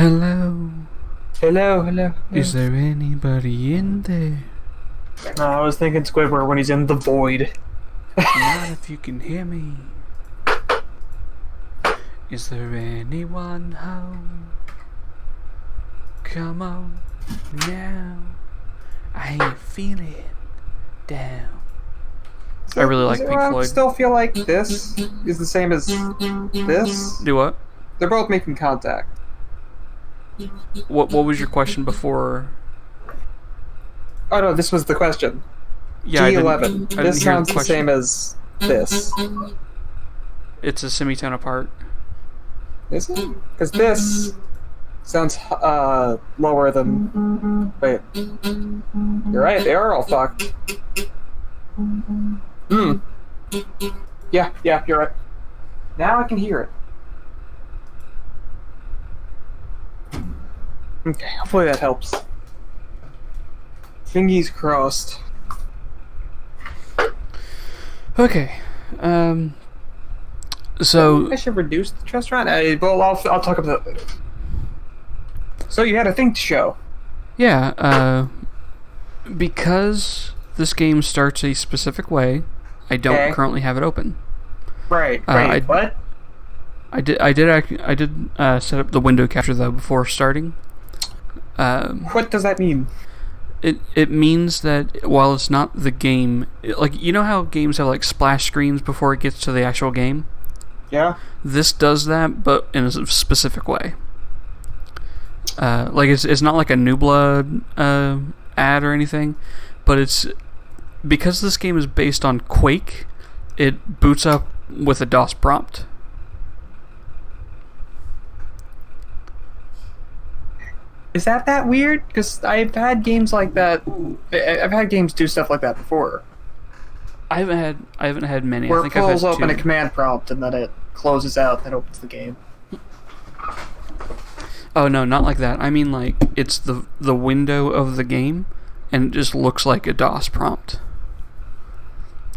Hello. Hello. Is there anybody in there? No, I was thinking Squidward when he's in the void. Not if you can hear me. Is there anyone home? Come on now. I ain't feeling down. I really like Pink Floyd. I still feel like this is the same as this. Do what? They're both making contact. What was your question before? Oh no, this was the question. Yeah, G11. I This didn't hear sounds the the question. same as this. It's a semitone apart. Is it? Because this sounds lower than. Wait. You're right. They are all fucked. Yeah, you're right. Now I can hear it. Okay, hopefully that helps. Fingers crossed. Okay. So I should reduce the trust run. Well, I'll talk about that later. So you had a thing to show. yeah, because this game starts a specific way, I don't Okay. currently have it open. Right. What? I did set up the window capture though before starting. What does that mean? It means that while it's not the game, like you know how games have like splash screens before it gets to the actual game. Yeah. This does that, but in a specific way. Like it's not like a New Blood ad or anything, but it's because this game is based on Quake. It boots up with a DOS prompt. Is that weird? Because I've had games like that. I've had games do stuff like that before. I haven't had many. Where I think it pulls I've had open two. a command prompt and then it closes out and then opens the game. Oh no, not like that. I mean like it's the window of the game, and it just looks like a DOS prompt.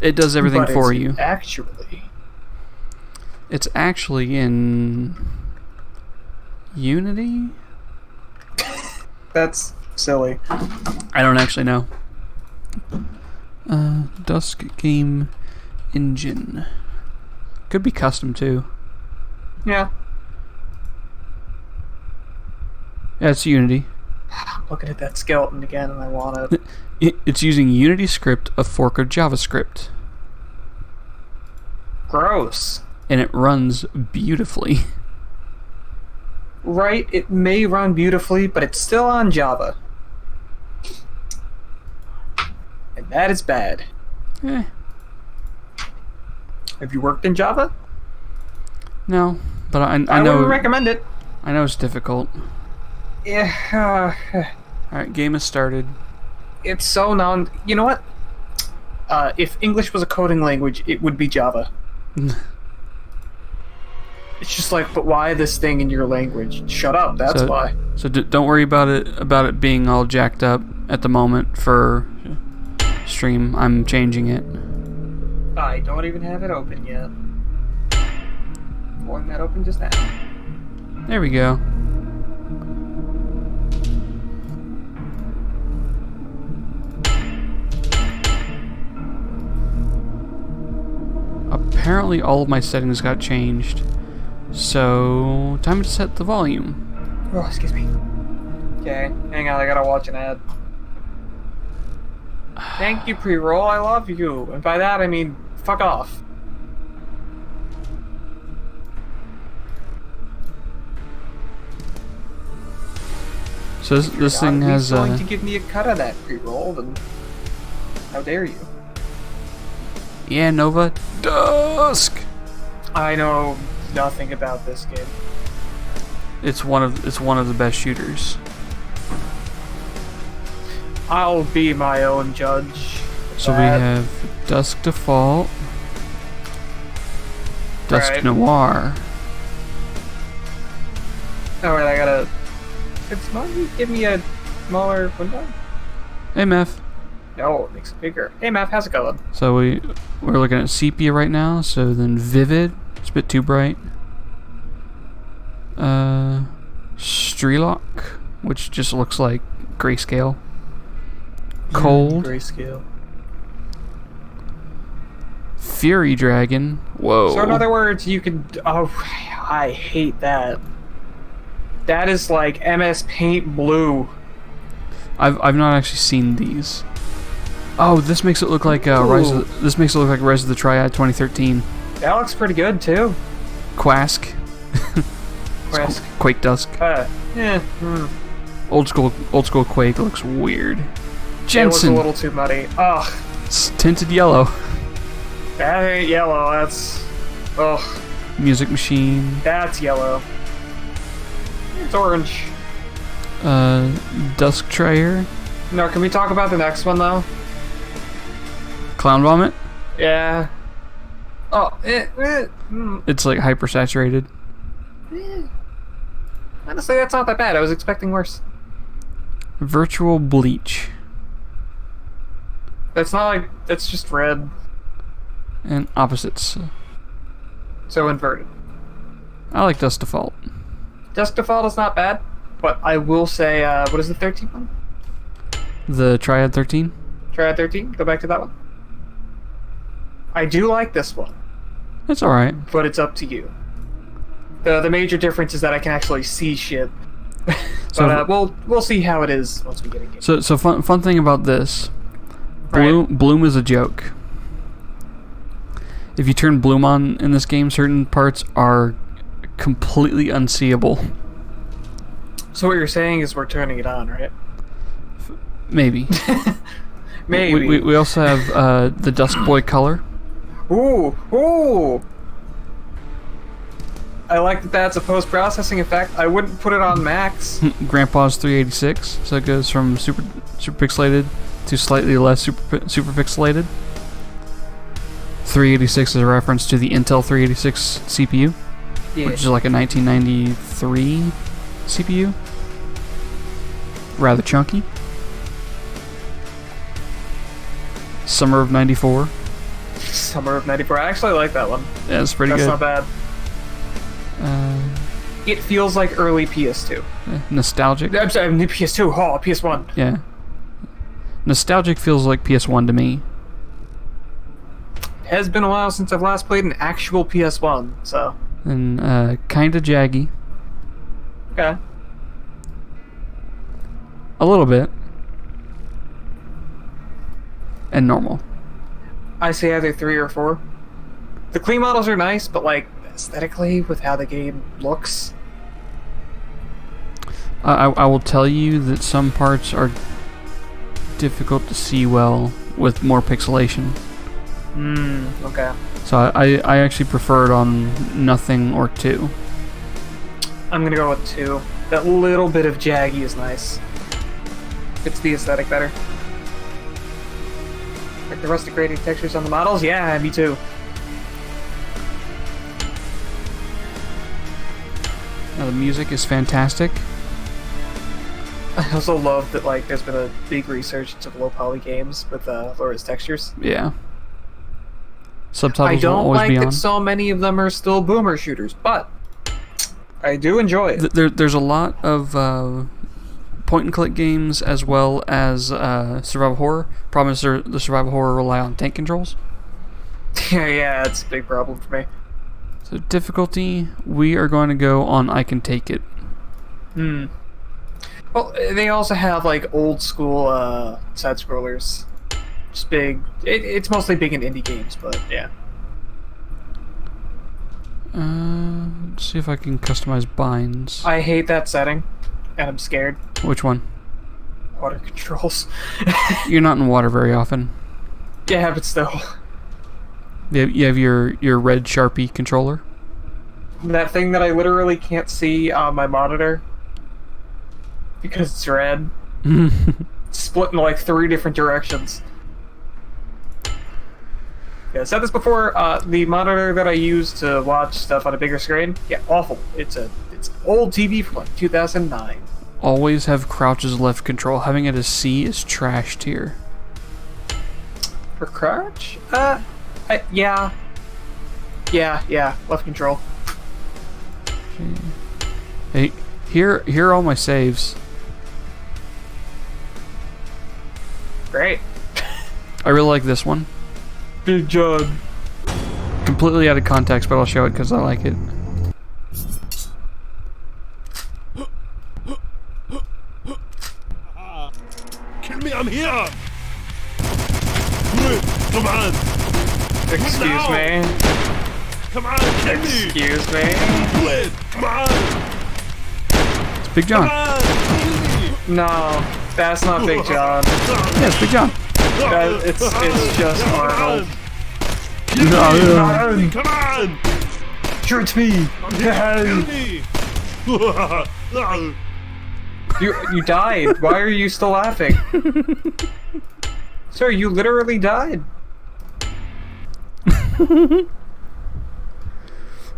It does everything But for it's you. It's actually in Unity? That's silly. I don't actually know. Dusk game engine. Could be custom too. Yeah. Yeah, it's Unity. Looking at that skeleton again and I want it. It's using Unity script, a fork of JavaScript. Gross. And it runs beautifully. Right, it may run beautifully, but it's still on Java. And that is bad. Eh, Have you worked in Java? no. But I I know wouldn't recommend it. I know it's difficult. Yeah, Alright, game has started. it's so non. You know what? If English was a coding language, it would be Java. It's just like, but why this thing in your language? Shut up. That's why. So don't worry about it being all jacked up at the moment for stream. I'm changing it. I don't even have it open yet. Pulling that open just now. There we go. Apparently all of my settings got changed. So, time to set the volume. Oh, excuse me. Okay, hang on. I gotta watch an ad. Thank you, pre-roll. I love you. And by that, I mean, fuck off. So this thing God, has he's going to give me a cut of that pre-roll, then how dare you? yeah, Nova Dusk. I know nothing about this game. It's one of the best shooters. I'll be my own judge. So we have Dusk Default, Dusk Right. Noir. Alright, I gotta... Could Smoggy give me a smaller window? Hey, Meth. No, it makes it bigger. Hey, Matt, how's it going? So we're looking at sepia right now. So then vivid, it's a bit too bright. Strelock, which just looks like grayscale. Cold. Grayscale. Fury Dragon. Whoa. So in other words, you could... Oh, I hate that. That is like MS Paint blue. I've not actually seen these. Oh, this makes it look like this makes it look like Rise of the Triad 2013. That looks pretty good too. Quask. Quask. Quake Dusk. Old school Quake looks weird. Jensen. It was a little too muddy. Ugh. It's tinted yellow. That ain't yellow. That's... Ugh. Music Machine. That's yellow. It's orange. Dusk Trayer. No, can we talk about the next one though? Clown Vomit. Yeah. Oh, It's like hyper saturated. Honestly, that's not that bad. I was expecting worse. Virtual Bleach. That's not like... That's just red. And Opposites. So inverted. I like Dusk Default. Dusk Default is not bad, but I will say, what is the 13th one? The Triad 13? Triad 13? Go back to that one. I do like this one. It's alright. But it's up to you. The major difference is that I can actually see shit. But So we'll see how it is once we get a game. So fun thing about this. Bloom is a joke. If you turn Bloom on in this game, certain parts are completely unseeable. So what you're saying is we're turning it on, right? Maybe. Maybe. We also have the Dusk Boy color. Ooh! I like that that's a post-processing effect. I wouldn't put it on max. Grandpa's 386, so it goes from super pixelated to slightly less super pixelated. 386 is a reference to the Intel 386 CPU, which is like a 1993 CPU. Rather chunky. Summer of 94. Summer of 94. I actually like that one. Yeah, it's pretty good. That's not bad. It feels like early PS2. Nostalgic. I'm sorry, PS2. Oh, PS1. Yeah. Nostalgic feels like PS1 to me. Has been a while since I've last played an actual PS1, so. And kinda jaggy. Okay. A little bit. And normal. I say either 3 or 4. The clean models are nice, but like aesthetically, with how the game looks. I will tell you that some parts are difficult to see well with more pixelation. Okay. So I actually prefer it on nothing or 2. I'm gonna go with 2. That little bit of jaggy is nice. Fits the aesthetic better. Like the rustic grading textures on the models? Yeah, me too. Now the music is fantastic. I also love that like there's been a big resurgence of low poly games with low-res textures. Yeah. Subtitles I don't will always like be on. that so many of them are still boomer shooters, but I do enjoy it. There's a lot of point-and-click games as well as survival horror. Problem is the survival horror rely on tank controls. Yeah, it's a big problem for me. So difficulty, we are going to go on I Can Take It. Well, they also have like old school side scrollers. Just big. It's mostly big in indie games, but yeah. Let's see if I can customize binds. I hate that setting, and I'm scared. Which one? Water controls. You're not in water very often. Yeah, but still. You have your red Sharpie controller. That thing that I literally can't see on my monitor because it's red. It's split in like 3 different directions. Yeah, I said this before. The monitor that I use to watch stuff on a bigger screen, yeah, awful. It's old TV from like 2009. Always have crouches left control. Having it as C is trashed here. For crouch? Yeah, left control. Hey, Here are all my saves. Great. I really like this one. Big John. Completely out of context, but I'll show it because I like it. Kill me, I'm here! Come on! Excuse me. Come on, kill me! Excuse me. Do it! Come on! It's Big John. Come on! Kill me! No, that's not Big John. Yeah, it's Big John. It's just Arnold. No, Come on! Shoot me! Kill me! You died. Why are you still laughing? Sir, you literally died.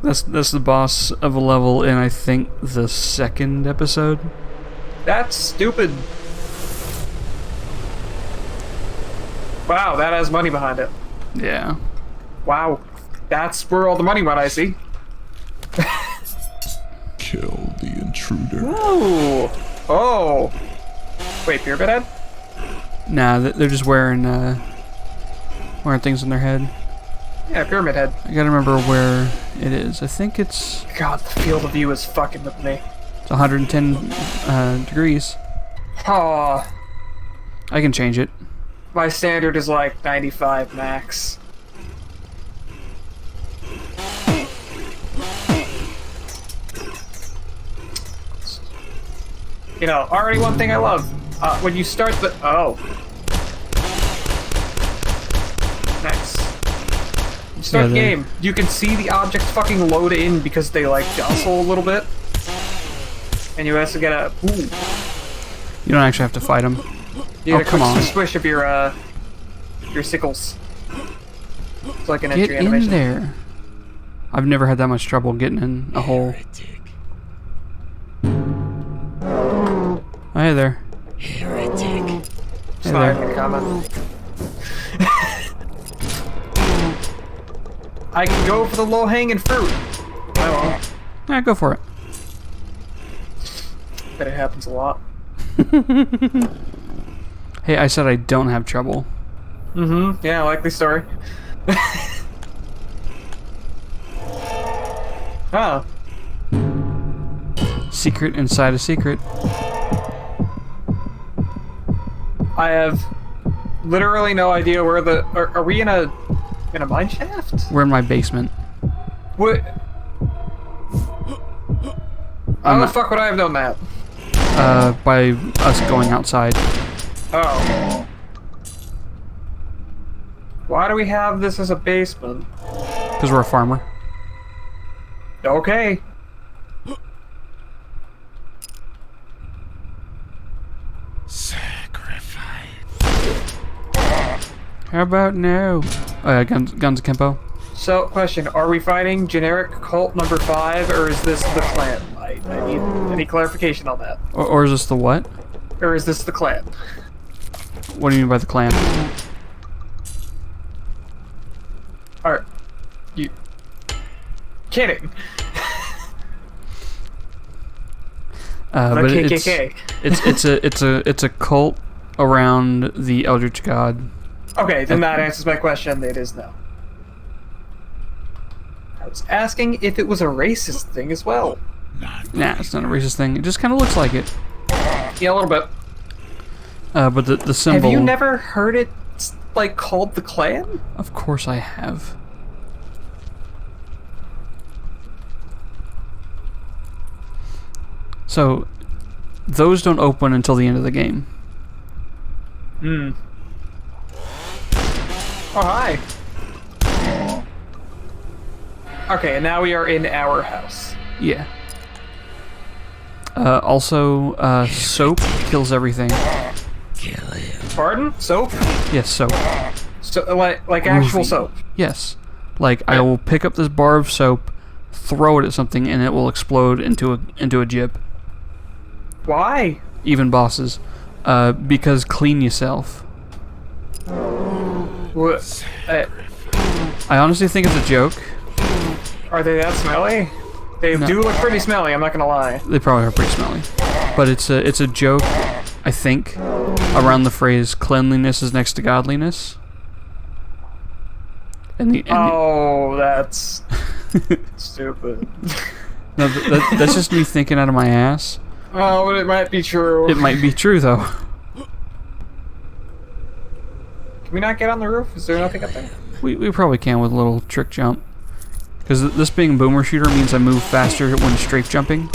That's the boss of a level in, I think, the second episode. That's stupid. Wow, that has money behind it. Yeah. Wow. That's where all the money went, I see. Kill the intruder. Ooh. Oh. Wait, Pyramid Head? Nah, they're just wearing things on their head. Yeah, Pyramid Head. I gotta remember where it is. I think it's God, the field of view is fucking with me. 110 degrees. Oh, I can change it. my standard is like 95 max. You know, already one thing I love. When you start the... Oh. Nice. You start the game, you can see the objects fucking load in because they, like, jostle a little bit. And you also get a... Ooh. You don't actually have to fight them. You get come on. a swish of your sickles. It's like an Get entry in animation. there. I've never had that much trouble getting in a hole. Oh, hey there. It's Hey not there. even a comment. I can go for the low-hanging fruit. I won't. Yeah, go for it. Bet it happens a lot. Hey, I said I don't have trouble. Mm-hmm. Yeah, I like the story. Oh. Secret inside a secret. I have literally no idea where the... Are we in a mine shaft? We're in my basement. What? How the fuck would I have known that? By us going outside. Oh. Why do we have this as a basement? Because we're a farmer. Okay. Sacrifice. How about no? Oh yeah, guns Kempo. So, question, are we fighting generic cult number 5, or is this the clan? I need any clarification on that. Or is this the what? Or is this the clan? What do you mean by the clan? Are you kidding? The But KKK. it's a cult around the Eldritch God. Okay, then that answers my question. It is no. I was asking if it was a racist thing as well. Nah, it's not a racist thing. It just kind of looks like it. Yeah, a little bit. But the symbol. Have you never heard it like called the clan? Of course I have. So, those don't open until the end of the game. Hmm. Oh, hi. Okay, and now we are in our house. Yeah. Also, soap kills everything. Pardon? Soap? Yes, soap. So, like actual Groovy. soap. Yes. Like, I will pick up this bar of soap, throw it at something, and it will explode into a jib. Why? Even bosses. Because clean yourself. What? I honestly think it's a joke. Are they that smelly? They No. do look pretty smelly, I'm not gonna lie. They probably are pretty smelly. But it's a joke, I think, around the phrase "cleanliness is next to godliness." Oh, that's stupid. No, that's just me thinking out of my ass. Oh, but it might be true. It might be true though. Can we not get on the roof? Is there nothing up there? We probably can with a little trick jump. Because this being boomer shooter means I move faster when strafe jumping.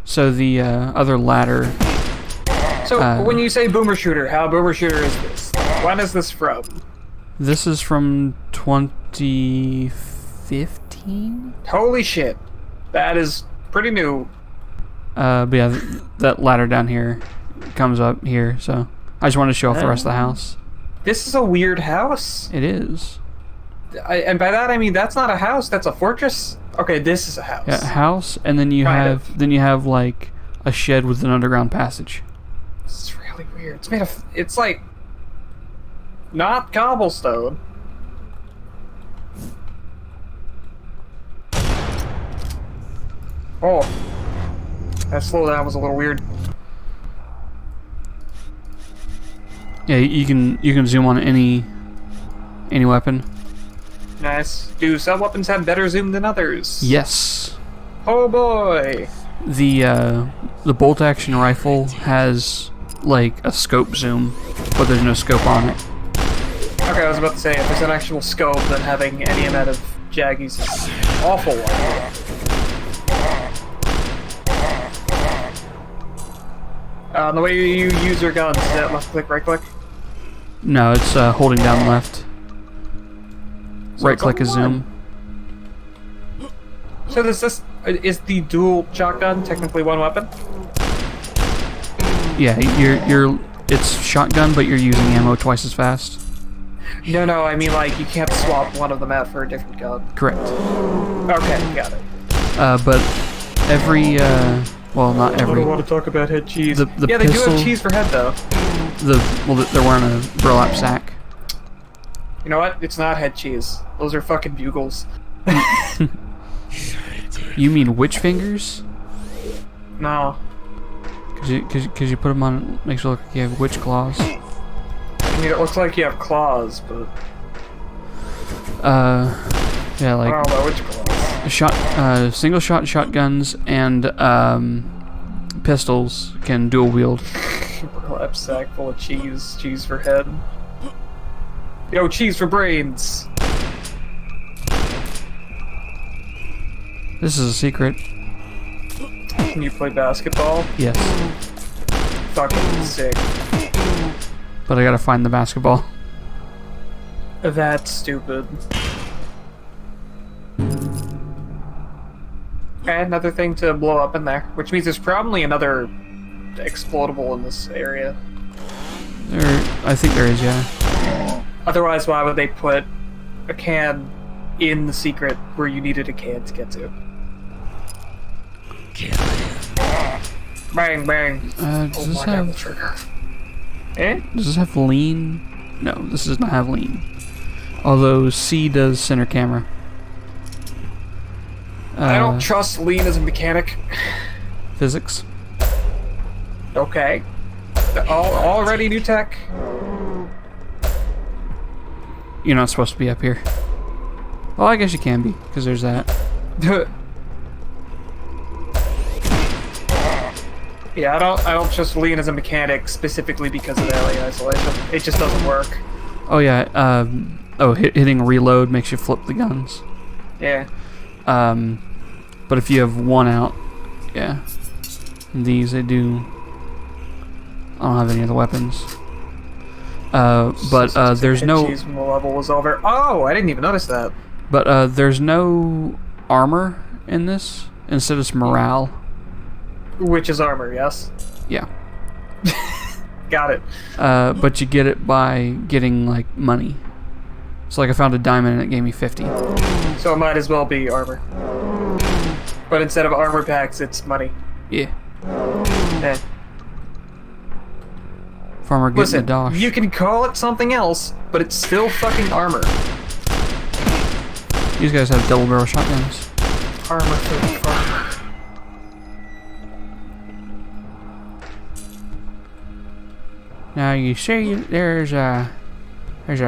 So the other ladder. So when you say boomer shooter, how boomer shooter is this? When is this from? This is from 2015. Holy shit, that is pretty new. But yeah, that ladder down here comes up here. So I just wanted to show off the rest of the house. This is a weird house. It is. And by that I mean that's not a house. That's a fortress. Okay, this is a house. Yeah, a house, and then you have like a shed with an underground passage. This is really weird. It's made of. It's like not cobblestone. Oh, that slowdown was a little weird. Yeah, you can zoom on any weapon. Nice. Do some weapons have better zoom than others? Yes. Oh boy. The bolt action rifle has like a scope zoom, but there's no scope on it. Okay, I was about to say if there's an actual scope, then having any amount of jaggies is awful. The way you use your guns, is that left click, right click? No, it's holding down left. So Right it's click a is zoom. So is the dual shotgun technically one weapon? Yeah, it's shotgun, but you're using ammo twice as fast. No, I mean like you can't swap one of them out for a different gun. Correct. Okay, got it. But every well, not I don't every. want to talk about head cheese. The yeah, they do pistol- have cheese for head though. They're wearing a burlap sack. You know what? It's not head cheese. Those are fucking bugles. You mean witch fingers? No. Cause you put them on, makes it look like you have witch claws. I mean, it looks like you have claws, but Yeah, like I don't know which claws. single shot shotguns and pistols can dual wield. Burlap sack full of cheese. Cheese for head. Yo, cheese for brains. This is a secret. Can you play basketball? Yes, Fucking sick. but I gotta find the basketball. That's stupid. Okay, another thing to blow up in there, which means there's probably another explodable in this area. I think there is, yeah. Otherwise, why would they put a can in the secret where you needed a can to get to? Bang, bang. Does this God, the have trigger. Eh? does this have lean? No, this does not have lean. Although C does center camera. I don't trust Lean as a mechanic. Physics. Okay. Already new tech. You're not supposed to be up here. Well, I guess you can be, because there's that. Yeah, I don't trust Lean as a mechanic specifically because of area isolation. It just doesn't work. Oh yeah. Hitting reload makes you flip the guns. Yeah. But if you have one out, yeah. These they do. I don't have any other weapons. But there's no. Cheese when the level was over. Oh, I didn't even notice that. But there's no armor in this. Instead, it's morale. Which is armor, yes. Yeah. Got it. But you get it by getting like money. So like I found a diamond and it gave me 50. So it might as well be armor. But instead of armor packs, it's money. Yeah. Eh. Farmer getting the Listen, dosh. you can call it something else, but it's still fucking armor. These guys have double barrel shotguns. Armor for the farmer. Now you see there's a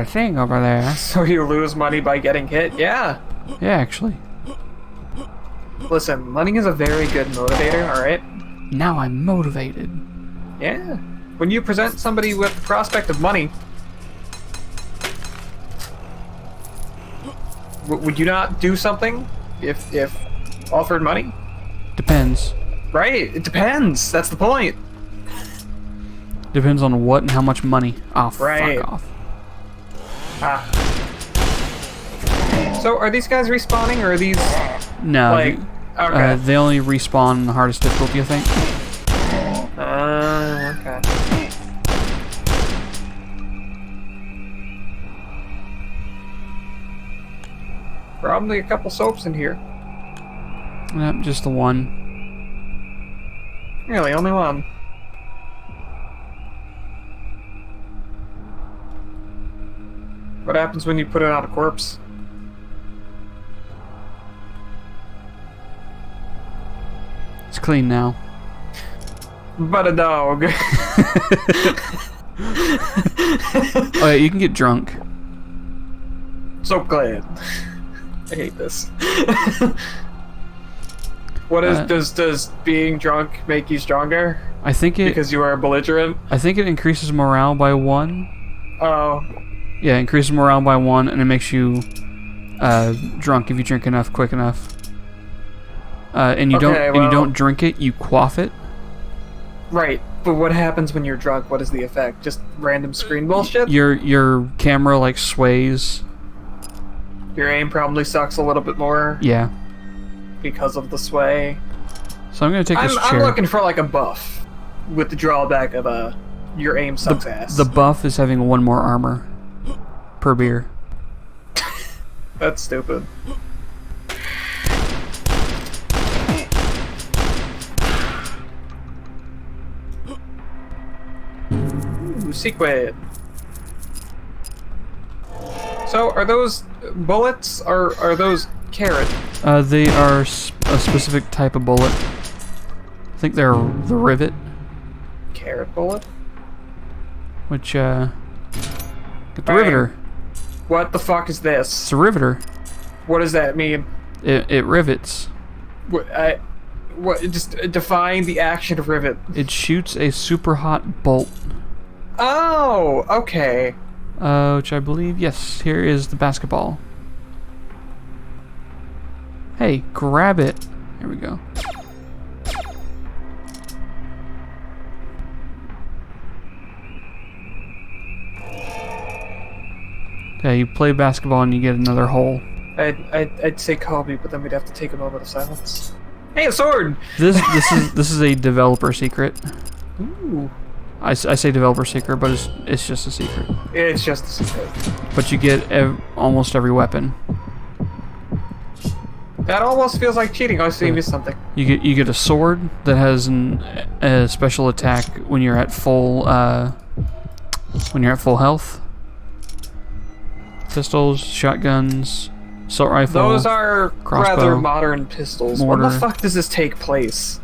thing over there. So you lose money by getting hit? Yeah. Yeah, actually. Listen, money is a very good motivator, alright? Now I'm motivated. Yeah. When you present somebody with the prospect of money, would you not do something if offered money? Depends. Right, it depends. That's the point. Depends on what and how much money. Oh, Right. fuck off. Ah. So are these guys respawning, or are these No. like okay? They only respawn in the hardest difficulty, I think. Okay. Probably a couple soaps in here. Yep, just the one. Really, only one. What happens when you put it on a corpse? It's clean now. But a dog. Oh yeah, you can get drunk. So glad. I hate this. What is does being drunk make you stronger? I think it. Because you are belligerent? I think it increases morale by 1. Oh. Yeah, increases morale by 1, and it makes you drunk if you drink enough, quick enough. And you don't drink it, you quaff it. Right, but what happens when you're drunk? What is the effect? Just random screen bullshit? Your camera like sways. Your aim probably sucks a little bit more Yeah. because of the sway. So I'm gonna take this chair. I'm looking for like a buff with the drawback of your aim sucks ass. The buff is having 1 more armor per beer. That's stupid. Ooh, sequid. So, are those bullets or are those carrot? They are a specific type of bullet. I think they're the rivet, Carrot bullet? which get the Bang. riveter. What the fuck is this? It's a riveter. What does that mean? It rivets. Just define the action of rivet. It shoots a super hot bolt. Oh, okay. Which I believe, yes, here is the basketball. Hey, grab it. Here we go. Yeah, you play basketball and you get another hole. I'd say Kobe, but then we'd have to take a moment of silence. Hey, a sword! This is a developer secret. Ooh. I say developer secret, but it's just a secret. It's just a secret. But you get almost every weapon. That almost feels like cheating. I see missed something. You get a sword that has a special attack when you're at full health. Pistols, shotguns, assault rifle. Those are crossbow, rather modern pistols. mortar. When the fuck does this take place?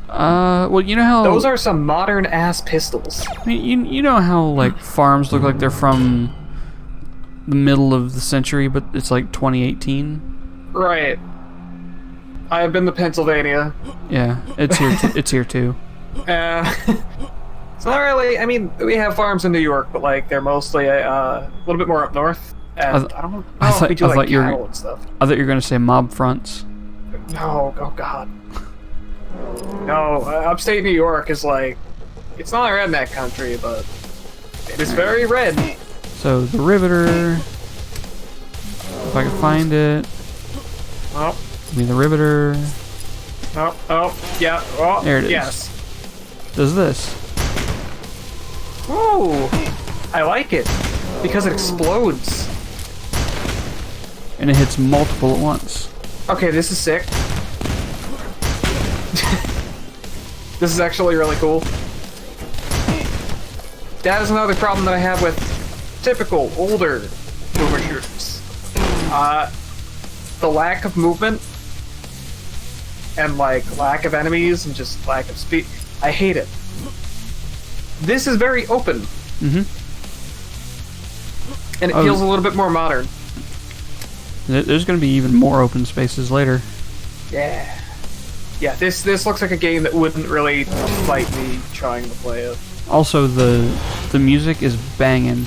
Well, you know how Those are some modern ass pistols. I mean, you know how like farms look like they're from the middle of the century, but it's like 2018. Right. I have been to Pennsylvania. Yeah, it's here. It's here too. It's not really. I mean, we have farms in New York, but like they're mostly a little bit more up north. And I don't know if we do like cattle and stuff. I thought you were gonna say mob fronts. No, oh god. No, upstate New York is like, it's not a redneck country, but it is very red. So the riveter, if I can find it. Oh, Give me the riveter. oh, yeah. Oh, There it is. Yes. Does this? Ooh, I like it because it explodes. And it hits multiple at once. Okay, this is sick. This is actually really cool. that is another problem that I have with typical older boomer shooters. The lack of movement and like lack of enemies and just lack of speed. I hate it. This is very open. Mm-hmm. And it feels a little bit more modern. There's going to be even more open spaces later. Yeah. Yeah, this looks like a game that wouldn't really fight me trying to play it. Also, the music is banging.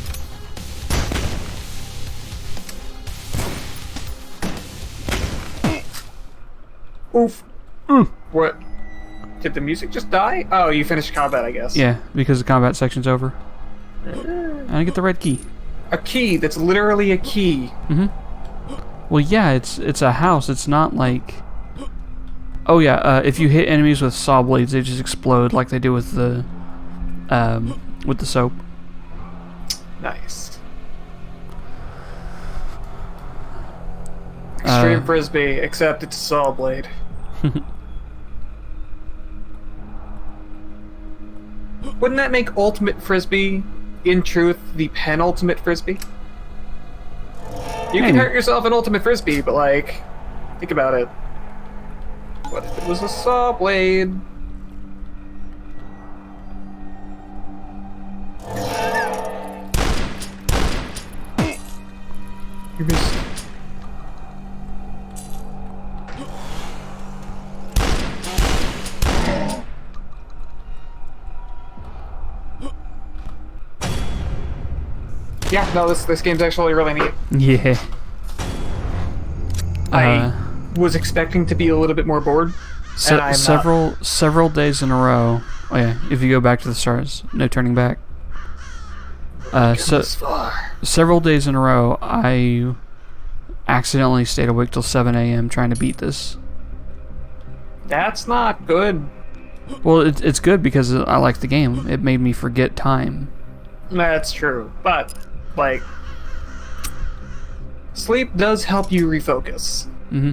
Oof. What? Did the music just die? Oh, you finished combat, I guess. Yeah, because the combat section's over. And I get the red key. A key that's literally a key. Mm-hmm. Well, yeah, it's a house. It's not like... Oh, yeah, if you hit enemies with saw blades, they just explode like they do with the soap. Nice. Extreme Frisbee, except it's a saw blade. Wouldn't that make Ultimate Frisbee, in truth, the penultimate Frisbee? You can hurt yourself in Ultimate Frisbee, but like, think about it. What if it was a saw blade? You missed. Yeah, no, this game's actually really neat. Yeah. I was expecting to be a little bit more bored. And I'm several days in a row. Oh yeah, if you go back to the stars, no turning back. Several days in a row, I accidentally stayed awake till 7 a.m. trying to beat this. That's not good. Well, it's good because I like the game. It made me forget time. That's true, but like, sleep does help you refocus. Mm-hmm.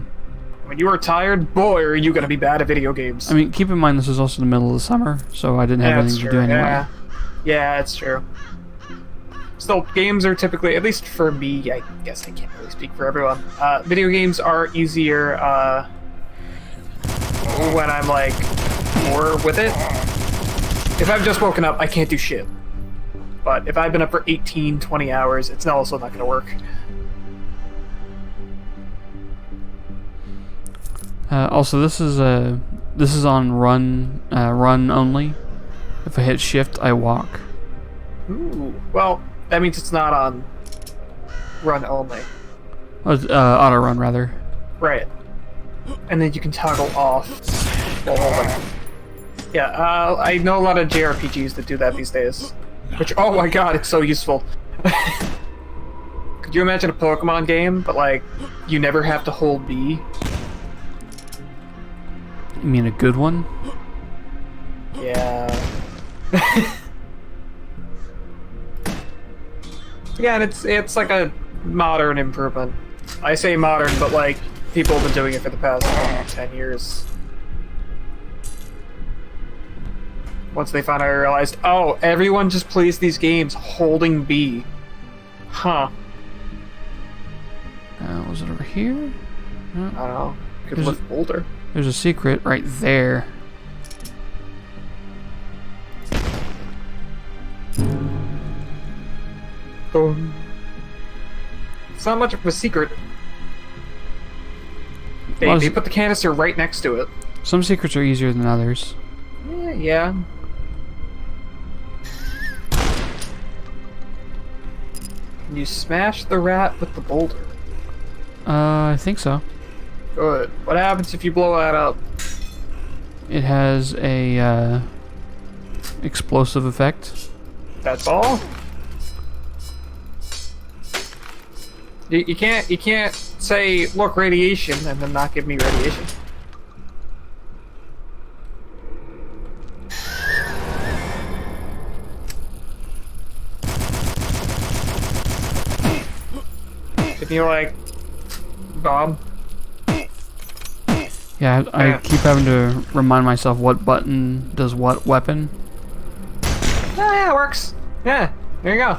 When you are tired, boy, are you gonna be bad at video games. I mean, keep in mind this was also the middle of the summer, so I didn't have anything to do anyway. Yeah, it's true. Still, games are typically, at least for me, I guess I can't really speak for everyone. Video games are easier when I'm like more with it. If I've just woken up, I can't do shit. But if I've been up for 18, 20 hours, it's also not gonna work. Also, this is on run only. If I hit shift, I walk. Ooh, well, that means it's not on run only. Auto run rather. Right. And then you can toggle off while holding. Yeah, I know a lot of JRPGs that do that these days. Which, oh my god, it's so useful. Could you imagine a Pokemon game, but like, you never have to hold B? You mean a good one? Yeah. Yeah, and it's like a modern improvement. I say modern, but like, people have been doing it for the past 10 years. Once they finally realized, oh, everyone just plays these games holding B. Huh. Was it over here? I don't know. Could lift boulder. There's a secret right there. It's not much of a secret. They put the canister right next to it. Some secrets are easier than others. Yeah. Can you smash the rat with the boulder? I think so. Good. What happens if you blow that up? It has a explosive effect. That's all? You can't say, look, radiation, and then not give me radiation. Can you, like, bomb? Yeah, I keep having to remind myself what button does what weapon. Yeah, it works. Yeah, there you go.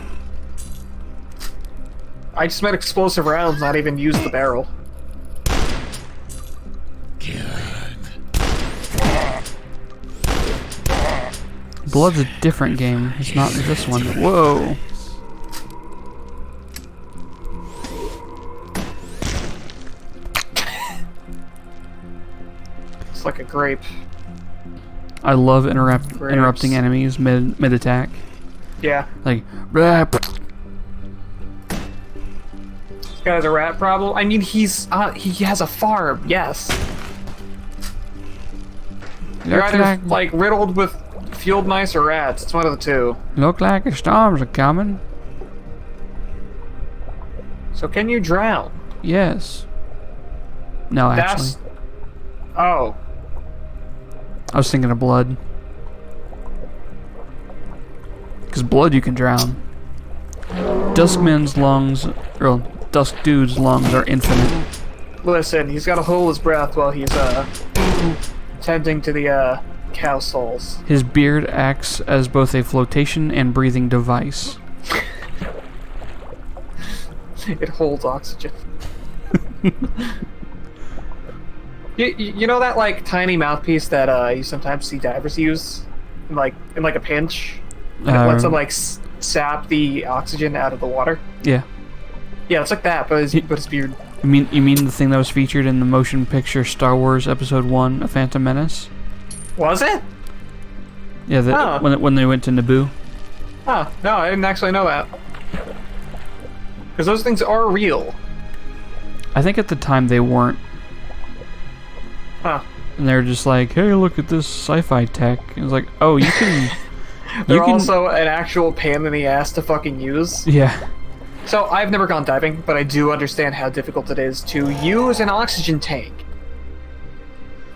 I just meant explosive rounds, not even use the barrel. Blood's a different game. It's not this one. Whoa. It's like a grape. I love Grapes. interrupting enemies mid attack. Yeah. Like, rap. This guy has a rat problem. I mean, he has a farm. Yes. You're either like riddled with field mice or rats. It's one of the two. Look like the storms are coming. So can you drown? Yes. No, actually. Oh. I was thinking of blood. Because blood you can drown. Duskman's lungs, or Dusk Dude's lungs are infinite. Listen, he's got to hold his breath while he's tending to the cow stalls. His beard acts as both a flotation and breathing device. It holds oxygen. You know that like tiny mouthpiece that you sometimes see divers use, in like a pinch, and it lets them like sap the oxygen out of the water. Yeah. Yeah, it's like that, but his beard. You mean the thing that was featured in the motion picture Star Wars Episode 1: A Phantom Menace? Was it? Yeah, when they went to Naboo. Huh? No, I didn't actually know that. Because those things are real. I think at the time they weren't. Huh. And they're just like, hey, look at this sci-fi tech. And it's like, oh, you can... They're also an actual pain in the ass to fucking use. Yeah. So, I've never gone diving, but I do understand how difficult it is to use an oxygen tank.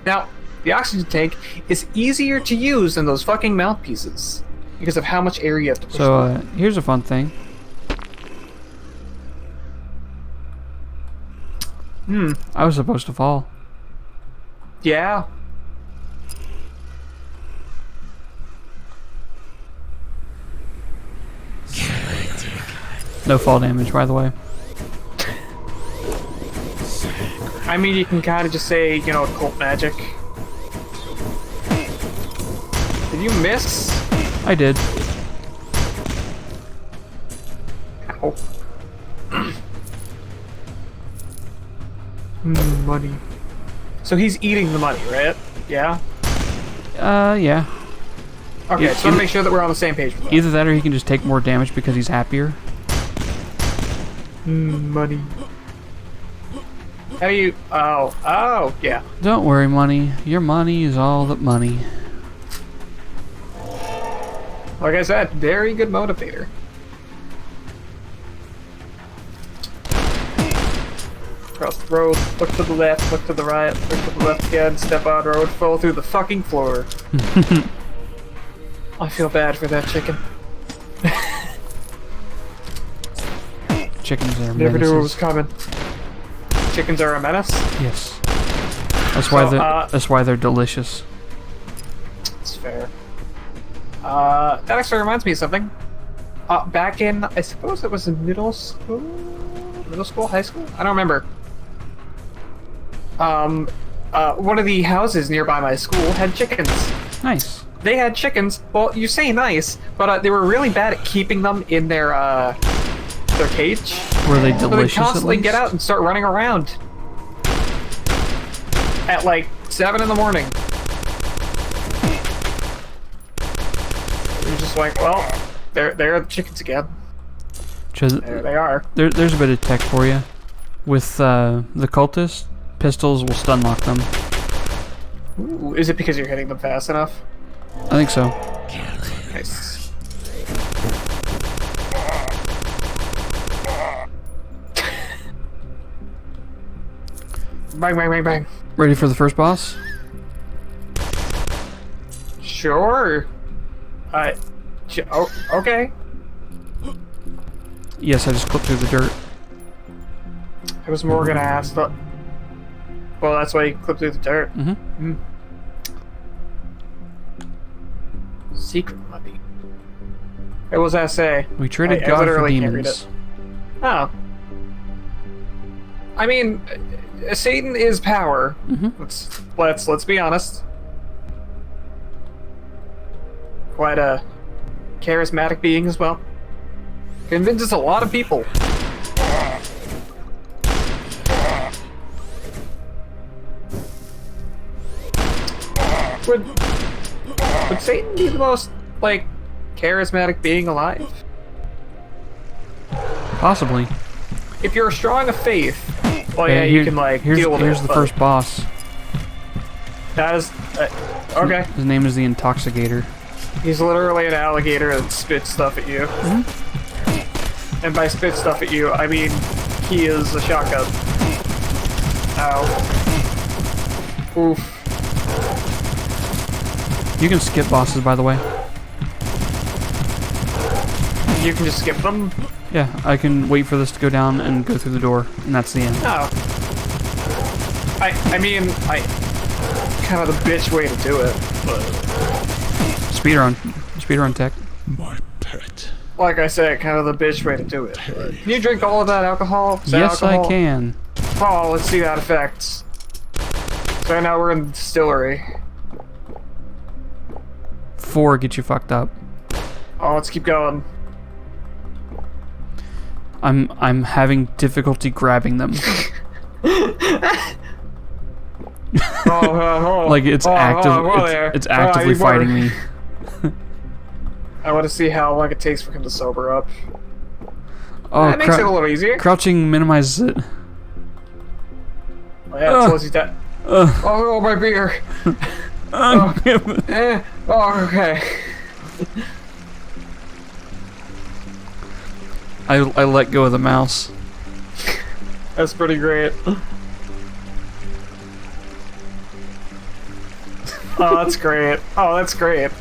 Now, the oxygen tank is easier to use than those fucking mouthpieces, because of how much air you have to push So, here's a fun thing. I was supposed to fall. Yeah. No fall damage, by the way. I mean, you can kind of just say, you know, occult magic. Did you miss? I did. Ow. Money. So he's eating the money, right? Yeah? Yeah. Okay, just want to make sure that we're on the same page with that. Either that or he can just take more damage because he's happier. Money. How do you... Oh, yeah. Don't worry, money. Your money is all that money. Like I said, very good motivator. Across the road, look to the left, look to the right, look to the left again, step on the road, fall through the fucking floor. I feel bad for that chicken. Chickens are Never knew it was menaces. coming. Chickens are a menace? Yes. That's why they're delicious. That's fair. That actually reminds me of something. Back in, I suppose it was in middle school, high school? I don't remember. One of the houses nearby my school had chickens. Nice. They had chickens. Well, you say nice, but they were really bad at keeping them in their cage. Were they So delicious? they'd constantly at get least? out and start running around at like 7 in the morning. You're just like, well, there are the chickens again. There they are. There's a bit of tech for you. With the cultists, pistols will stun lock them. Ooh, is it because you're hitting them fast enough? I think so. Nice. Bang, bang, bang, bang. Ready for the first boss? Sure. Okay. Yes, I just clipped through the dirt. I was more gonna ask, but... Well, that's why you clip through the dirt. Secret money. What was that say? We traded I God for literally can't read demons. it. Oh. I mean, Satan is power. Let's be honest. Quite a charismatic being as well. Convinces a lot of people. Would Satan be the most, like, charismatic being alive? Possibly. If you're strong of faith, well, yeah, you can, like, deal with it. Here's the first boss. That is... okay. His name is the Intoxicator. He's literally an alligator that spits stuff at you. And by spit stuff at you, I mean he is a shotgun. Ow. Oof. You can skip bosses, by the way. You can just skip them? Yeah, I can wait for this to go down and go through the door, and that's the end. Oh. I mean, kind of the bitch way to do it, but... Speedrun tech. My pet. Like I said, kind of the bitch way to do it. Can you drink all of that alcohol? Is that Yes, alcohol? I can. Oh, let's see that effect. So right now we're in the distillery. 4 get you fucked up. Oh, let's keep going. I'm having difficulty grabbing them. Like it's actively fighting me. I want to see how long it takes for him to sober up. Oh, That makes it a little easier. Crouching minimizes it. Oh, yeah, it tells you that. Oh, my beer. Oh, okay. I let go of the mouse. That's pretty great. Oh, that's great. Oh, that's great.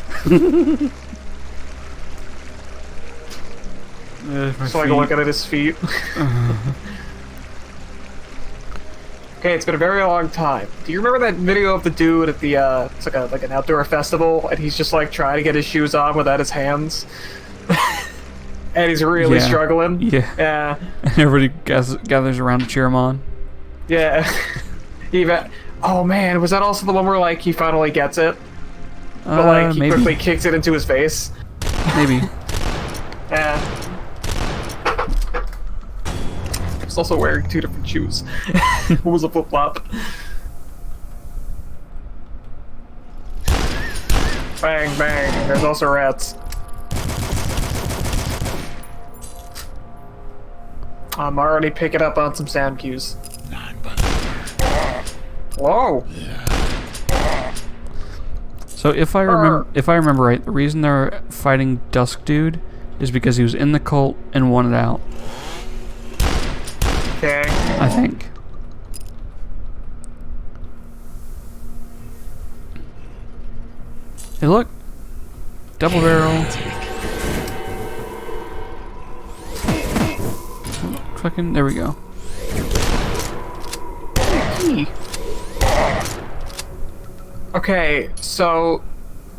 So I go looking at his feet. Okay, it's been a very long time. Do you remember that video of the dude at the it's like an outdoor festival, and he's just like trying to get his shoes on without his hands, and he's really struggling. Yeah. And everybody gathers around to cheer him on. Yeah. Even. Oh man, was that also the one where like he finally gets it, but like he quickly kicks it into his face? Maybe. Yeah. He's also wearing 2 different shoes. What was a flip flop? Bang bang. There's also rats. I'm already picking up on some sound cues. Whoa. So if I remember right, the reason they're fighting Dusk Dude is because he was in the cult and wanted out. Okay. I think. Hey, look. Double barrel. Fucking, there we go. Okay, so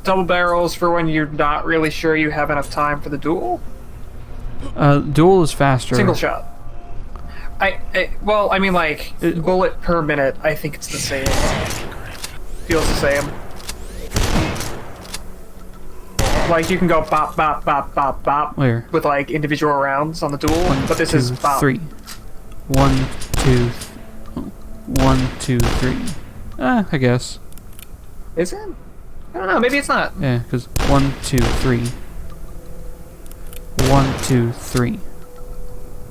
double barrels for when you're not really sure you have enough time for the duel? Duel is faster. Single shot. Well, I mean, like, bullet per minute, I think it's the same. Feels the same. Like, you can go bop, bop, bop, bop, bop. Where? With, like, individual rounds on the duel, but this is bop. 3. 1, 2, 1, 2, 3. I guess. Is it? I don't know, maybe it's not. Yeah, because 1, 2, 3. 1, 2, 3.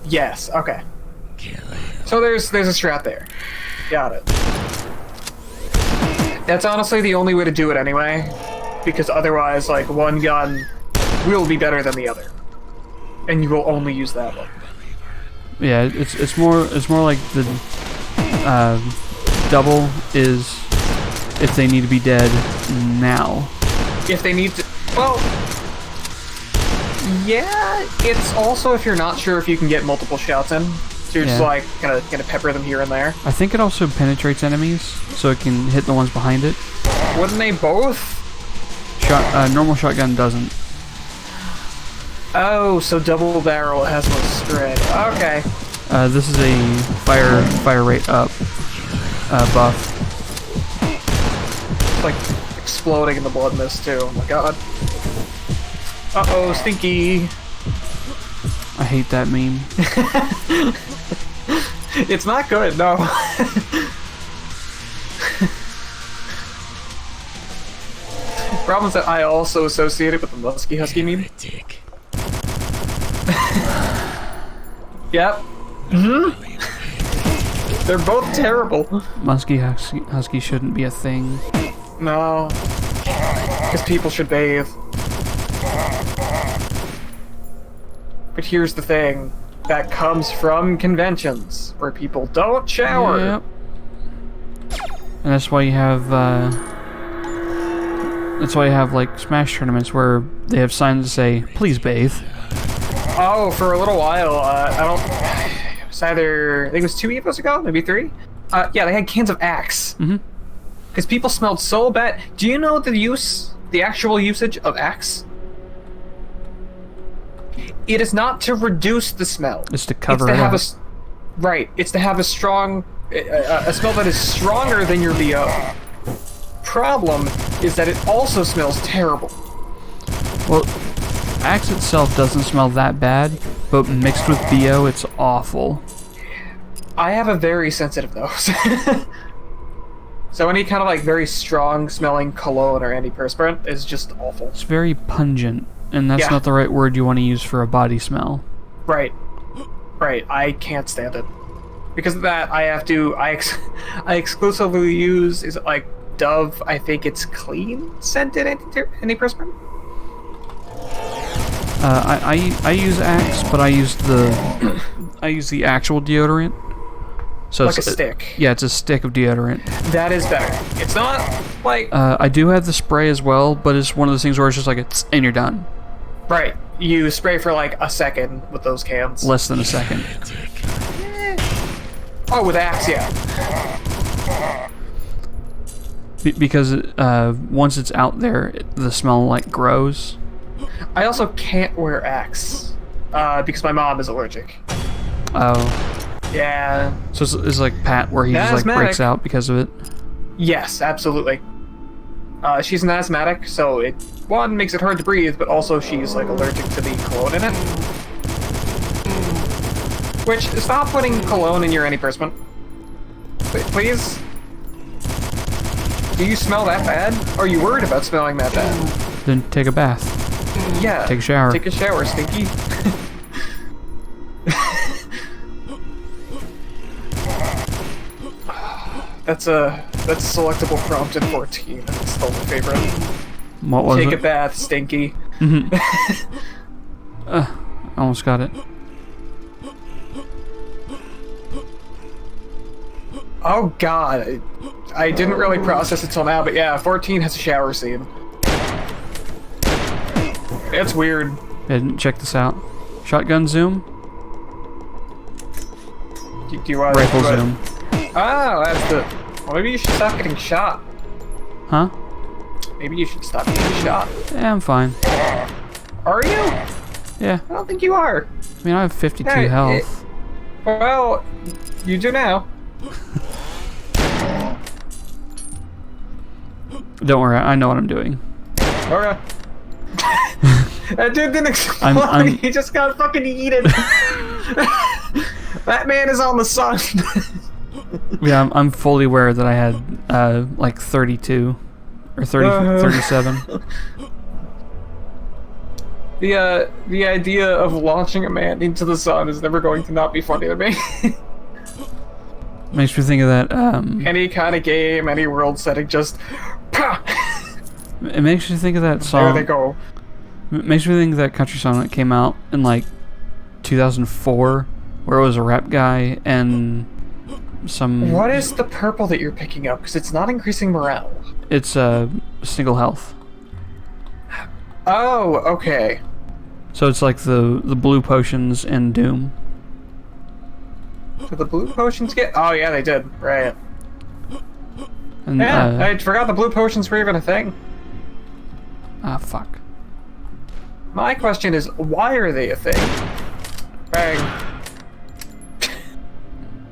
Yes, okay. So there's a strat there. Got it. That's honestly the only way to do it anyway, because otherwise, like, one gun will be better than the other, and you will only use that one. Yeah, it's more like the double is if they need to be dead now. If they need to, well, yeah. It's also if you're not sure if you can get multiple shots in. So you're just like gonna pepper them here and there. I think it also penetrates enemies, so it can hit the ones behind it. Wouldn't they both? Normal shotgun doesn't. Oh, so double barrel has no spread. Okay. This is a fire rate up buff. It's like exploding in the blood mist too. Oh my god. Uh-oh, stinky. I hate that meme. It's not good, no. Problem is that I also associate it with the Musky Husky meme. Yep. They're both terrible. Musky husky shouldn't be a thing. No. Because people should bathe. But here's the thing. That comes from conventions, where people don't shower. Yep. And that's why you have, like, Smash tournaments where they have signs that say, please bathe. Oh, for a little while, it was either, I think it was 2 Evos ago, maybe 3? Yeah, they had cans of Axe. Mm-hmm. Because people smelled so bad. Do you know the actual usage of Axe? It is not to reduce the smell. It's to cover it's to it have up. Right, it's to have a strong, a smell that is stronger than your BO. Problem is that it also smells terrible. Well, Axe itself doesn't smell that bad, but mixed with BO, it's awful. I have a very sensitive nose. So any kind of like very strong smelling cologne or antiperspirant is just awful. It's very pungent, and that's Yeah. not the right word you want to use for a body smell. Right. Right, I can't stand it. Because of that, I exclusively use, is it like Dove, I think it's clean scented antiperspirant? I use Axe, but I use the actual deodorant. So Like it's a stick. Yeah, it's a stick of deodorant. That is better. It's not like... I do have the spray as well, but it's one of those things where it's just like and you're done. Right. You spray for like a second with those cans. Less than a second. Oh, with Axe, yeah. Because once it's out there, the smell like grows. I also can't wear Axe because my mom is allergic. Oh. Yeah. So it's like Pat, where he just like Asthmatic. breaks out because of it. Yes, absolutely. She's an asthmatic, so it, one, makes it hard to breathe, but also she's like allergic to the cologne in it. Which, stop putting cologne in your antiperspirant. Please? Do you smell that bad? Are you worried about smelling that bad? Then take a bath. Yeah. Take a shower. Take a shower, Stinky. That's a selectable prompt in 14. It's still my favorite. What was Take it? a bath, Stinky. Almost got it. Oh god, I didn't really process it till now, but yeah, 14 has a shower scene. It's weird. And check this out. Shotgun zoom, Do you want rifle zoom. Oh, that's the... Well, maybe you should stop getting shot. Huh? Maybe you should stop getting shot. Yeah, I'm fine. Are you? Yeah. I don't think you are. I mean, I have 52 Hey, health. Well, you do now. Don't worry, I know what I'm doing. Okay. That dude didn't explode. I'm- He just got fucking eaten. That man is on the sun. Yeah, I'm fully aware that I had like 32 or 30, 37. The idea of launching a man into the sun is never going to not be funny to me. Makes me think of that. Any kind of game, any world setting, just... It makes me think of that There song. they go. It makes me think of that country song that came out in like 2004, where it was a rap guy and some. What is the purple that you're picking up? Because it's not increasing morale. It's single health. Oh, okay. So it's like the blue potions in Doom. Did the blue potions get... Oh, yeah, they did. Right. And Yeah, I forgot the blue potions were even a thing. fuck. My question is, why are they a thing? Bang.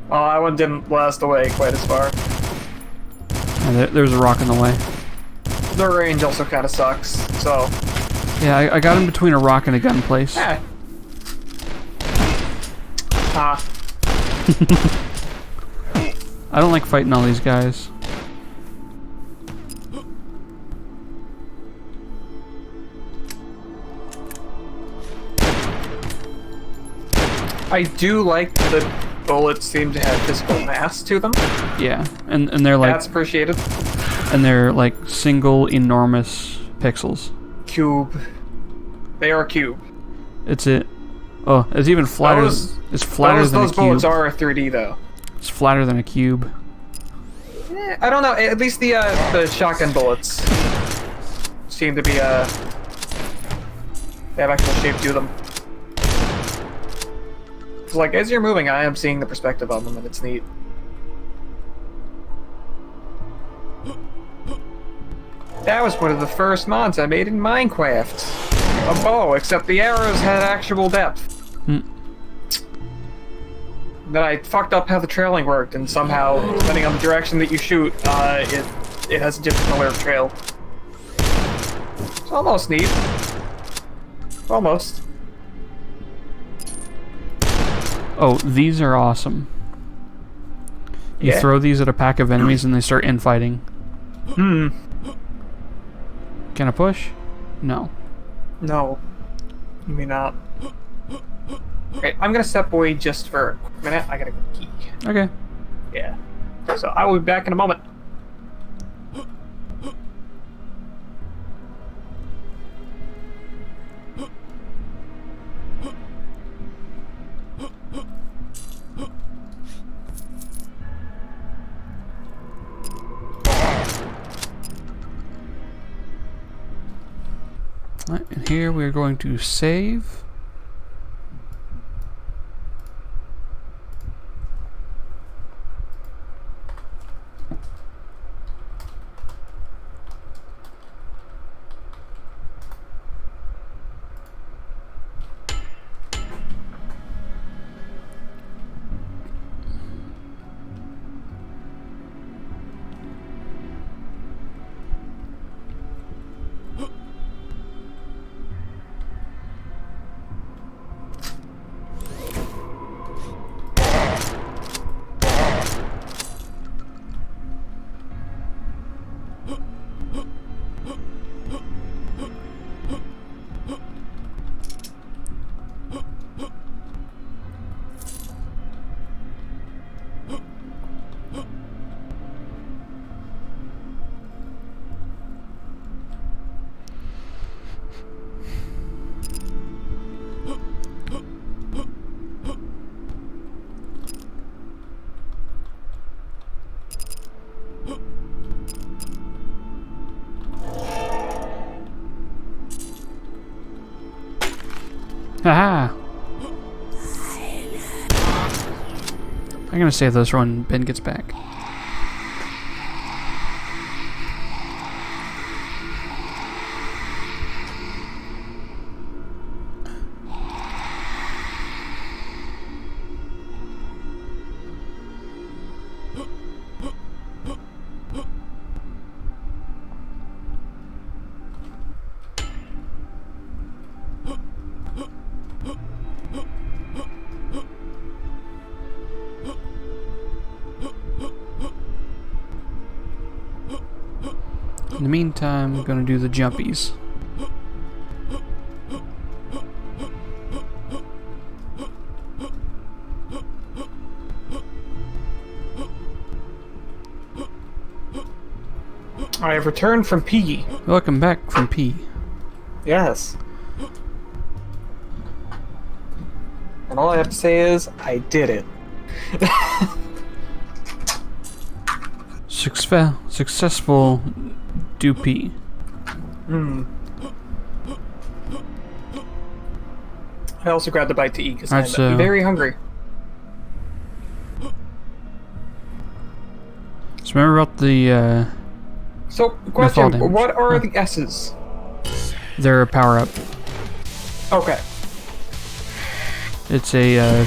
Oh, that one didn't blast away quite as far. There's a rock in the way. The range also kind of sucks, so... Yeah, I got in between a rock and a gun place. Eh. Ah. I don't like fighting all these guys. I do like the bullets seem to have physical mass to them. Yeah, and they're like... That's appreciated. And they're like single enormous pixels. Cube. They are a cube. It's it. Oh, it's even flatter. It's flatter than a those cube. bullets are 3D though. It's flatter than a cube. I don't know. At least the shotgun bullets seem to be they have actual shape to them. It's like as you're moving, I am seeing the perspective on them, and it's neat. That was one of the first mods I made in Minecraft. A bow, except the arrows had actual depth. Then I fucked up how the trailing worked, and somehow, depending on the direction that you shoot, it has a different color of trail. It's almost neat. Almost. Oh, these are awesome. You Yeah. throw these at a pack of enemies and they start infighting. Can I push? No. No. You may not. Okay, I'm gonna step away just for a quick minute. I gotta go key. Okay. Yeah. So I will be back in a moment. Alright, and here we're going to save. Haha! I'm gonna save this when Ben gets back. In the meantime, I'm gonna do the jumpies. I have returned from P. Welcome back from P. Yes. And all I have to say is, I did it. Successful do P. I also grabbed a bite to eat because Alright, I'm so- very hungry. So remember about the, So, question, damage. what are the S's? their power up. Okay. It's a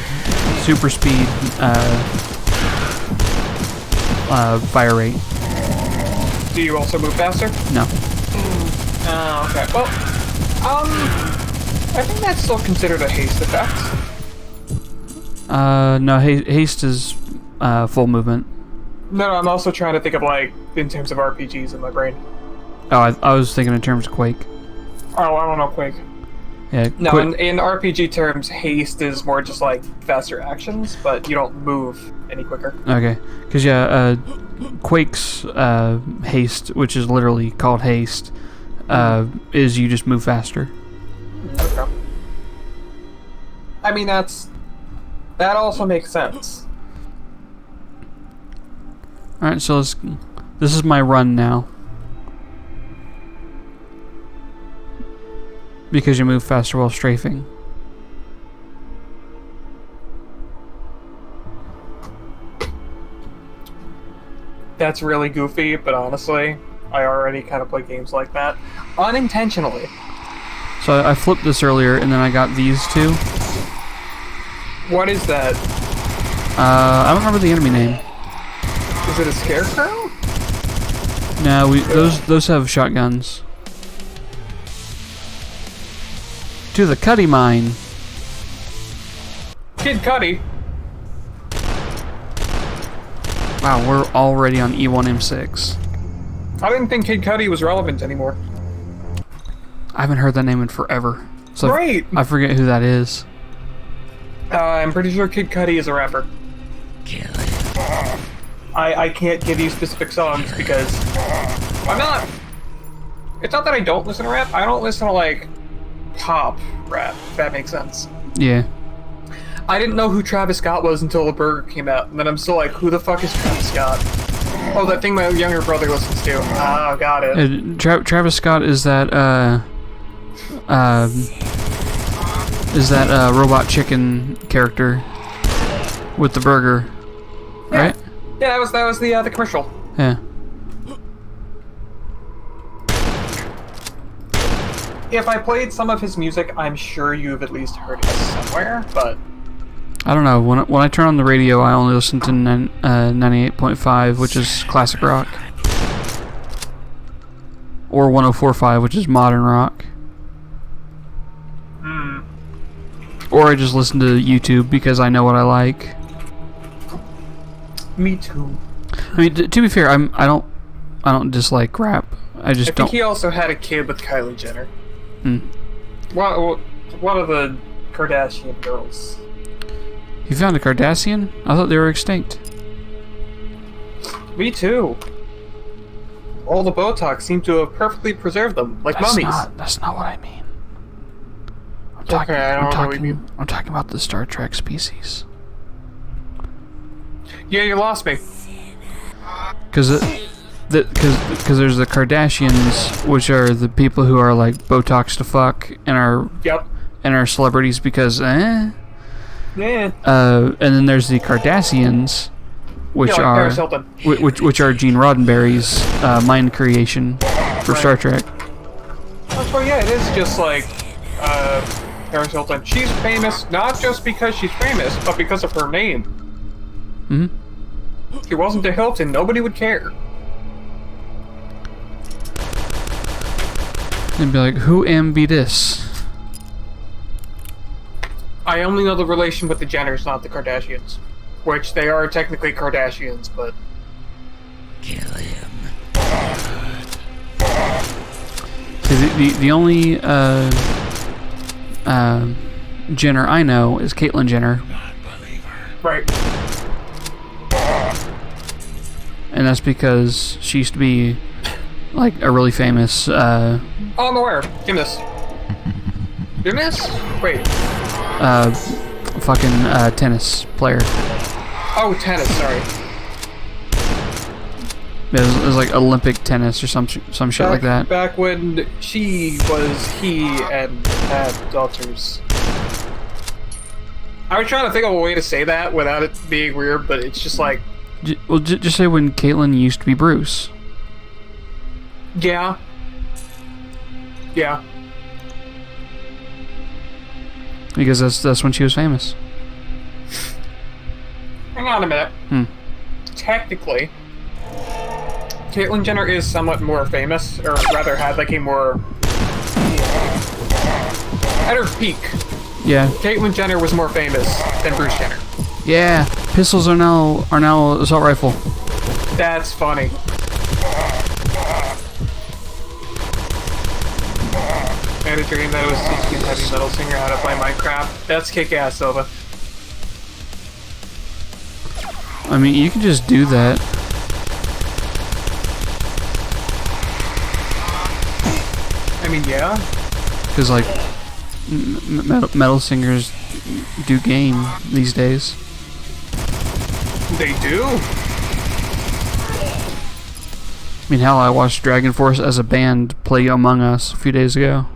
super speed fire rate. Do you also move faster? No. Oh, okay. Well, I think that's still considered a haste effect. No, haste is full movement. No, I'm also trying to think of, like, in terms of RPGs in my brain. Oh, I was thinking in terms of Quake. Oh, I don't know, Quake. Yeah, No, in RPG terms, haste is more just, like, faster actions, but you don't move any quicker. Okay, because yeah, Quake's haste, which is literally called haste, is you just move faster. Okay. I mean, that also makes sense. Alright, so this is my run now. Because you move faster while strafing. That's really goofy, but honestly, I already kind of play games like that. Unintentionally. So I flipped this earlier, and then I got these two. What is that? I don't remember the enemy name. Is it a scarecrow? No, those have shotguns. To the Cuddy Mine. Kid Cudi. Wow, we're already on E1M6. I didn't think Kid Cudi was relevant anymore. I haven't heard that name in forever. So Right! I forget who that is. I'm pretty sure Kid Cudi is a rapper. Kill him. I can't give you specific songs because I'm not. It's not that I don't listen to rap. I don't listen to like pop rap. If that makes sense. Yeah. I didn't know who Travis Scott was until The Burger came out, and then I'm still like, who the fuck is Travis Scott? Oh, that thing my younger brother listens to. Ah, got it. Travis Scott is that robot chicken character with the burger, right? Yeah, that was the commercial. Yeah. If I played some of his music, I'm sure you've at least heard it somewhere, but I don't know. When I turn on the radio, I only listen to 98.5, which is classic rock, or 104.5, which is modern rock. Or I just listen to YouTube because I know what I like. me too. I mean, to be fair, I don't dislike rap. I just I think don't. he also had a kid with Kylie Jenner. Hmm. One of the Kardashian girls. You found a Cardassian? I thought they were extinct. Me too. All the Botox seem to have perfectly preserved them, like mummies. That's not what I mean. I'm talking about the Star Trek species. Yeah, you lost me. Because there's the Kardashians, which are the people who are like Botox to fuck and are celebrities because Yeah. and then there's the Cardassians, which Yeah, like are Paris Hilton. which are Gene Roddenberry's mind creation for Star Trek. Oh yeah, it is just like Paris Hilton. She's famous not just because she's famous, but because of her name. Mm-hmm. If it wasn't a Hilton, nobody would care. And be like, who am be this? I only know the relation with the Jenners, not the Kardashians. Which they are technically Kardashians, but Kill him. See, the only Jenner I know is Caitlyn Jenner, right. and that's because she used to be like a really famous. Oh, I'm aware. Give me this. Give me this? Wait. Fucking tennis player. Oh, tennis, sorry. It was like Olympic tennis or some shit like that. Back when he and had daughters. I was trying to think of a way to say that without it being weird, but it's just like... Well, just say when Caitlyn used to be Bruce. Yeah. Yeah. Because that's when she was famous. Hang on a minute. Technically, Caitlyn Jenner is somewhat more famous, or rather had like a more... At her peak, Yeah. Caitlyn Jenner was more famous than Bruce Jenner. Yeah. Pistols are now assault rifle. That's funny. I had a dream that it was teaching a heavy metal singer how to play Minecraft. That's kick-ass, Silva. I mean, you can just do that. I mean, yeah. Because, like, metal singers do game these days. They do. I mean, hell, I watched Dragon Force as a band play Among Us a few days ago.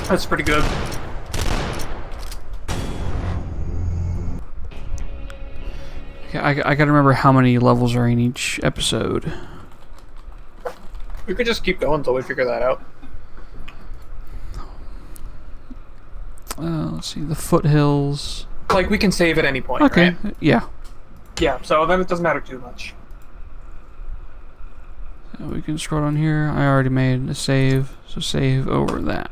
That's pretty good. Okay, I gotta remember how many levels are in each episode. We could just keep going until we figure that out. Let's see, the foothills. Like, we can save at any point, Okay, right? yeah. Yeah, so then it doesn't matter too much. We can scroll down here. I already made a save, so save over that.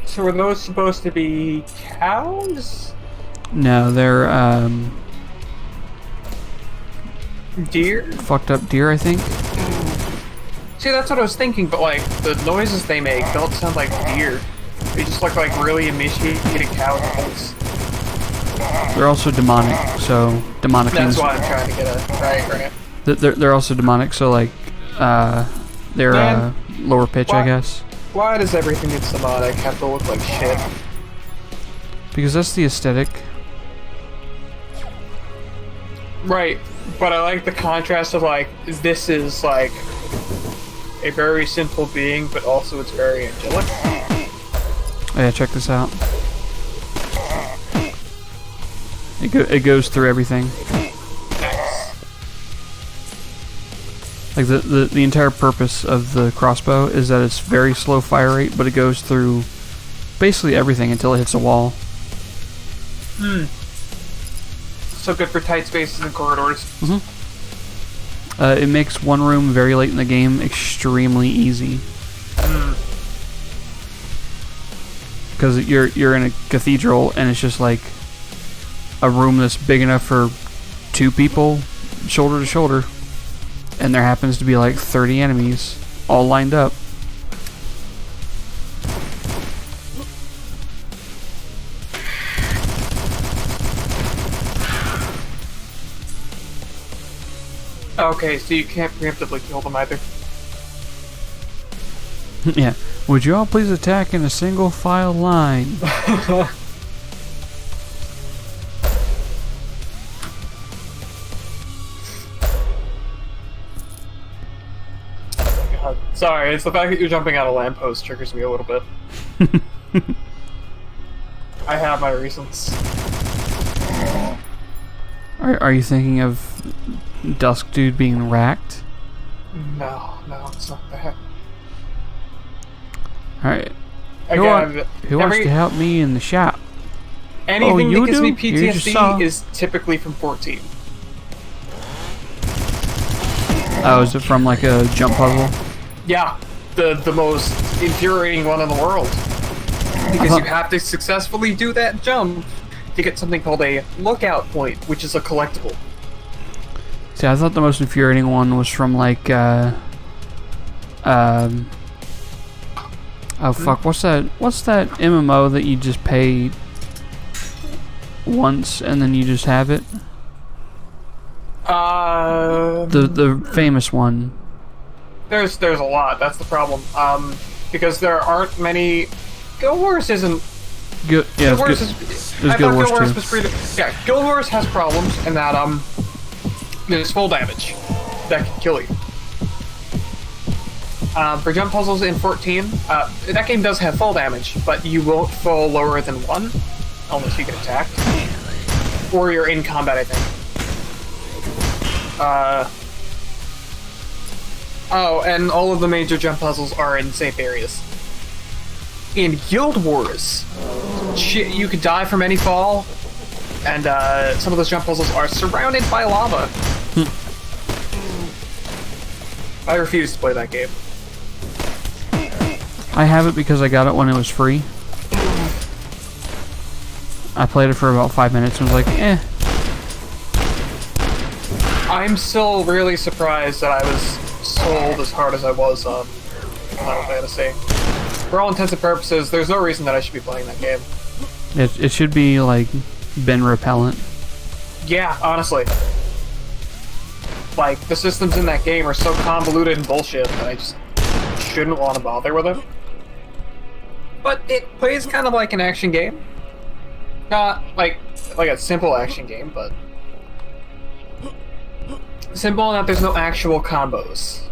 So are those supposed to be cows? No, they're Deer? fucked up deer, I think. See, that's what I was thinking, but like, the noises they make don't sound like deer. They just look like really emaciated cows. They're also demonic, so demonic That's means why I'm trying to get a right. they're also demonic, so like they're Man, lower pitch, I why- guess, Why does everything that's demonic have to look like shit? because that's the aesthetic. Right, but I like the contrast of like, this is like a very simple being, but also it's very angelic. Oh, yeah, check this out. It goes through everything. Nice. Like the entire purpose of the crossbow is that it's very slow fire rate, but it goes through basically everything until it hits a wall. So good for tight spaces and corridors. It makes one room very late in the game extremely easy. Because you're in a cathedral and it's just like a room that's big enough for 2 people, shoulder to shoulder, and there happens to be like 30 enemies all lined up. Okay, so you can't preemptively kill them either. Yeah. Would you all please attack in a single file line? God. Sorry, it's the fact that you're jumping out of lamppost triggers me a little bit. I have my reasons. Are you thinking of Dusk Dude being racked? No, it's not that. Alright. Again, Who wants to help me in the shop? anything you that gives do? me You just saw. PTSD is typically from 14. Oh, is it from like a jump puzzle? Yeah, the most infuriating one in the world. Because you have to successfully do that jump to get something called a lookout point, which is a collectible. See, I thought the most infuriating one was from like, oh fuck, what's that MMO that you just pay once and then you just have it? The famous one. There's a lot, that's the problem. Because there aren't many... Guild Wars isn't... Yeah, Guild Wars there's I Guild thought Wars Guild Wars too. was pretty... Yeah, Guild Wars has problems in that, there's full damage that can kill you. For jump puzzles in 14, that game does have full damage, but you won't fall lower than 1 unless you get attacked. or you're in combat, I think. Oh, and all of the major jump puzzles are in safe areas. In Guild Wars, you could die from any fall, and some of those jump puzzles are surrounded by lava. I refuse to play that game. I have it because I got it when it was free. I played it for about 5 minutes and was like, eh. I'm still really surprised that I was sold as hard as I was on Final Fantasy. For all intents and purposes, there's no reason that I should be playing that game. It should be, like, Ben repellent. Yeah, honestly. Like, the systems in that game are so convoluted and bullshit that I just shouldn't want to bother with it. But it plays kind of like an action game. Not like a simple action game, but simple in that there's no actual combos.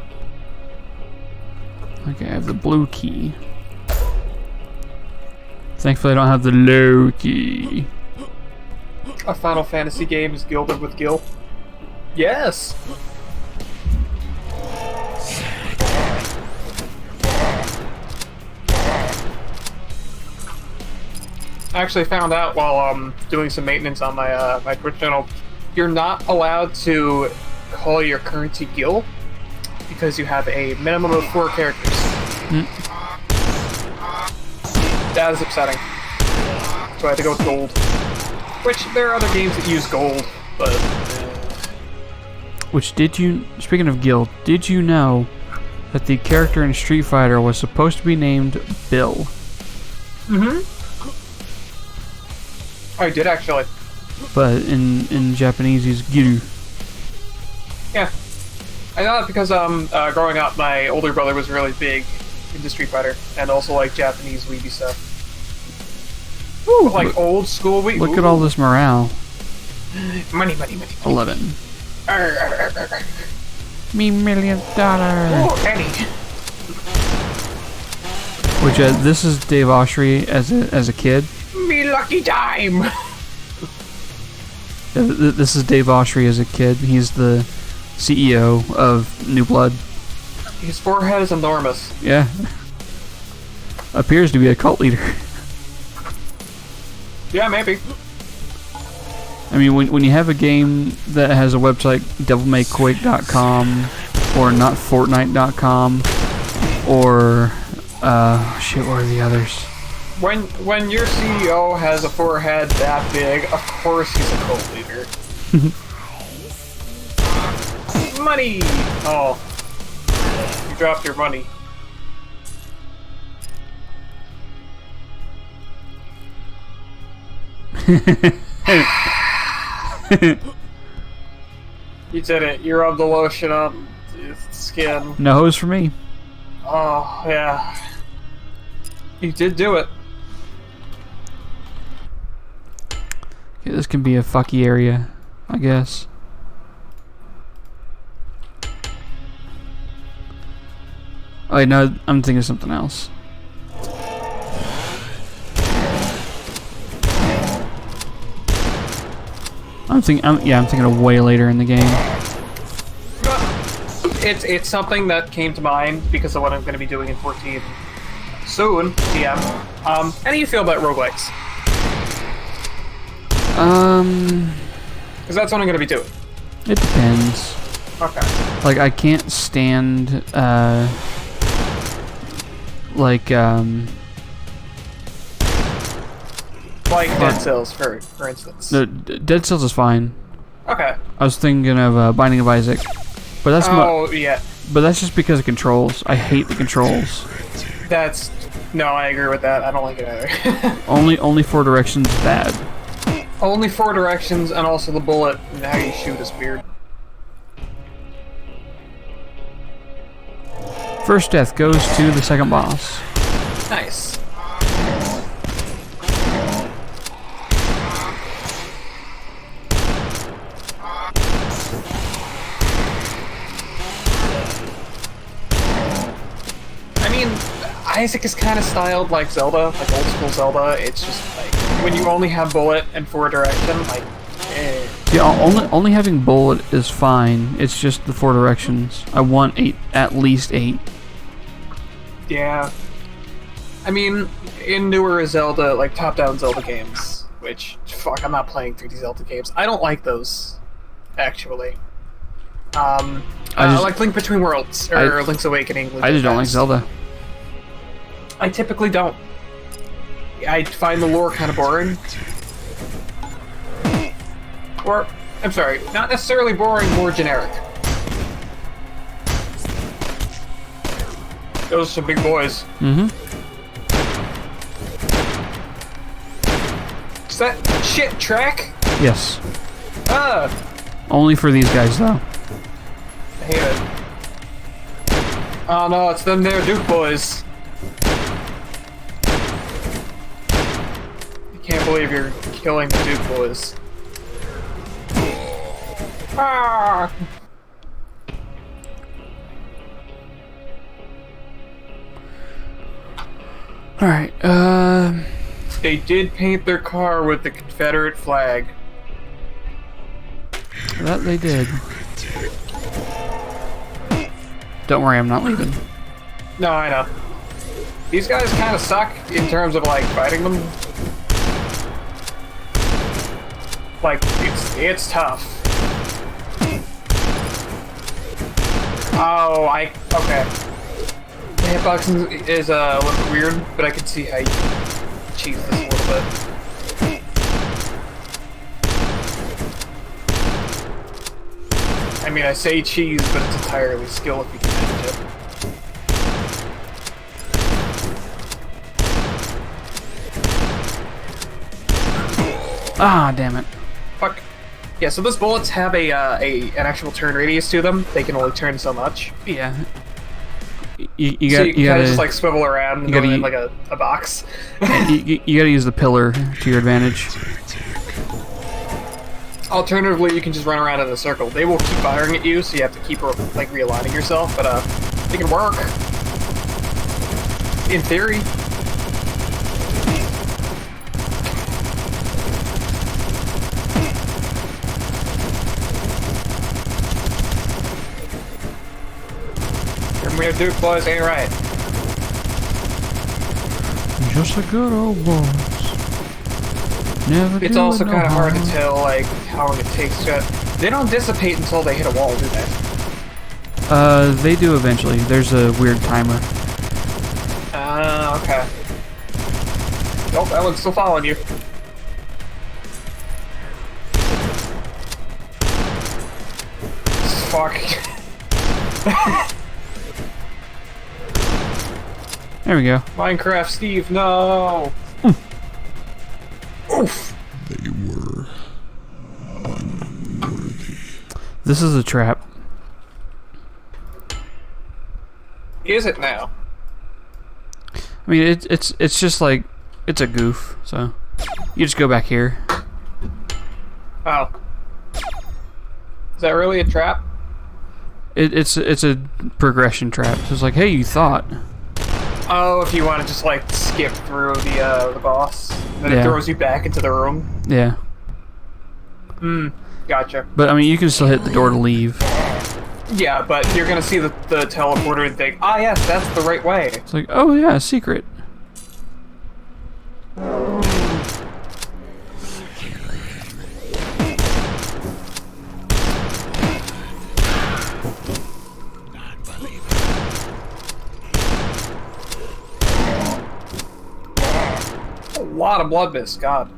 Okay, I have the blue key. Thankfully I don't have the low key. A Final Fantasy game is gilded with guilt. Yes! I actually found out while doing some maintenance on my my Twitch channel, you're not allowed to call your currency Gil because you have a minimum of 4 characters. That is upsetting. So I had to go with gold. Which, there are other games that use gold, but... Which, speaking of Gil, did you know that the character in Street Fighter was supposed to be named Bill? Mm-hmm. I did, actually. But in Japanese, he's Giru. Yeah. I know that because growing up, my older brother was really big into Street Fighter, and also like Japanese weeby stuff. Ooh, like old school weeby. Look at all this morale. Money, money, money. 11. Arr, arr, arr, arr, arr. Me $1 million. Oh, penny. Which this is Dave Oshry as a kid. Me lucky dime. This is Dave Oshry as a kid. He's the CEO of New Blood. His forehead is enormous. Yeah. Appears to be a cult leader. Yeah, maybe. I mean, when you have a game that has a website, devilmayquake.com, or notfortnite.com, or shit, what are the others? When your CEO has a forehead that big, of course he's a cult leader. Money! Oh. You dropped your money. You did it. You rubbed the lotion on the skin. No hose for me. Oh, yeah. You did do it. Okay, this can be a fucky area, I guess. Oh, wait, no, I'm thinking of something else. I'm thinking of way later in the game. It's something that came to mind because of what I'm going to be doing in 14 soon, DM. How do you feel about roguelikes? Because that's what I'm going to be doing. It depends. Okay. Like, I can't stand, like Dead Cells, for instance. no, Dead Cells is fine. Okay. I was thinking of Binding of Isaac, but that's yeah. but that's just because of controls. I hate the controls. No, I agree with that. I don't like it either. only 4 directions bad. Only 4 directions, and also the bullet and how you shoot is weird. First death goes to the second boss. Nice. I mean, Isaac is kind of styled like Zelda, like old school Zelda. It's just like when you only have bullet and 4 direction, like See, only having bullet is fine. It's just the 4 directions. I want 8, at least 8. Yeah. I mean, in newer Zelda, like top-down Zelda games, which, fuck, I'm not playing 3D Zelda games. I don't like those, actually. I like Link Between Worlds, or Link's Awakening. I just don't like Zelda. I typically don't. I find the lore kind of boring. Or, I'm sorry, not necessarily boring, more generic. Those are some big boys. Mm-hmm. Is that shit track? Yes. Ah! Only for these guys, though. I hate it. Oh no, it's them there Duke boys. I can't believe you're killing the Duke boys. Ah! Alright, They did paint their car with the Confederate flag. that they did. Don't worry, I'm not leaving. No, I know. These guys kind of suck in terms of, like, fighting them. Like, it's tough. Oh, okay. The hitboxing is a little bit weird, but I can see how you can cheese this a little bit. I mean, I say cheese, but it's entirely skill if you can manage it. Ah, damn it. Fuck. Yeah, so those bullets have an actual turn radius to them. They can only turn so much. Yeah. So you can kind of just like swivel around and go in like a box. you gotta use the pillar to your advantage. Alternatively, you can just run around in a circle. They will keep firing at you, so you have to keep like realigning yourself. But it can work in theory. Your Duke boys ain't right. Just a good old boss. Never. It's also kind of hard to tell like how long it takes to. They don't dissipate until they hit a wall, do they? They do eventually. There's a weird timer. Okay. Nope, that one's still following you. Fuck. There we go. Minecraft Steve, no! Oof! They were unworthy. This is a trap. Is it now? I mean, it's just like it's a goof. So you just go back here. Oh. Is that really a trap? It's a progression trap. So it's like, hey, you thought. Oh, if you want to just like skip through the boss, then it throws you back into the room. Yeah. Gotcha. But I mean, you can still hit the door to leave. Yeah, but you're gonna see the teleporter and think, ah, yes, that's the right way. It's like, oh yeah, secret. A lot of blood mist, God.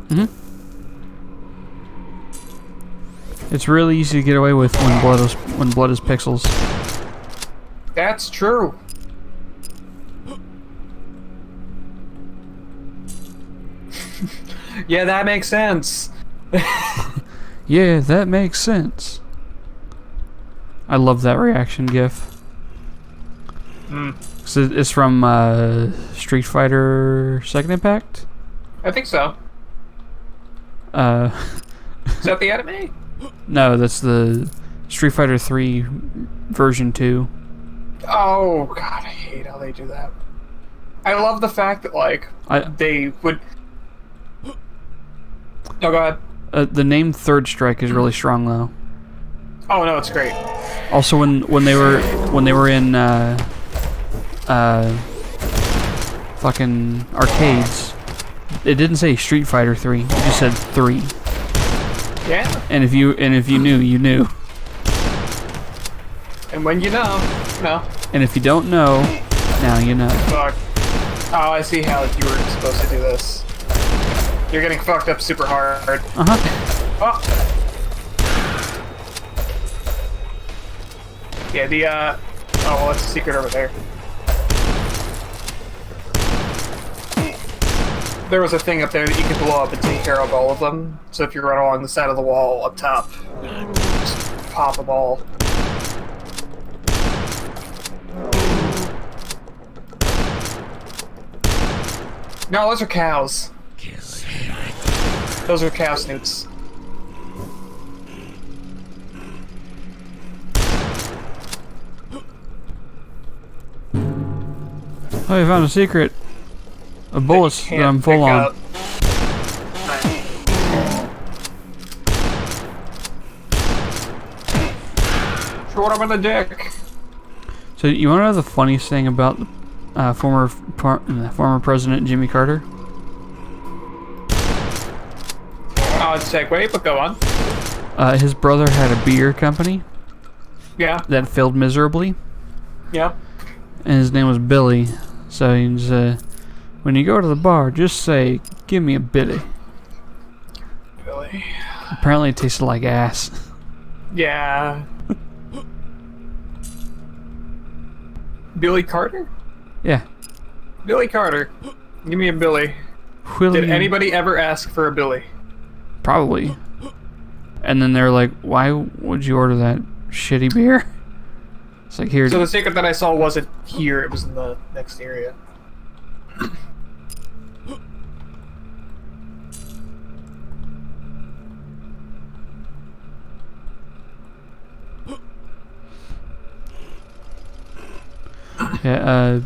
It's really easy to get away with when blood is pixels. That's true. Yeah, that makes sense. Yeah, that makes sense. I love that reaction gif. So it's from Street Fighter Second Impact. I think so. Is that the anime? No, that's the Street Fighter 3 version 2. Oh God, I hate how they do that. I love the fact that like they would. No, go ahead. The name Third Strike is really strong though. Oh no, it's great. Also, when they were in fucking arcades, it didn't say Street Fighter 3. It just said 3. Yeah. And if you knew, you knew. And when you know, you know. And if you don't know, now you know. Fuck. Oh, I see how you were supposed to do this. You're getting fucked up super hard. Oh. Yeah, the oh well, that's a secret over there. There was a thing up there that you could blow up and take care of all of them. So if you run along the side of the wall up top, just pop a ball. No, those are cows. Those are cow snoots. Oh, you found a secret. A bullets that I'm full on. Short him in the dick. So you want to know the funniest thing about former President Jimmy Carter? Oh, it's segue, but go on. His brother had a beer company. Yeah. That failed miserably. Yeah. And his name was Billy. So he's when you go to the bar, just say, "Give me a Billy." Billy. Apparently, it tasted like ass. Yeah. Billy Carter? Yeah. Billy Carter. Give me a Billy. William. Did anybody ever ask for a Billy? Probably. And then they're like, "Why would you order that shitty beer?" It's like, here. So the secret that I saw wasn't here, it was in the next area. Yeah,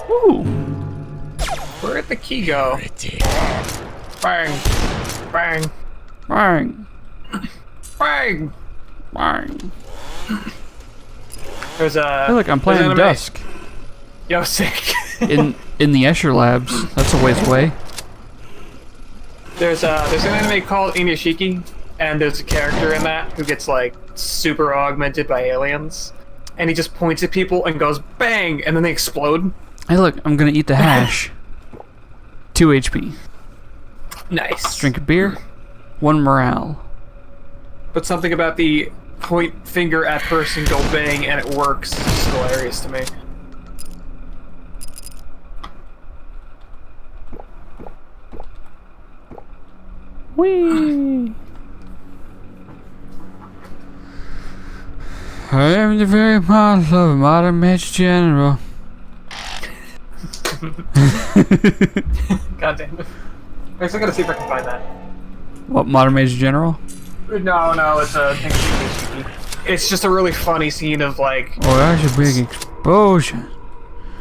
ooh. Where'd the key go? Bang. Bang. Bang. Bang. Bang. There's a... Hey, look, I'm playing Dusk. Yo, sick. in the Escher Labs. That's a ways away. There's an anime called Inuyashiki, and there's a character in that who gets, like, super augmented by aliens. And he just points at people and goes, bang! And then they explode. Hey, look, I'm gonna eat the hash. 2 HP. Nice. Drink a beer. 1 morale. But something about the point finger at person, go bang, and it works. It's just hilarious to me. Whee! I am the very model of a modern Major General. God damn it. I'm still gonna see if I can find that. What, Modern Major General? No, it's a thing. It's just a really funny scene of, like, Oh, that's a big explosion.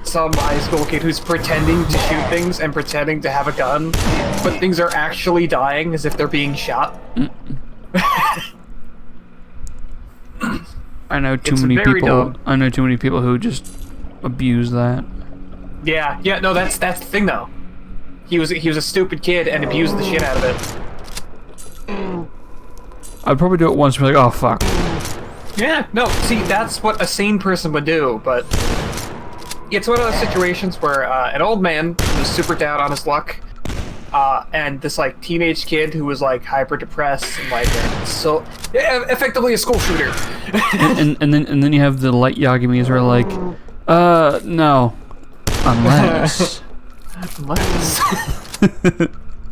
some high school kid who's pretending to shoot things and pretending to have a gun, but things are actually dying as if they're being shot. I know too It's many very people. dumb. I know too many people who just abuse that. Yeah, no, that's the thing though. He was a stupid kid and abused the shit out of it. I'd probably do it once and be like, oh fuck. Yeah, no, see, that's what a sane person would do, but it's one of those situations where an old man was super down on his luck, and this like teenage kid who was like hyper depressed and like so effectively a school shooter. and then you have the light Yagimis who are like, no, unless.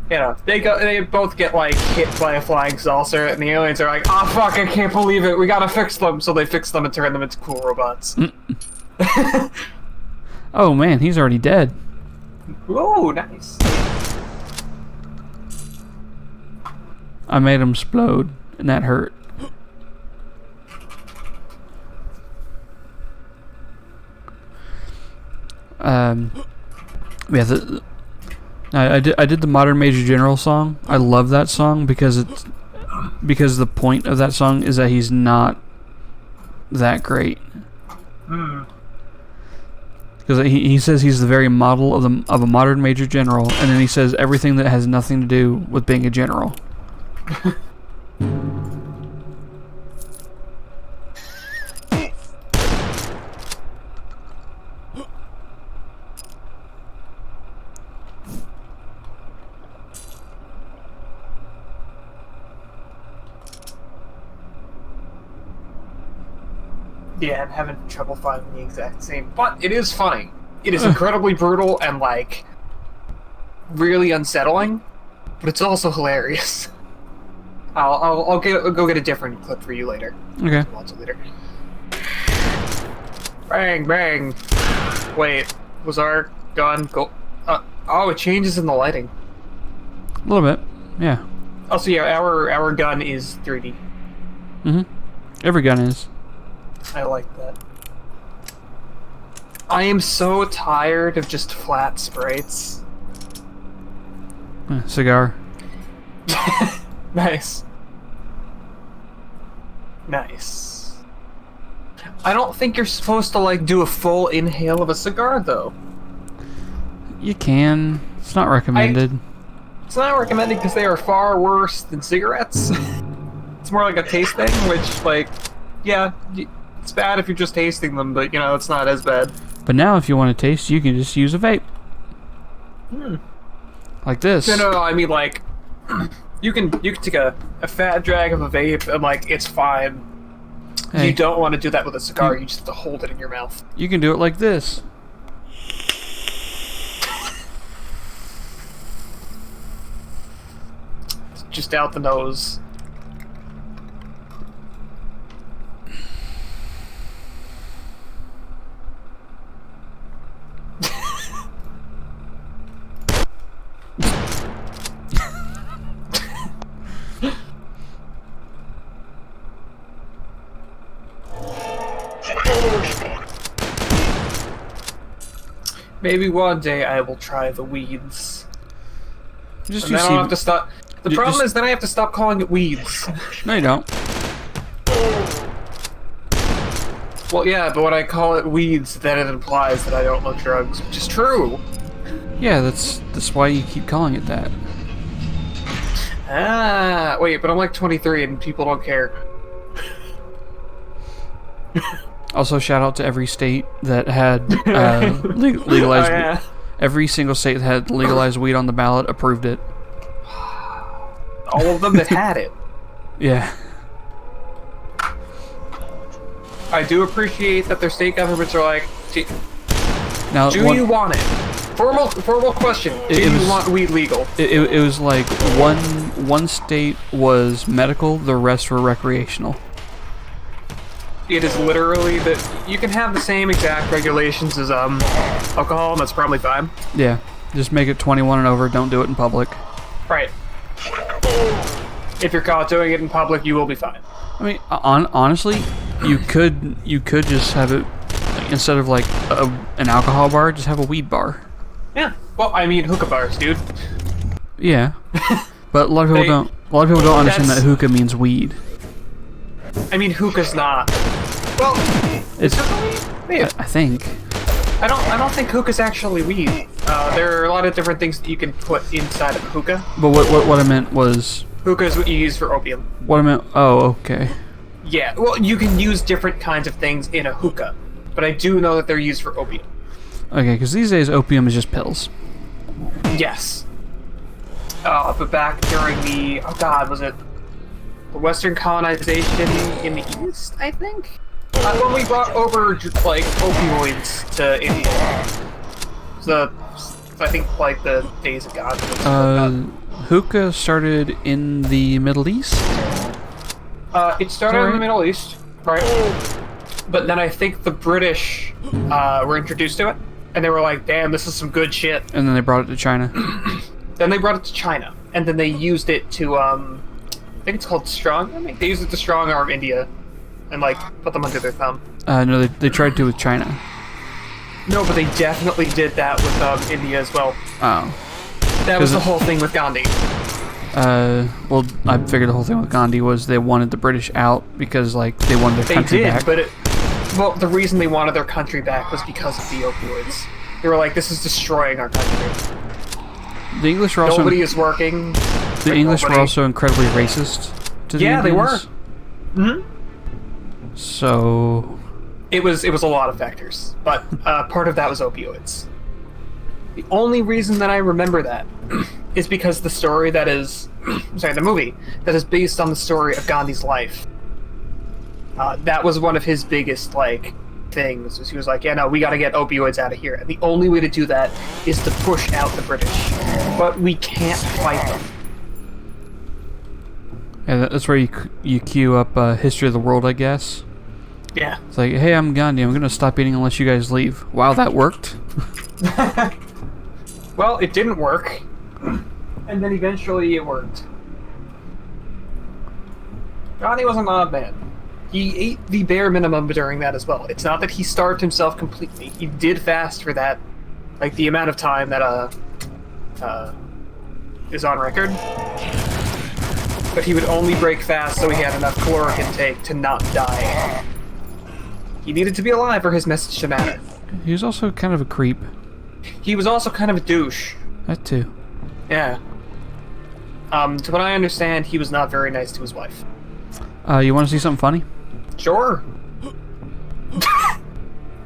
You know, they both get like hit by a flying saucer, and the aliens are like, "Oh fuck, I can't believe it. We gotta fix them." So they fix them and turn them into cool robots. Oh man, he's already dead. Ooh, nice. I made him explode, and that hurt. Yeah, I did the Modern Major General song. I love that song because the point of that song is that he's not that great. Because he says he's the very model of a modern major general, and then he says everything that has nothing to do with being a general. Yeah, I'm having trouble finding the exact same, but it is funny. It is incredibly brutal and like really unsettling, but it's also hilarious. I'll go get a different clip for you later. Okay. Watch it later. Bang bang. Wait, was our gun go? Oh, it changes in the lighting. A little bit, yeah. Also, yeah, our gun is 3D. Every gun is. I like that. I am so tired of just flat sprites. Cigar. Nice. Nice. I don't think you're supposed to like do a full inhale of a cigar though. You can. It's not recommended. It's not recommended because they are far worse than cigarettes. It's more like a taste thing, which like, yeah, it's bad if you're just tasting them, but you know, it's not as bad. But now if you want to taste, you can just use a vape. Like this. No, I mean like, you can take a fat drag of a vape and like, it's fine. Hey, You don't want to do that with a cigar, you just have to hold it in your mouth. you can do it like this. Just out the nose. Maybe one day I will try the weeds. Just And you then see. I'll have to stop. The You problem just- is then I have to stop calling it weeds. No, you don't. Well, yeah, but when I call it weeds, then it implies that I don't love drugs, which is true. Yeah, that's why you keep calling it that. Ah, wait, but I'm like 23 and people don't care. Also, shout out to every state that had legalized. Oh, yeah. Every single state that had legalized weed on the ballot approved it. All of them that had it. Yeah. I do appreciate that their state governments are like, Now, do you want it? Formal question. Do It you was- want weed legal? It was like one state was medical, the rest were recreational. It is literally that you can have the same exact regulations as alcohol, and that's probably fine. Yeah, just make it 21 and over. Don't do it in public. Right. If you're caught doing it in public, you will be fine. I mean, honestly, you could just have it like, instead of like an alcohol bar, just have a weed bar. Yeah. Well, I mean hookah bars, dude. Yeah, but a lot of people don't. A lot of people don't understand that That's- hookah means weed. I mean hookah's not. Well, It's. hookah I think. I don't think hookah's actually weed. There are a lot of different things that you can put inside of hookah. But what I meant was. Hookah is what you use for opium. What I meant. Oh, okay. Yeah, well, you can use different kinds of things in a hookah, but I do know that they're used for opium. Okay, because these days opium is just pills. Yes. But back during the, oh god, was it the Western colonization in the East, I think? When we brought over, like, opioids to India. I think, like, the days of God. Hookah started in the Middle East. It started in the Middle East, right? But then I think the British were introduced to it, and they were like, damn, this is some good shit. And then they brought it to China. Then they brought it to China, and then they used it to, I think it's called they used it to strong arm India, and, like, put them under their thumb. No, they tried to with China. No, but they definitely did that with India as well. Oh. That was the whole thing with Gandhi. Well, I figured the whole thing with Gandhi was they wanted the British out because, like, they wanted their country back. Well, the reason they wanted their country back was because of the opioids. They were like, this is destroying our country. The English were also... Nobody is working. The English were also incredibly racist to the Indians. They were. Mm-hmm. So... It was a lot of factors, but part of that was opioids. The only reason that I remember that is because the story that is... the movie that is based on the story of Gandhi's life. That was one of his biggest, like, things. Was he was like, yeah, no, we gotta get opioids out of here. And the only way to do that is to push out the British. But we can't fight them. Yeah, that's where you queue up History of the World, I guess. Yeah. It's like, hey, I'm Gandhi. I'm gonna stop eating unless you guys leave. Wow, that worked. Well, it didn't work. And then eventually it worked. Gandhi was an odd man. He ate the bare minimum during that as well. It's not that he starved himself completely. He did fast for that, like, the amount of time that is on record. But he would only break fast so he had enough caloric intake to not die. He needed to be alive for his message to matter. He was also kind of a creep. He was also kind of a douche. That too. Yeah. To what I understand, he was not very nice to his wife. You want to see something funny? Sure.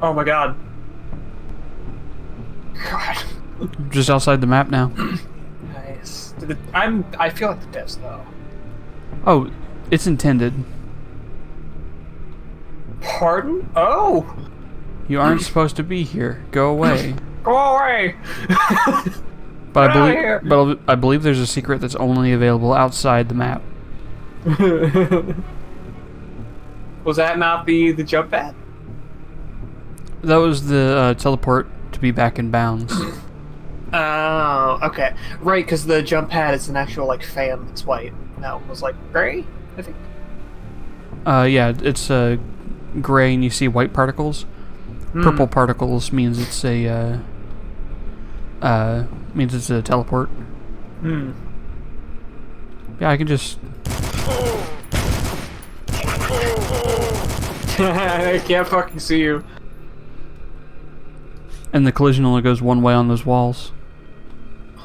Oh my god. God. Just outside the map now. Nice. I feel like the devs though. Oh, it's intended. Pardon? Oh! You aren't supposed to be here. Go away. Go away! But I believe there's a secret that's only available outside the map. Was that not the jump pad? That was the teleport to be back in bounds. Oh, okay. Right, because the jump pad is an actual, like, fan that's white. No, it was, like, gray, I think. Yeah, it's gray and you see white particles. Purple particles means it's a teleport. Yeah, I can just... I can't fucking see you. And the collision only goes one way on those walls.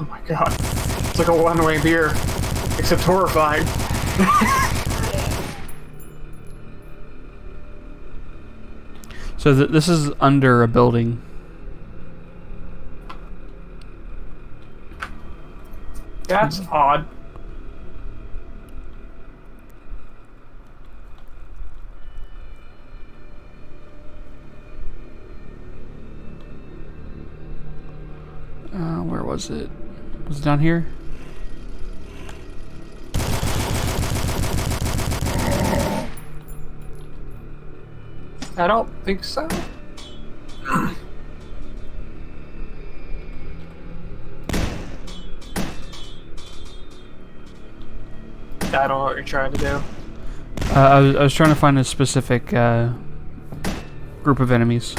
Oh my god. It's like a one-way beer. Except horrifying. So this is under a building. That's odd. Where was it? Was it down here? I don't think so. I don't know what you're trying to do. I was trying to find a specific group of enemies.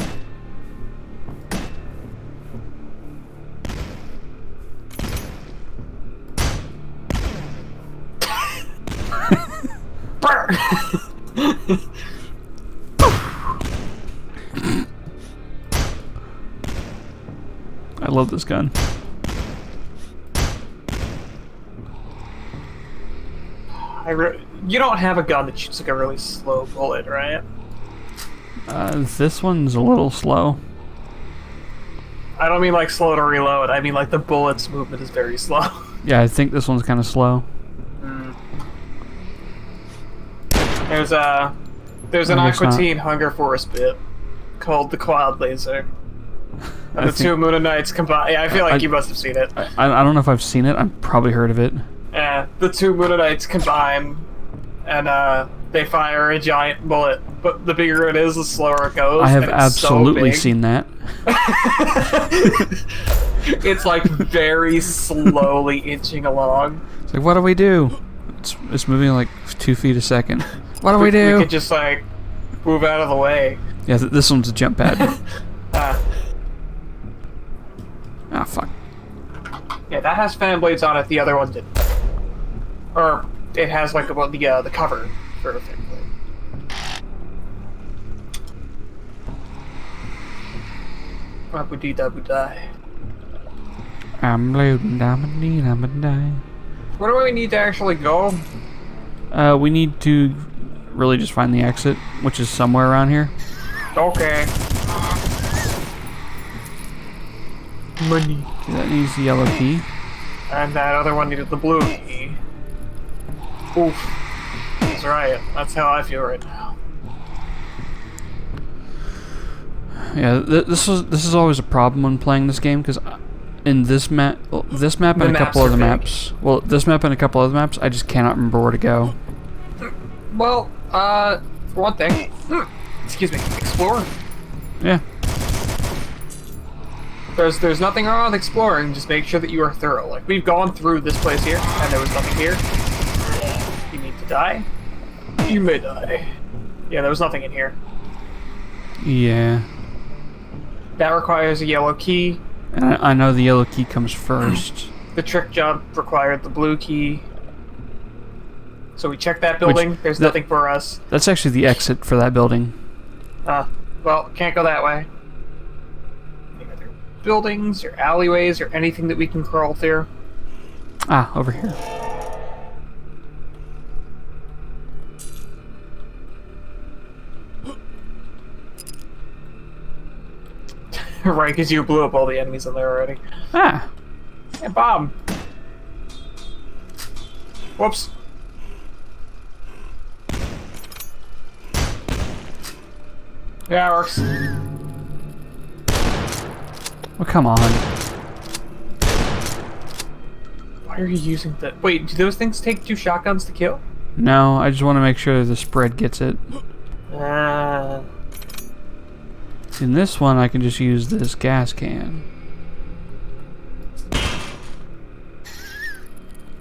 I love this gun. You don't have a gun that shoots like a really slow bullet, right? This one's a little slow. I don't mean like slow to reload. I mean like the bullet's movement is very slow. Yeah, I think this one's kind of slow. There's an Aqua Teen Hunger Force bit called the Cloud Laser. And the two Moonanites combine. Yeah, I feel like you must have seen it. I don't know if I've seen it. I've probably heard of it. Yeah, the two Moonanites combine, and they fire a giant bullet. But the bigger it is, the slower it goes. I have and absolutely so seen that. It's like very slowly inching along. It's like, what do we do? It's moving like 2 feet a second. What do we do? We could just like move out of the way. Yeah, this one's a jump pad. Ah, fuck. Yeah, that has fan blades on it. The other one didn't. Or it has like the cover for a fan blade. Rabba-dee-da-boo-die. I'm loading, I'm a die. Where do we need to actually go? We need to really just find the exit, which is somewhere around here. Okay. Money. That needs the yellow key. And that other one needed the blue key. Oof. That's right. That's how I feel right now. Yeah, this is always a problem when playing this game because in this map and a couple other maps. Well, this map and a couple other maps, I just cannot remember where to go. Well, for one thing, excuse me, explore. Yeah. There's nothing wrong with exploring. Just make sure that you are thorough. Like we've gone through this place here, and there was nothing here. You need to die. You may die. Yeah, there was nothing in here. Yeah. That requires a yellow key. And I know the yellow key comes first. The trick jump required the blue key. So we checked that building. There's nothing for us. That's actually the exit for that building. Well, can't go that way. Any other buildings or alleyways or anything that we can crawl through? Ah, over here. Right, because you blew up all the enemies in there already. Ah. Hey, Bob. Whoops. Yeah, it works. Well, come on. Why are you using that? Wait, do those things take 2 shotguns to kill? No, I just want to make sure the spread gets it. In this one, I can just use this gas can.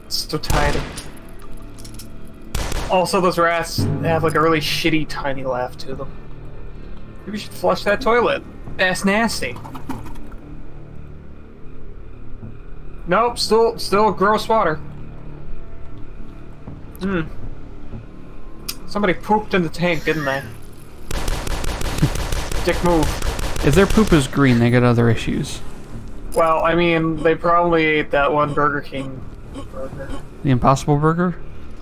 It's so tiny. Also, those rats have like a really shitty, tiny laugh to them. Maybe we should flush that toilet. That's nasty. Nope, still gross water. Somebody pooped in the tank, didn't they? Dick move. If their poop is green, they got other issues. Well, I mean, they probably ate that one Burger King burger. The Impossible Burger?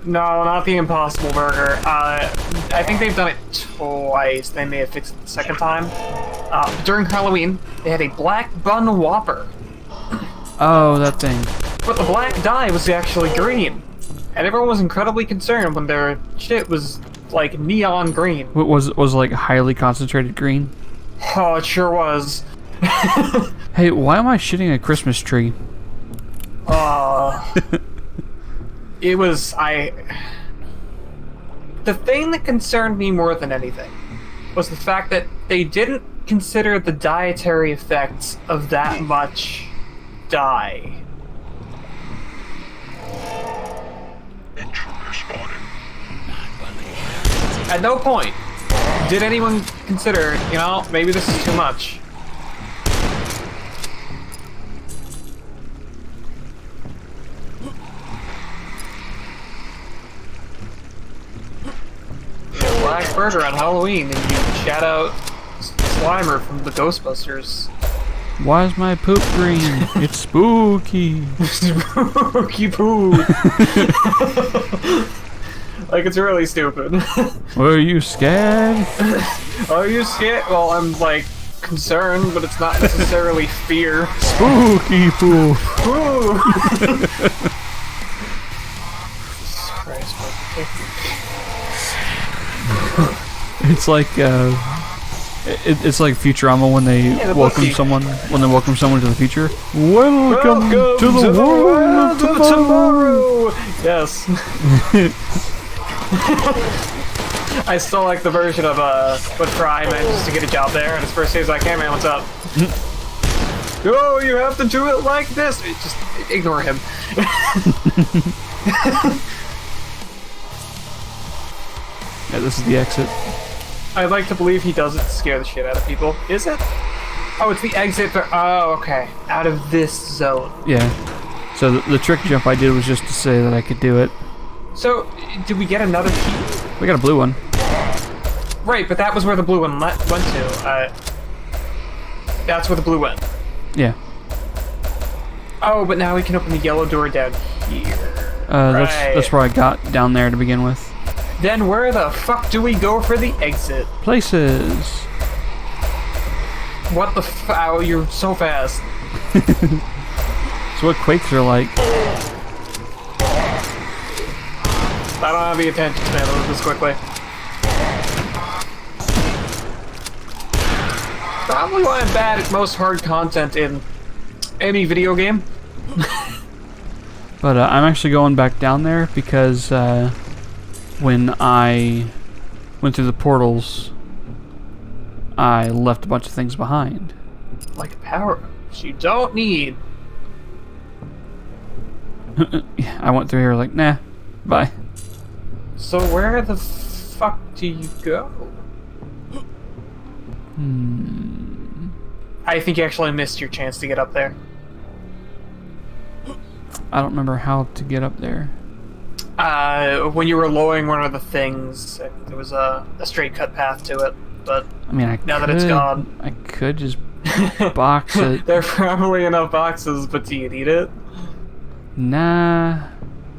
No, not the Impossible Burger. I think they've done it twice. They may have fixed it the second time. During Halloween, they had a black bun Whopper. Oh, that thing. But the black dye was actually green. And everyone was incredibly concerned when their shit was, like, neon green. Was it like highly concentrated green? Oh, it sure was. Hey, why am I shitting a Christmas tree? It was, The thing that concerned me more than anything was the fact that they didn't consider the dietary effects of that much dye. At no point did anyone consider, you know, maybe this is too much. Black burger on Halloween, and you shout out Slimer from the Ghostbusters. Why is my poop green? It's spooky. Spooky poo. Like, it's really stupid. Were you scared? Are you scared? Well, I'm, like, concerned, but it's not necessarily fear. Spooky poo. Ooh. Jesus Christ, It's like it's like Futurama when they welcome someone to the future. Welcome to the world of tomorrow. Yes. I still like the version of when Fry manages to get a job there, and his first day is like, "Hey man, what's up?" Oh, you have to do it like this. Just ignore him. Yeah, this is the exit. I'd like to believe he does it to scare the shit out of people. Is it? Oh, it's the exit for... Oh, okay. Out of this zone. Yeah. So the trick jump I did was just to say that I could do it. So, did we get another key? We got a blue one. Right, but that was where the blue one went to. That's where the blue went. Yeah. Oh, but now we can open the yellow door down here. That's where I got down there to begin with. Then where the fuck do we go for the exit? Places. What the Oh, you're so fast. That's what quakes are like. I don't have the attention span to move this quickly. Probably why I'm bad at most hard content in any video game. But I'm actually going back down there because when I went through the portals, I left a bunch of things behind. Like power-ups you don't need. Yeah, I went through here like, nah, bye. So where the fuck do you go? I think you actually missed your chance to get up there. I don't remember how to get up there. When you were lowering one of the things, there was a straight cut path to it, but I mean, now that it's gone, I could just box it. there are probably enough boxes, but do you need it? Nah.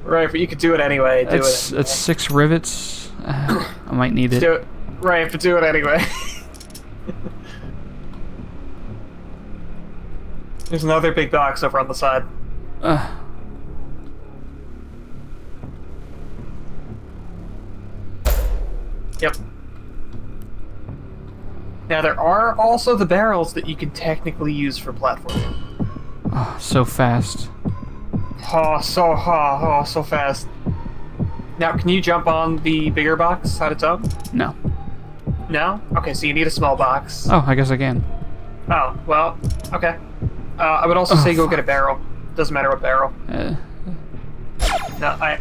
Right, but you could do it anyway. Do It's it. 6 rivets. I might need it. Do it. Right, but do it anyway. There's another big box over on the side. Yep. Now there are also the barrels that you can technically use for platforming. Oh, so fast. Oh, so fast. Now, can you jump on the bigger box on its own? No. No? Okay, so you need a small box. Oh, I guess I can. Oh, well, okay. I would also say go get a barrel. Doesn't matter what barrel. No,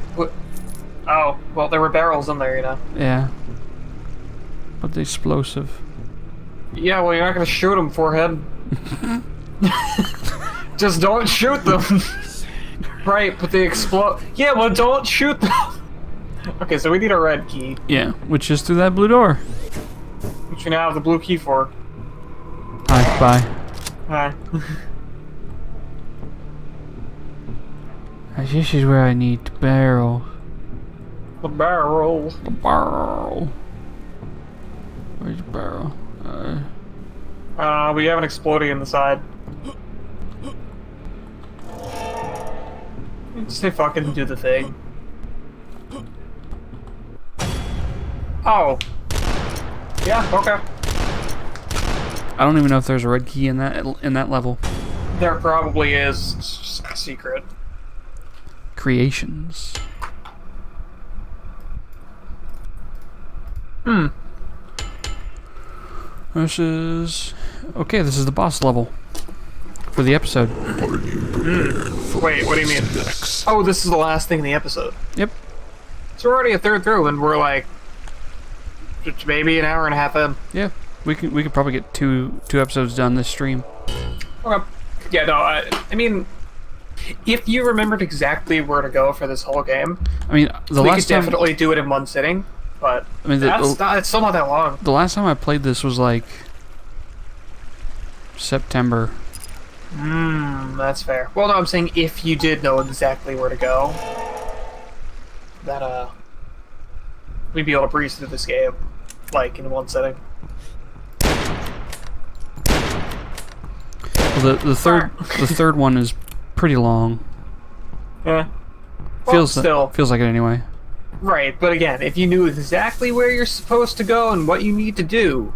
oh, well, there were barrels in there, you know. Yeah. But the explosive. Yeah, well, you're not gonna shoot them, forehead. Just don't shoot them. Right, but they explode. Yeah, well, don't shoot them. Okay, so we need a red key. Yeah, which is through that blue door. Which we now have the blue key for. Hi, bye. Alright. This is where I need the barrel. The barrel. The barrel. Where's the barrel? We have an exploding in the side. Just say fucking do the thing. Oh. Yeah, okay. I don't even know if there's a red key in that level. There probably is. It's just a secret. Creations. This is... Okay, this is the boss level for the episode. Wait, what do you mean? Oh, this is the last thing in the episode. Yep. So we're already a third through, and we're like maybe an hour and a half in. Yeah, we could probably get two episodes done this stream. Okay. Yeah, no, I mean, if you remembered exactly where to go for this whole game, I mean, we could definitely do it in one sitting. But I mean, it's still not that long. The last time I played this was like September. That's fair. Well, no, I'm saying if you did know exactly where to go, that we'd be able to breeze through this game like in one sitting. Well, the third one is pretty long. Yeah. Feels still like it anyway. Right, but again, if you knew exactly where you're supposed to go and what you need to do,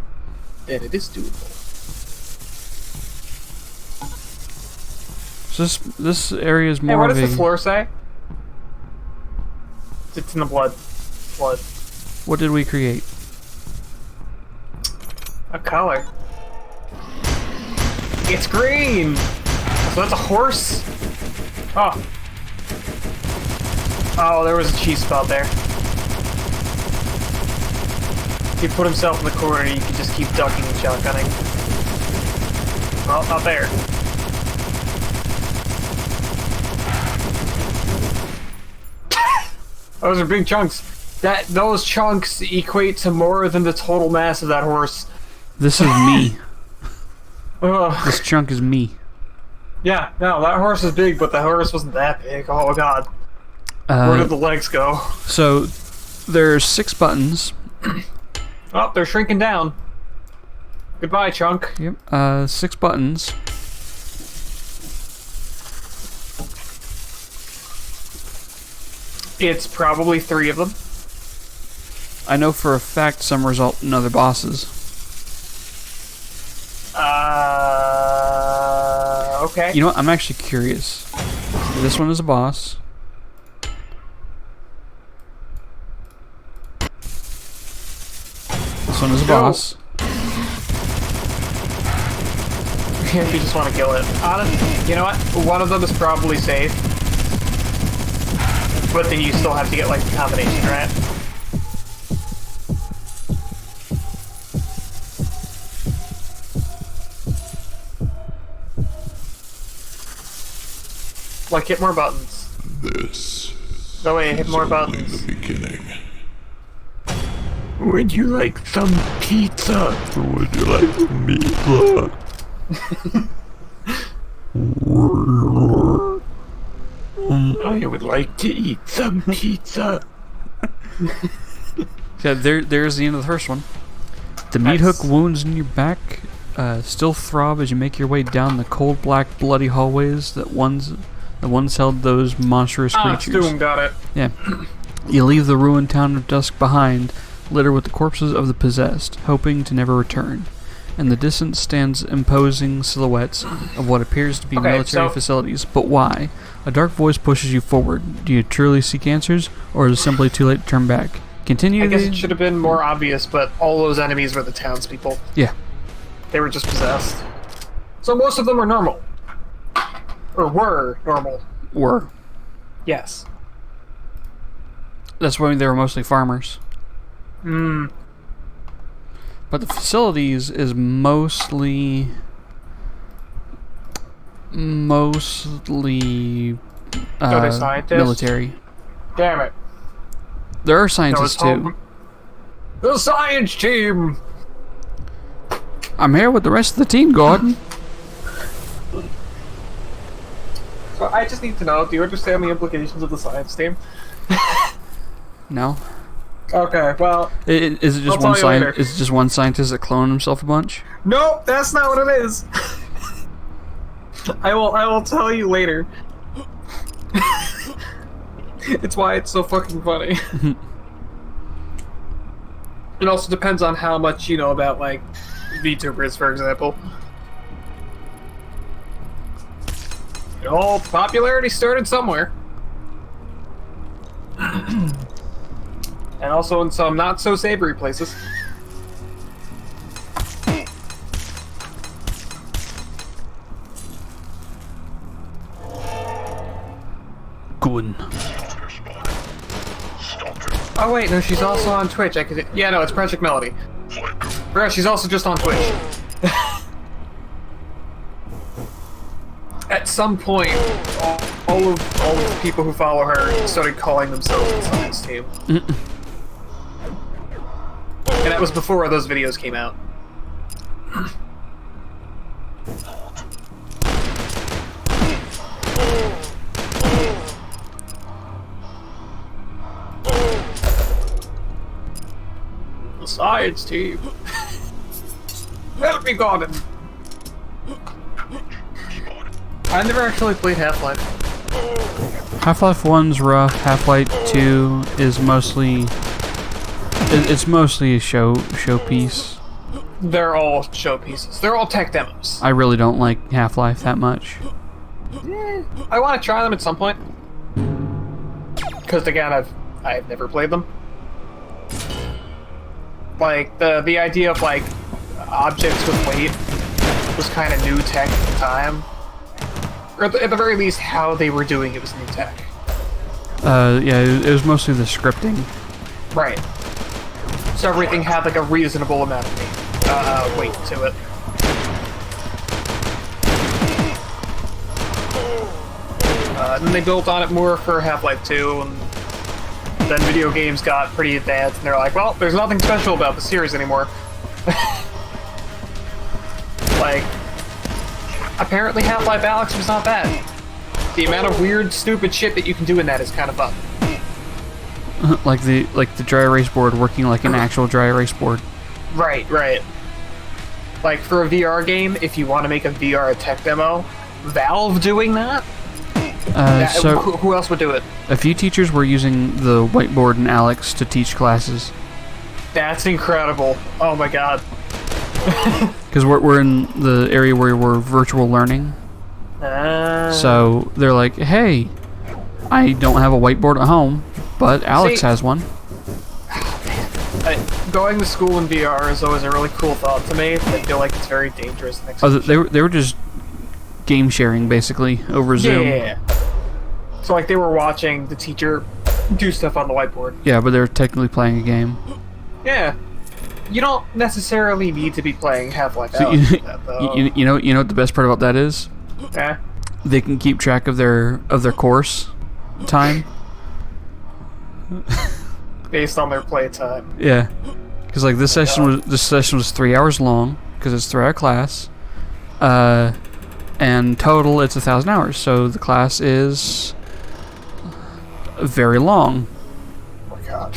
then it is doable. So this area is more. Hey, what of does a... the floor say? It's in the blood. Blood. What did we create? A color. It's green! So that's a horse? Oh. Oh, there was a cheese spot there. If he put himself in the corner, you could just keep ducking and shotgunning. Well, not there. Those are big chunks. Those chunks equate to more than the total mass of that horse. This is me. Ugh. This chunk is me. Yeah, no, that horse is big, but the horse wasn't that big. Oh god. Where did the legs go? So, there's 6 buttons. Oh, they're shrinking down. Goodbye, chunk. Yep. 6 buttons. It's probably 3 of them. I know for a fact some result in other bosses. Okay. You know what? I'm actually curious. This one is a boss. This one is a boss. If you just want to kill it. Honestly, you know what? One of them is probably safe. But then you still have to get, like, the combination, right? Like, hit more buttons. This Go away, hit more is only buttons. the beginning. Would you like some pizza? Would you like some pizza? I would like to eat some pizza. Yeah, there's the end of the first one. The meat hook wounds in your back still throb as you make your way down the cold, black, bloody hallways that once held those monstrous creatures. Doom got it. Yeah. You leave the ruined town of Dusk behind, littered with the corpses of the possessed, hoping to never return. In the distance stands imposing silhouettes of what appears to be military facilities. But why? A dark voice pushes you forward. Do you truly seek answers, or is it simply too late to turn back? Continue. I guess it should have been more obvious, but all those enemies were the townspeople. Yeah. They were just possessed. So most of them are normal. Or were normal. Were. Yes. That's why they were mostly farmers. But the facilities is mostly Are they scientists? military. Damn it. There are scientists too. The science team! I'm here with the rest of the team, Gordon. So I just need to know, do you understand the implications of the science team? No. Okay, well... Is it just I'll tell you later. Is it just one scientist that cloned himself a bunch? Nope, that's not what it is! I will tell you later. It's why it's so fucking funny. It also depends on how much you know about, like, VTubers, for example. All popularity started somewhere. And also in some not-so-savory places. Good. Oh wait, no, she's also on Twitch. Yeah, no, it's Project Melody. Bro, she's also just on Twitch. At some point, all of the people who follow her started calling themselves the science team. And that was before those videos came out. The science team. Help me, Gordon. I never actually played Half-Life. Half-Life 1's rough. Half-Life 2 is mostly... It's mostly a showpiece. They're all showpieces. They're all tech demos. I really don't like Half-Life that much. I want to try them at some point. Because again, I've never played them. Like the idea of like objects with weight was kind of new tech at the time. Or at the very least, how they were doing it was new tech. Yeah, it was mostly the scripting. Right. So everything had like a reasonable amount of weight to it. And then they built on it more for Half-Life 2, and then video games got pretty advanced, and they're like, well, there's nothing special about the series anymore. Like, apparently Half-Life Alyx was not bad. The amount of weird, stupid shit that you can do in that is kind of fun. like the dry erase board working like an actual dry erase board. Right, right. Like, for a VR game, if you want to make a VR tech demo, Valve doing that? So who else would do it? a few teachers were using the whiteboard in Alyx to teach classes. That's incredible. Oh my god. Because we're in the area where we're virtual learning. So they're like, hey, I don't have a whiteboard at home, but Alyx has one. Going to school in VR is always a really cool thought to me. I feel like it's very dangerous. They were just game sharing, basically, over Zoom. Yeah. So, like, they were watching the teacher do stuff on the whiteboard. Yeah, but they're technically playing a game. Yeah. You don't necessarily need to be playing Half-Life So Alyx with that, though. you know what the best part about that is? Yeah. They can keep track of their course time. Based on their playtime. Yeah, because like this session was 3 hours long because it's 3 hour class, and total it's 1,000 hours. So the class is very long. Oh my god.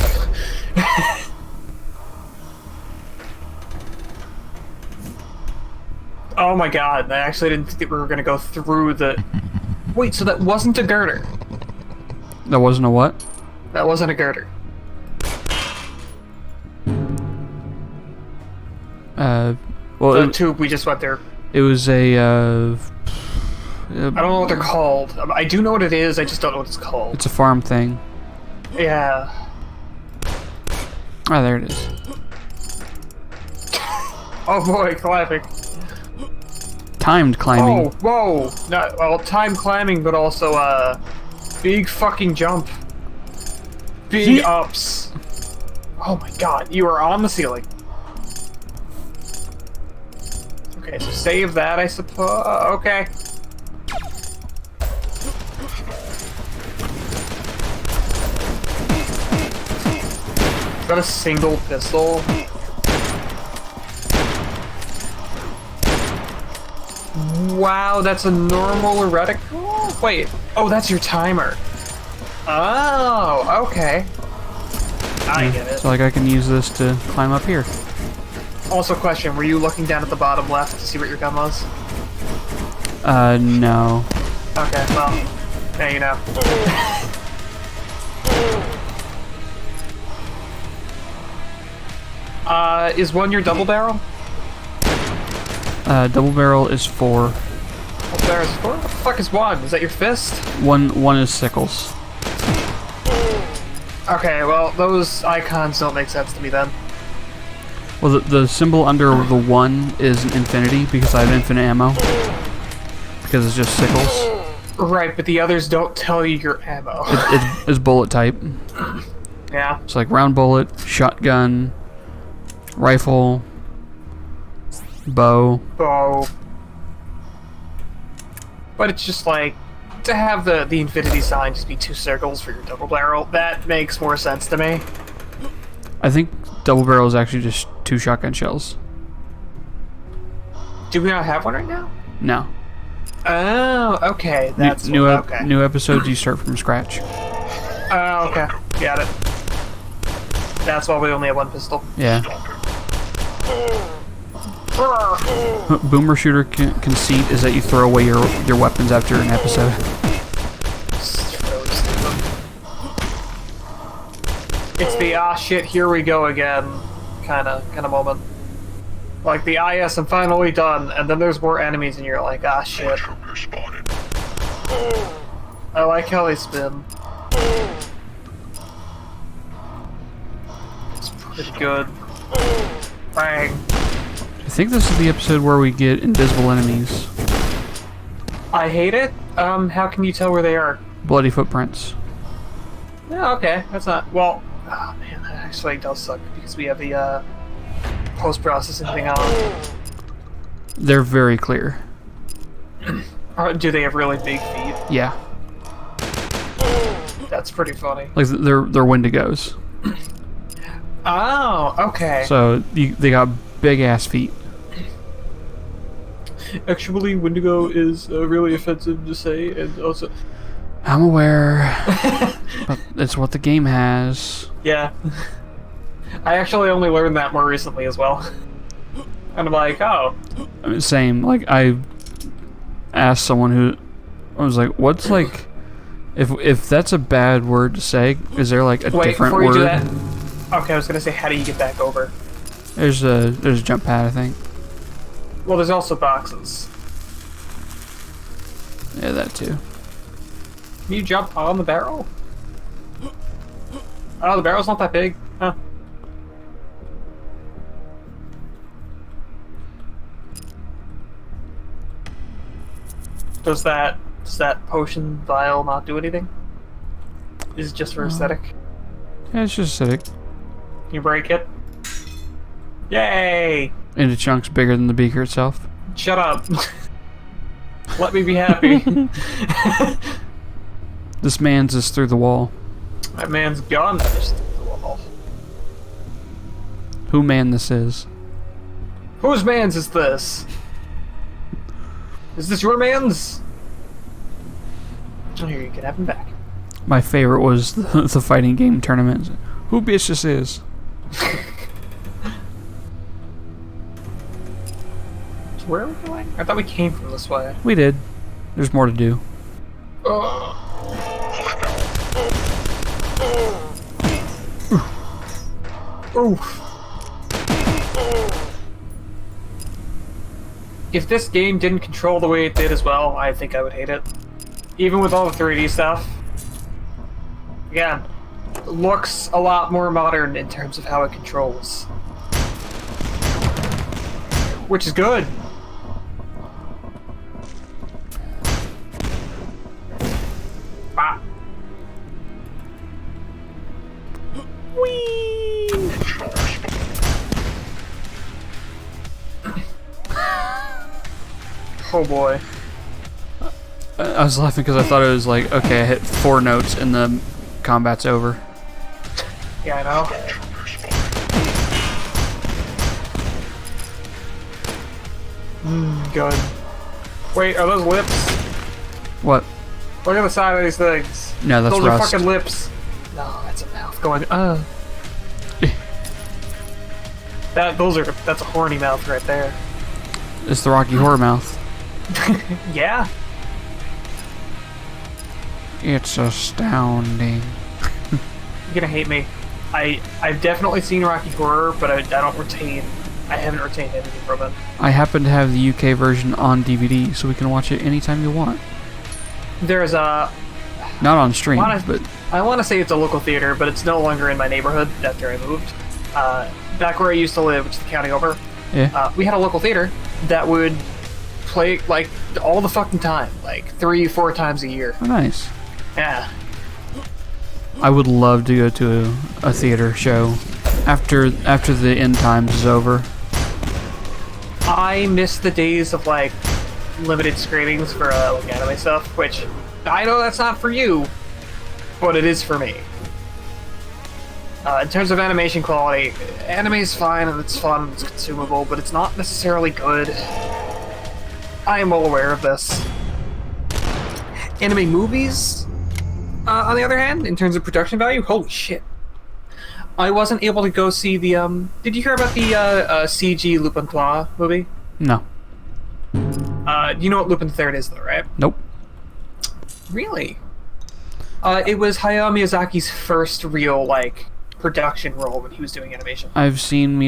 Oh my god, I actually didn't think we were gonna go through the... Wait, so that wasn't a girder? That wasn't a what? That wasn't a girder. Well, The tube we just went there. it was a. I don't know what they're called. I do know what it is, I just don't know what it's called. It's a farm thing. Yeah. Ah, there it is. Oh boy, climbing. Timed climbing. Oh, whoa! Not, well, time climbing, but also, big fucking jump. Big ups. Oh my god, you are on the ceiling. Okay, so save that, I suppose. Okay. Is that a single pistol? Wow, that's a normal reticle? Wait, oh, that's your timer. Oh, okay. I get it. So like I can use this to climb up here. Also, question, were you looking down at the bottom left to see what your gun was? No. Okay, well, now you know. Is one your double barrel? Double barrel is 4. Double barrel is 4? What the fuck is one? Is that your fist? One is sickles. Okay, well, those icons don't make sense to me then. Well, the symbol under the 1 is an infinity because I have infinite ammo. Because it's just sickles. Right, but the others don't tell you your ammo. It's bullet type. Yeah. It's like round bullet, shotgun, rifle, bow. Bow. But it's just like, to have the infinity sign just be 2 circles for your double barrel, that makes more sense to me. I think double barrel is actually just 2 shotgun shells. Do we not have one right now? No. Oh, okay. That's okay. New episodes you start from scratch. Oh, okay. Got it. That's why we only have 1 pistol. Yeah. Boomer shooter conceit is that you throw away your weapons after an episode. It's the ah shit, here we go again kind of moment. Like the yes, I'm finally done, and then there's more enemies and you're like, ah shit. I like how they spin. It's pretty good. Bang. I think this is the episode where we get invisible enemies. I hate it. How can you tell where they are? Bloody footprints. Yeah, okay. That's not... Well, oh man, that actually does suck because we have the, post-processing thing on. They're very clear. Do they have really big feet? Yeah. That's pretty funny. Like they're Wendigos. Oh, okay. So they got big ass feet. Actually, Wendigo is really offensive to say, and also... I'm aware. But it's what the game has. Yeah. I actually only learned that more recently as well. And I'm like, oh. I mean, same. Like, I asked someone who... I was like, what's like... If that's a bad word to say, is there like a different before you word? do that... Okay, I was gonna say, how do you get back over? There's a jump pad, I think. Well, there's also boxes. Yeah, that too. Can you jump on the barrel? Oh, the barrel's not that big. Huh. Does that potion vial not do anything? Is it just for aesthetic? Yeah, it's just acidic. Can you break it? Yay! Into chunks bigger than the beaker itself. Shut up. Let me be happy. This man's is through the wall. My man's gun is through the wall. Who man this is? Whose man's is this? Is this your man's? Oh, here, you can have him back. My favorite was the fighting game tournament. Who bitch this is? So where are we going? I thought we came from this way. We did. There's more to do. Oof. If this game didn't control the way it did as well, I think I would hate it. Even with all the 3D stuff. Again, it looks a lot more modern in terms of how it controls. Which is good. Ah. Whee! Oh boy. I was laughing because I thought it was like, okay, I hit 4 notes and the combat's over. Yeah, I know. Good. Wait, are those lips? What? Look at the side of these things. No, that's those rust. are fucking lips. No, that's a mouth going, That's a horny mouth right there. It's the Rocky Horror mouth. Yeah. It's astounding. You're gonna hate me. I've definitely seen Rocky Horror, but I haven't retained anything from it. I happen to have the UK version on DVD, so we can watch it anytime you want. There's a... Not on stream, but... I want to say it's a local theater, but it's no longer in my neighborhood after I moved. Back where I used to live, which is the county over, yeah. We had a local theater that would play, like, all the fucking time. Like, 3-4 times a year. Oh, nice. Yeah. I would love to go to a theater show after the end times is over. I miss the days of, like, limited screenings for, like, anime stuff, which I know that's not for you, but it is for me. In terms of animation quality, anime is fine and it's fun and it's consumable, but it's not necessarily good. I am well aware of this. Anime movies, on the other hand, in terms of production value, holy shit. I wasn't able to go see the, did you hear about the, CG Lupin III movie? No. You know what Lupin III is, though, right? Nope. Really? It was Hayao Miyazaki's first real, like, production role when he was doing animation. I've seen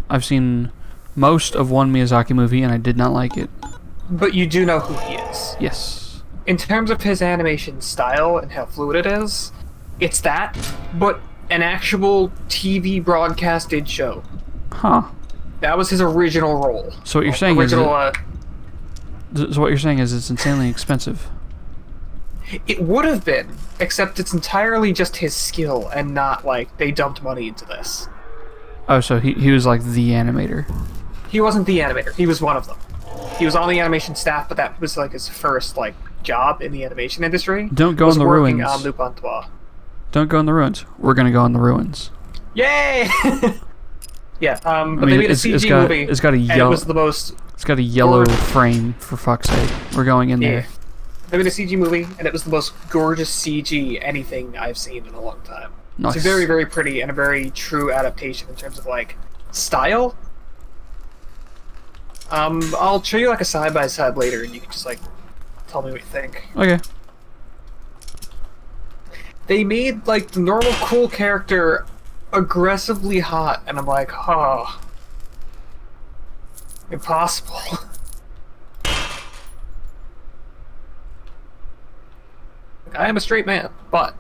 I've seen most of one Miyazaki movie, and I did not like it. But you do know who he is. Yes. In terms of his animation style and how fluid it is, it's that, but an actual TV broadcasted show. Huh. That was his original role. So what you're saying is it's insanely expensive. It would have been, except it's entirely just his skill and not like they dumped money into this. Oh, so he was like the animator. He wasn't the animator. He was one of them. He was on the animation staff, but that was like his first like job in the animation industry. Don't go was in the working ruins. on Lupin 3. Don't go in the ruins. We're gonna go in the ruins. Yay! Yeah, but I they mean, made a CG movie. it's got a and it yellow. was the most. It's got a yellow gorgeous- frame, for fuck's sake. We're going in Yeah. there. They made a CG movie, and it was the most gorgeous CG anything I've seen in a long time. Nice. It's very, very pretty and a very true adaptation in terms of like style. I'll show you like a side by side later, and you can just like tell me what you think. Okay. They made like the normal cool character aggressively hot, and I'm like, oh, impossible. I am a straight man, but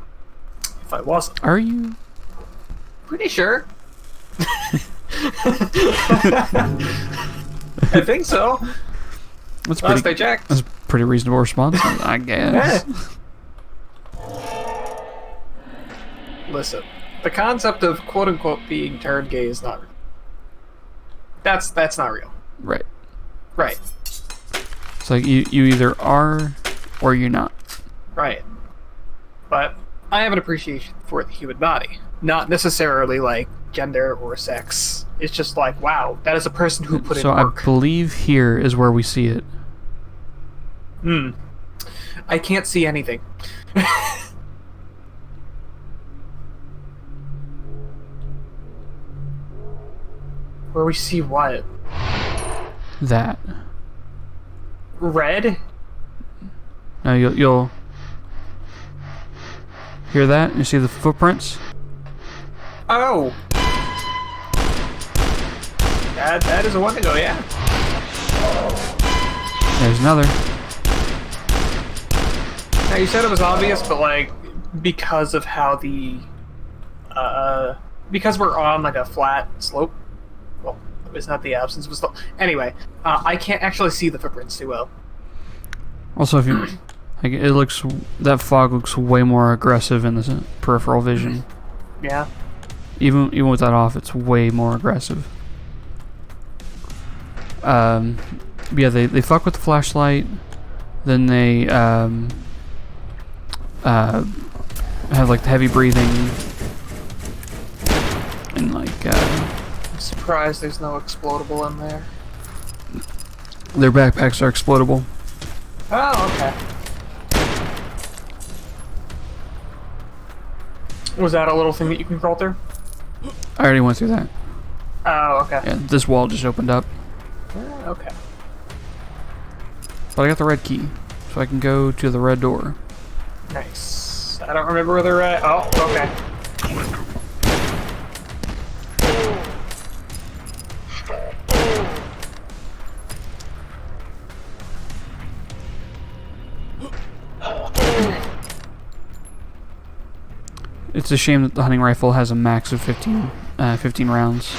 if I wasn't, Are you? pretty sure. I think so. That's Last I pretty. checked. That's a pretty reasonable response, I guess. Listen, the concept of quote unquote being turned gay is not real. That's not real. Right. Right. It's like you either are or you're not. Right. But I have an appreciation for the human body. Not necessarily like gender or sex. It's just like, wow, that is a person who put So in I work. believe here is where we see it. I can't see anything. Where we see what? That. Red? Now you'll hear that? You see the footprints? Oh! That is a Wendigo, yeah. There's another. Now you said it was obvious, but like because of how the because we're on like a flat slope. Well, it's not the absence of a slope. Anyway, I can't actually see the footprints too well. Also, if you like, it looks that fog looks way more aggressive in the peripheral vision. Yeah. Even with that off, it's way more aggressive. Yeah, they fuck with the flashlight. Then they have like the heavy breathing and like I'm surprised there's no explodable in there. their backpacks are explodable. Oh, okay. Was that a little thing that you can crawl through? I already went through that. Oh, okay. Yeah, this wall just opened up, Okay. but I got the red key, so I can go to the red door. Nice. I don't remember where they're at. Oh, okay. It's a shame that the hunting rifle has a max of 15 rounds.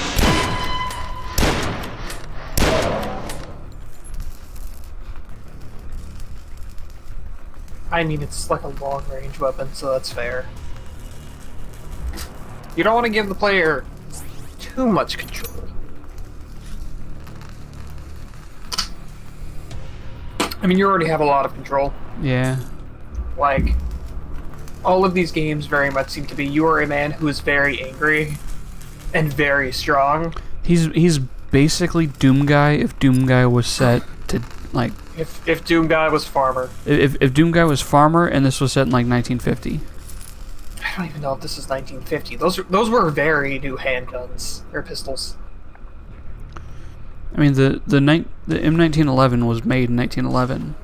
I mean, it's like a long-range weapon, so that's fair. You don't want to give the player too much control. I mean, you already have a lot of control. Yeah. Like, all of these games very much seem to be you are a man who is very angry and very strong. He's basically Doom Guy if Doom Guy was set to like If Doom Guy was Farmer. if Doom Guy was Farmer and this was set in like 1950. I don't even know if this is 1950. Those were very new handguns or pistols. I mean the M1911 was made in 1911.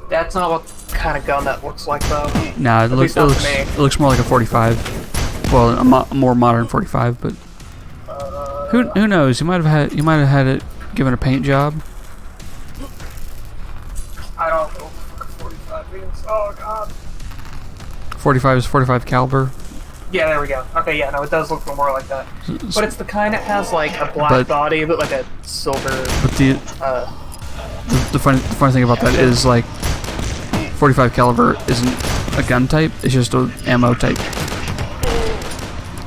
That's not what kind of gun that looks like, though. Nah, it least not to me. looks more like a 45. Well, a more modern 45, but who knows? You might have had it given a paint job. I don't know what 45 means. Oh, God. 45 is 45 caliber. Yeah, there we go. Okay, yeah, no, it does look more like that. But it's the kind that has, like, a black But- body, but, like, a silver, But the funny thing about that is like 45 caliber isn't a gun type. It's just an ammo type.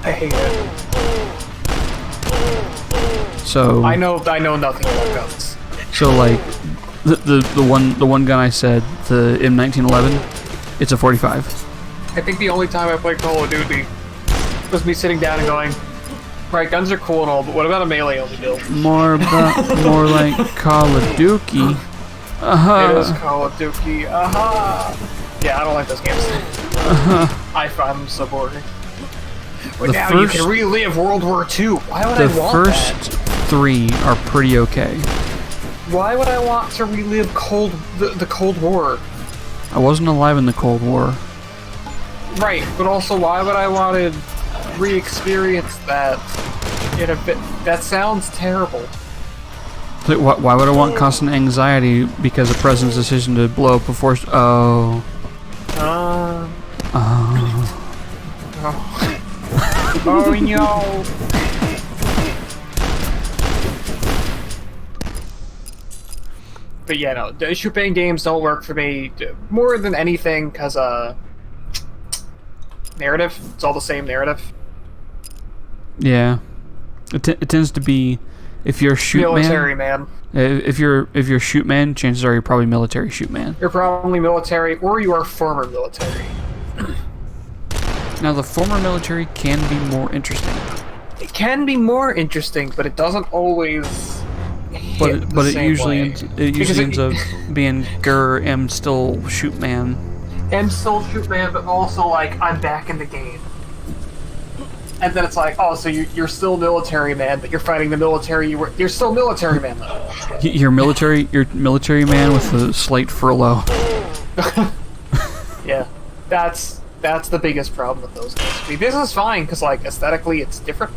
I hate it. So I know nothing about guns. So like the one gun I said, the M1911, it's a 45. I think the only time I played Call of Duty was me sitting down and going, right, guns are cool and all, but what about a melee only build? More like Call of Duty. It is Call of Duty. Yeah, I don't like those games. I find them so boring. But now you can relive World War II. Why would I want that? The first 3 are pretty okay. Why would I want to relive the Cold War? I wasn't alive in the Cold War. Right, but also why would I want to re-experience that in a bit? That sounds terrible. Why would I want constant anxiety because of the president's decision to blow up before? Oh no. But yeah, no, the shoot-bang games don't work for me more than anything because narrative. It's all the same narrative. Yeah, it tends to be if you're a shoot military man. If you're a shoot man, chances are you're probably military shoot man. You're probably military, or you are former military. Now the former military can be more interesting. It can be more interesting, but it doesn't always. But it usually ends up being grr, am still shoot man. Am still shoot man, but also like I'm back in the game. And then it's like, oh, so you're still military man, but you're fighting the military. You're still military man though. You're military man with a slight furlough. Yeah, that's the biggest problem with those games. I mean, this is fine because like aesthetically it's different.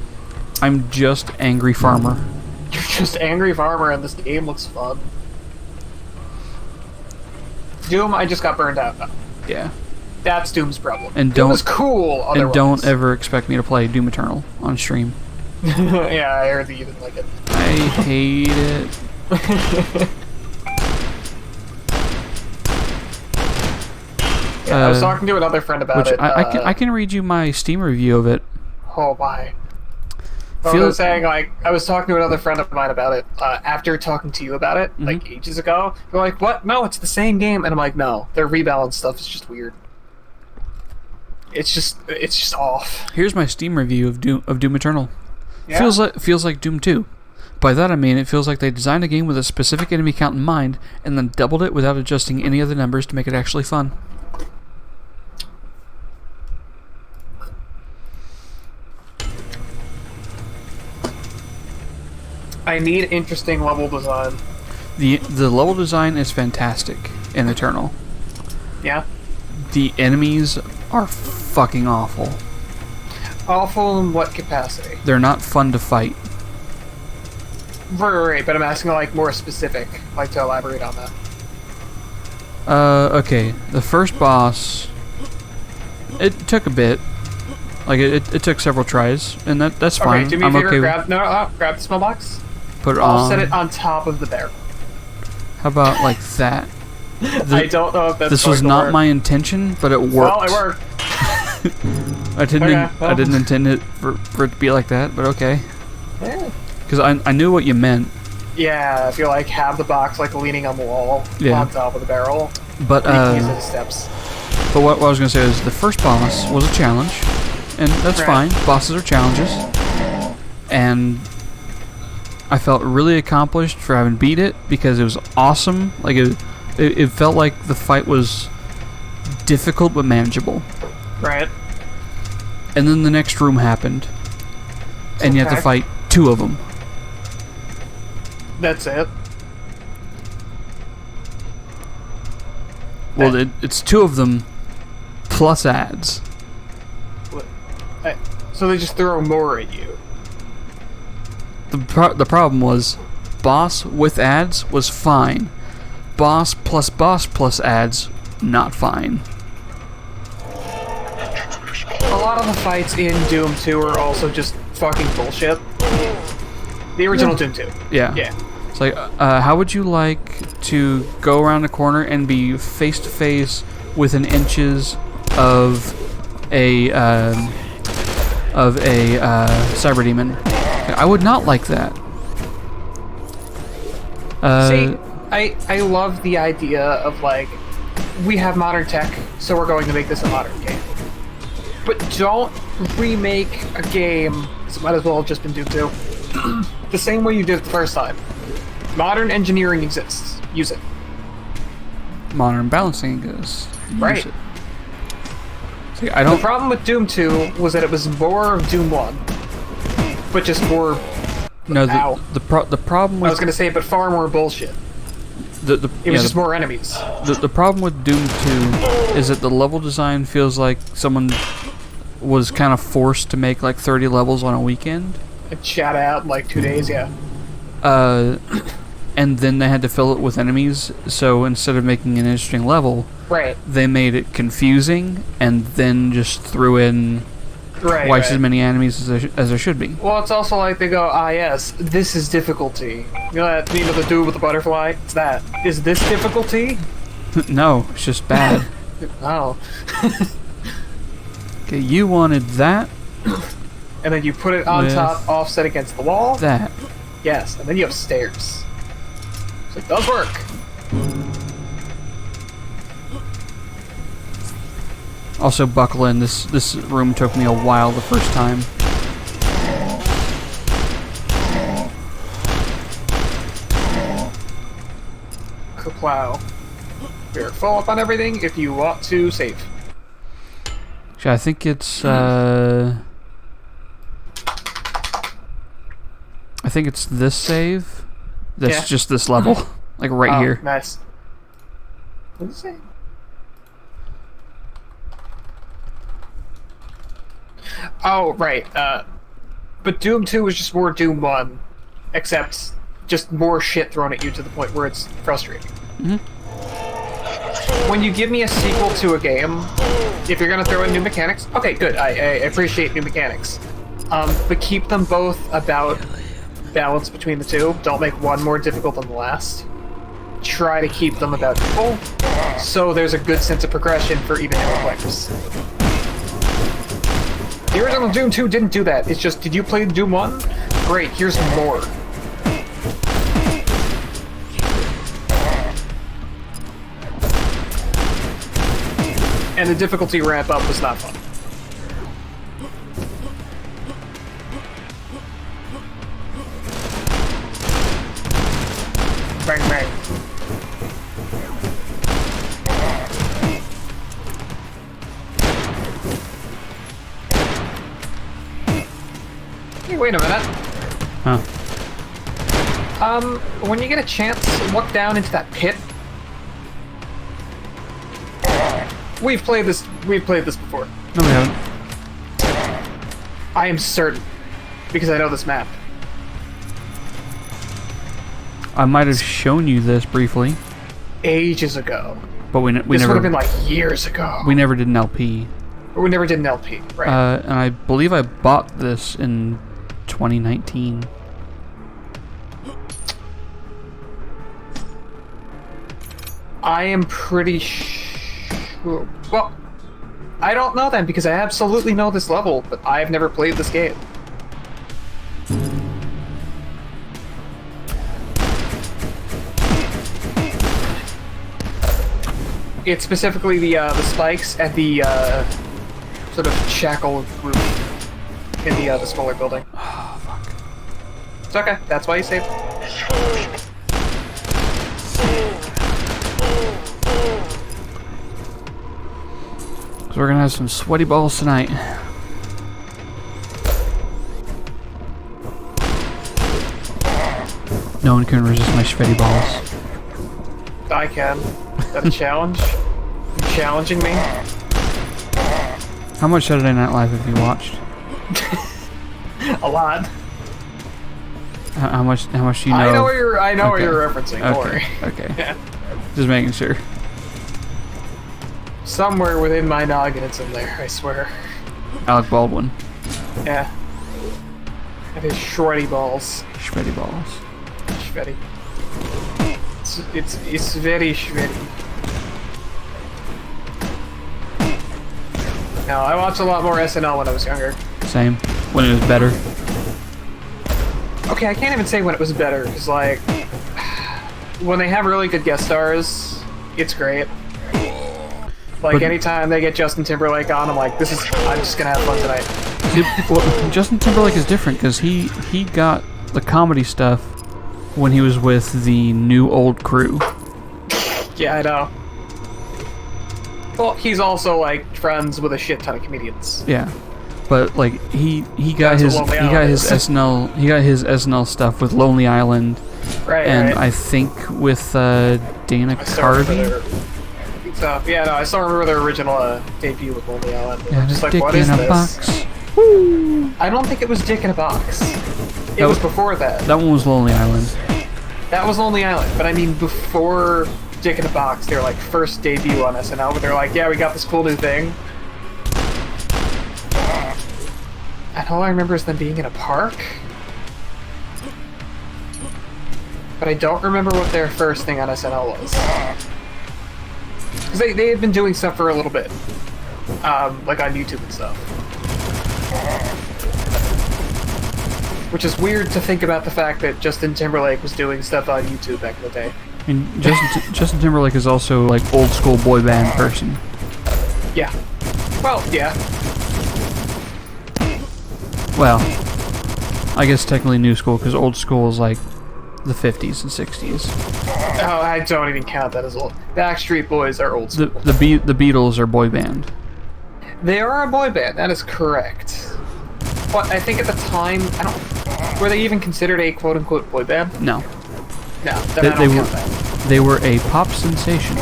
I'm just angry farmer. You're just angry farmer, and this game looks fun. Doom, I just got burned out. Yeah. That's Doom's problem. And Doom is cool. Otherwise. And don't ever expect me to play Doom Eternal on stream. Yeah, I heard that you didn't like it. I hate it. Yeah, I was talking to another friend about it. I can read you my Steam review of it. Oh my. I was saying, like, I was talking to another friend of mine about it after talking to you about it, like, ages ago. They're like, what? No, it's the same game. And I'm like, no, their rebalance stuff is just weird. It's just off. Here's my Steam review of Doom Eternal. Yeah? Feels like Doom 2. By that I mean it feels like they designed a game with a specific enemy count in mind and then doubled it without adjusting any other numbers to make it actually fun. I need interesting level design. The level design is fantastic in Eternal. Yeah? The enemies are fucking awful. Awful in what capacity? They're not fun to fight. Right, but I'm asking, like, more specific. I'd like to elaborate on that. Okay. The first boss, it took a bit. Like, it took several tries, and that's fine. Okay, do me a favor, grab the small box. Put it I'll on. set it on top of the barrel. How about like that? I don't know if that's This was not my intention, but it worked. Well, it worked. I didn't intend it for it to be like that, but okay. Yeah. Because I knew what you meant. Yeah, if you like have the box like leaning on the wall on top of the barrel. But these are the steps. But what I was gonna say is the first boss was a challenge, and that's fine. Bosses are challenges, and I felt really accomplished for having beat it because it was awesome. Like it felt like the fight was difficult but manageable. Right. And then the next room happened, and you have to fight 2 of them. That's it. Well, it's 2 of them plus ads. So they just throw more at you. The problem was, boss with ads was fine. Boss plus ads, not fine. A lot of the fights in Doom 2 are also just fucking bullshit. The original Doom 2. Yeah. Yeah. It's like, how would you like to go around a corner and be face to face within inches of a cyber demon? I would not like that. See, I love the idea of like, we have modern tech, so we're going to make this a modern game. But don't remake a game, it might as well have just been Doom 2, the same way you did it the first time. Modern engineering exists. Use it. Modern balancing goes. Right. See, I don't. The problem with Doom 2 was that it was more of Doom 1, but just more. No, Ow. the problem with I was gonna say, but far more bullshit. It was just more enemies. The problem with Doom 2 is that the level design feels like someone was kind of forced to make like 30 levels on a weekend. And chat out in like 2 days, yeah. And then they had to fill it with enemies, so instead of making an interesting level, Right. they made it confusing and then just threw in twice as many enemies as there should be. Well, it's also like they go, yes, this is difficulty. You know that meme of the dude with the butterfly? It's that. Is this difficulty? No, it's just bad. Oh. Okay, you wanted that. And then you put it on With top, offset against the wall. That. Yes, and then you have stairs. So it does work. Also, buckle in. This room took me a while the first time. Kaplow. We're full up on everything if you want to save. Actually, I think it's I think it's this save. That's just this level, like right here. Nice. What did it say? Oh, right. But Doom 2 is just more Doom 1, except just more shit thrown at you to the point where it's frustrating. When you give me a sequel to a game, if you're gonna throw in new mechanics, okay, good. I appreciate new mechanics. But keep them both about balance between the two. Don't make one more difficult than the last. Try to keep them about equal, so there's a good sense of progression for even newer players. The original Doom 2 didn't do that. It's just, did you play Doom 1? Great, here's more. And the difficulty ramp up was not fun. Bang, bang. Hey, wait a minute. Huh. When you get a chance, look down into that pit. We've played this before. No, we haven't. I am certain, because I know this map. I might have shown you this briefly, Ages ago. but we This never. would have been like years ago. We never did an LP. Or we never did an LP, right? And I believe I bought this in 2019. I am pretty sure. Well, I don't know then, because I absolutely know this level, but I've never played this game. It's specifically the spikes at the sort of shackle roof in the smaller building. Oh, fuck. It's okay. That's why you saved. So we're gonna have some sweaty balls tonight. No one can resist my sweaty balls. I can. Is that a challenge? You challenging me? How much Saturday Night Live have you watched? A lot. How much do you know? I know what you're Okay. referencing. Don't worry. Okay. Yeah. Just making sure. Somewhere within my noggin it's in there, I swear. Alec Baldwin. Yeah. And his shreddy balls. Sweaty balls. Shreddy. It's very shreddy. No, I watched a lot more SNL when I was younger. Same. When it was better. Okay, I can't even say when it was better, because like when they have really good guest stars, it's great. Like, But- anytime they get Justin Timberlake on, I'm like, I'm just gonna have fun tonight. See, well, Justin Timberlake is different because he got the comedy stuff when he was with the New Old Crew. Yeah, I know. Well, he's also, like, friends with a shit ton of comedians. Yeah, but like he got That's his what Lonely he got Island his is. SNL stuff with Lonely Island, Right, and right. I think with Dana I still remember Carvey. So, yeah, no, I still remember their original debut with Lonely Island. Yeah, I'm just like, Dick what in is a this? box. I don't think it was Dick in a Box. It That was was- before that. That one was Lonely Island. That was Lonely Island, but I mean before Dick in a Box, their like first debut on SNL, where they're like, yeah, we got this cool new thing. And all I remember is them being in a park. But I don't remember what their first thing on SNL was. Because they had been doing stuff for a little bit. Like on YouTube and stuff. Which is weird to think about the fact that Justin Timberlake was doing stuff on YouTube back in the day. I mean, Justin Timberlake is also like old school boy band person. Yeah. Well, yeah. Well, I guess technically new school because old school is like the 50s and 60s. Oh, I don't even count that as old. Backstreet Boys are old school. The Beatles are boy band. They are a boy band, that is correct. But I think at the time, were they even considered a quote-unquote boy band? No, No, then I don't count that. they were a pop sensation.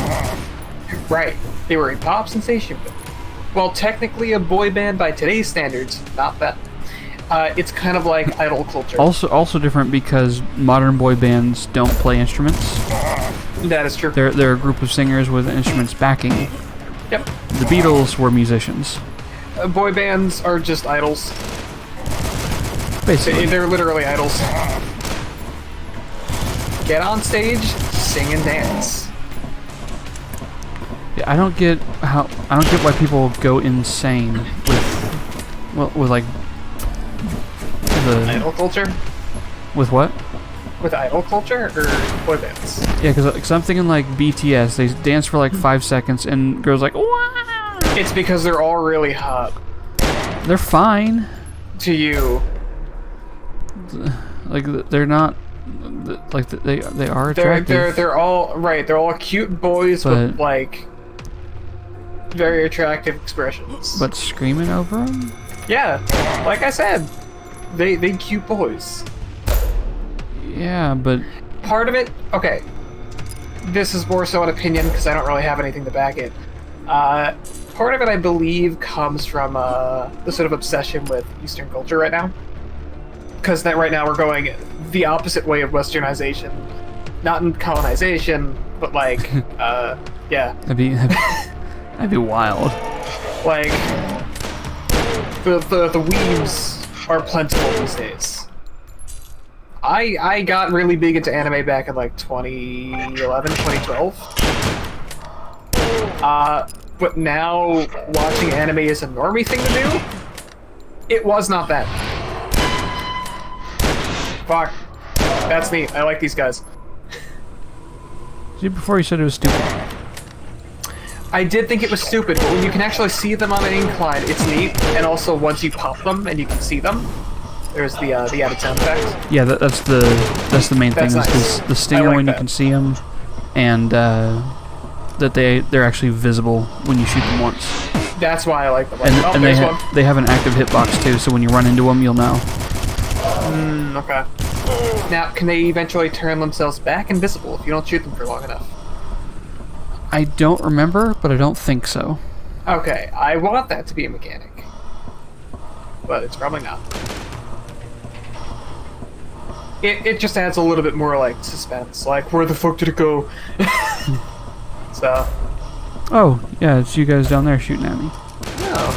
Right. They were a pop sensation. Well, technically a boy band by today's standards, not that. It's kind of like idol culture. Also different because modern boy bands don't play instruments. That is true. They're a group of singers with instruments backing. Yep. The Beatles were musicians, Boy bands are just idols. basically. They're literally idols. Get on stage, sing and dance. Yeah, I don't get why people go insane with like the Idol culture? with what? With idol culture or boy bands? Yeah, because I'm thinking like BTS. They dance for like 5 seconds and girls like, wow. It's because they're all really hot They're fine. to you. Like they're not. Like they are attractive. They're all right. They're all cute boys with But- like very attractive expressions. But screaming over them? yeah, like I said, they cute boys. Yeah, but Part of it, okay. This is more so an opinion because I don't really have anything to back it. Part of it, I believe, comes from the sort of obsession with Eastern culture right now. Because that right now we're going the opposite way of Westernization, not in colonization, but like, yeah, that'd be wild. like the weebs are plentiful these days. I got really big into anime back in like 2011, 2012. But now watching anime is a normie thing to do. It was not that. Fuck. That's neat. I like these guys. See, before you said it was stupid. I did think it was stupid, but when you can actually see them on an incline, it's neat. And also, once you pop them and you can see them, there's the added sound effect. Yeah, that's the main thing. That's Is nice. the stinger I like when you that. can see them, and that they're actually visible when you shoot them once. That's why I like them. Like, And, oh, and they there's one. they have an active hitbox too, so when you run into them, you'll know. Okay. Now, can they eventually turn themselves back invisible if you don't shoot them for long enough? I don't remember, but I don't think so. Okay, I want that to be a mechanic. But it's probably not. It just adds a little bit more, like, suspense. Like, where the fuck did it go? So... Oh, yeah, it's you guys down there shooting at me. No.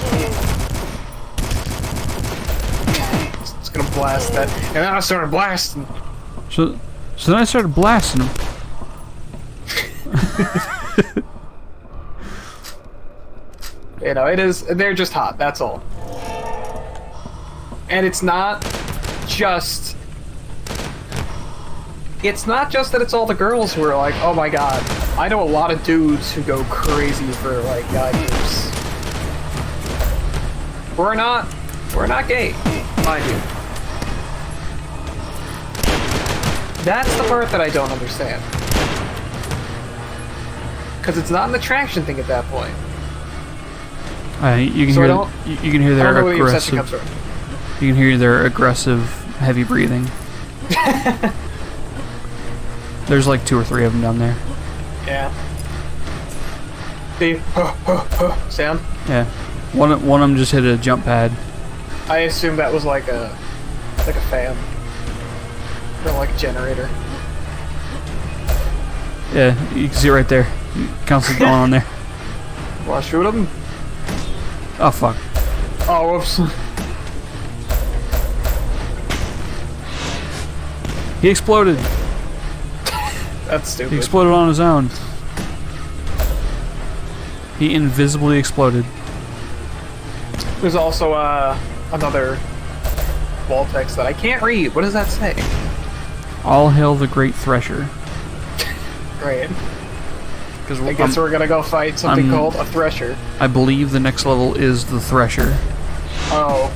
It's gonna blast that. And then I started blasting. So then I started blasting them. You know, they're just hot, that's all. And it's not just it's not just that it's all the girls who are like, oh my god. I know a lot of dudes who go crazy for like guy groups. We're not gay, mind you. That's the part that I don't understand. Because it's not an attraction thing at that point. You can So I hear don't- you can hear I their don't know where the obsession aggressive. comes from. You can hear their aggressive, heavy breathing. There's like 2 or 3 of them down there. Yeah. The sound. Yeah, one of them just hit a jump pad. I assume that was like a fan. Or like a generator. Yeah, you can see it right there. Constantly going on there. Wanna shoot him? Oh fuck! Oh, whoops. He exploded. That's He stupid. exploded on his own. He invisibly exploded. There's also another wall text that I can't read. What does that say? All hail the great thresher. Great. Because I guess we're gonna go fight something called a thresher. I believe the next level is the thresher. Oh.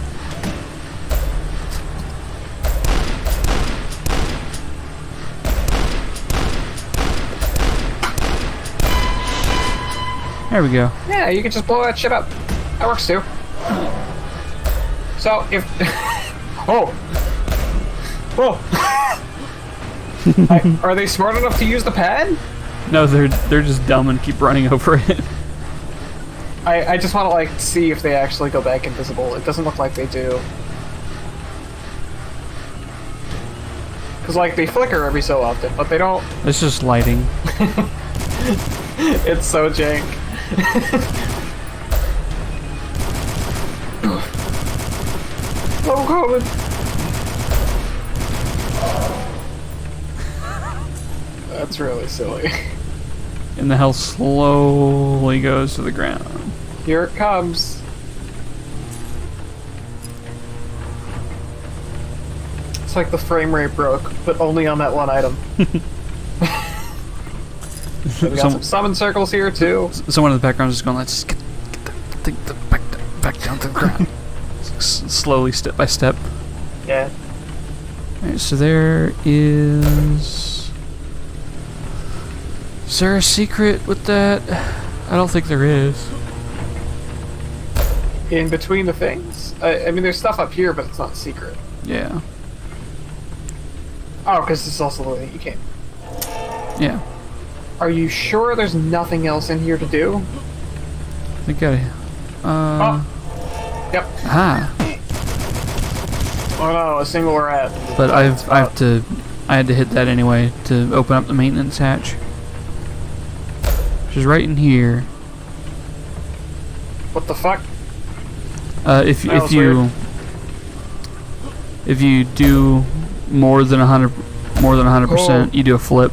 There we go. Yeah, you can just blow that shit up. That works too. So if oh. Whoa. Are they smart enough to use the pad? No, they're just dumb and keep running over it. I just want to like see if they actually go back invisible. It doesn't look like they do. Cause like they flicker every so often, but they don't. It's just lighting. It's so jank. Oh god. That's really silly. And the hell slowly goes to the ground. Here it comes. It's like the frame rate broke, but only on that one item. So we got some summon circles here too. Someone in the background is just going, let's just get the thing back down to the ground. Slowly, step by step. Yeah. Alright, so there is... Is there a secret with that? I don't think there is. In between the things? I mean, there's stuff up here, but it's not secret. Yeah. Oh, because it's also the way you came. Yeah. Are you sure there's nothing else in here to do? I think I... Oh. Yep. Ah. Oh no, a single rat. But I had to hit that anyway to open up the maintenance hatch. Which is right in here. What the fuck? If That was you weird. if you do more than 100%, you do a flip,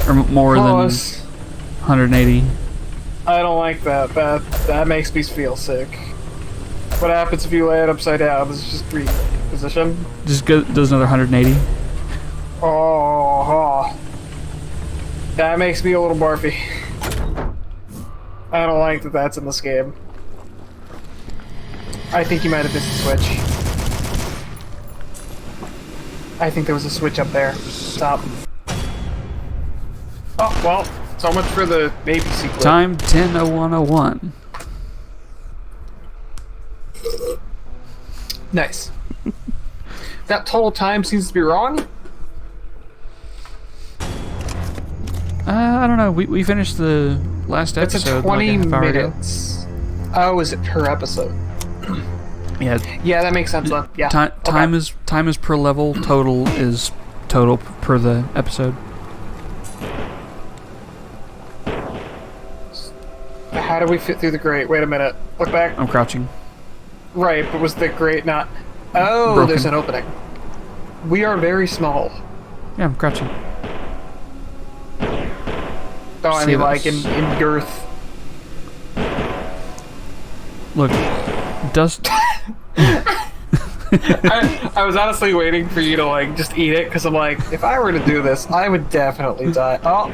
or more than Close. 180. I don't like that. That makes me feel sick. What happens if you lay it upside down? Does it just reposition? Just does another 180. Oh, that makes me a little barfy. I don't like that that's in this game. I think you might have missed the switch. I think there was a switch up there. Stop. Oh, well, so much for the maybe sequel. Time 10:01:01. Nice. That total time seems to be wrong. I don't know. We finished the last It's episode. a 20 like a half hour ago. minutes. Oh, is it per episode? Yeah. Yeah, that makes sense then. Yeah. Time is per level. Total is total per the episode. How do we fit through the grate? Wait a minute. Look back. I'm crouching. Right, but was the grate not... Oh, Broken. there's an opening. We are very small. Yeah, I'm crouching. Oh, I See mean, this? like, in girth. Look, Dusk. I was honestly waiting for you to like just eat it because I'm like, if I were to do this, I would definitely die. Oh,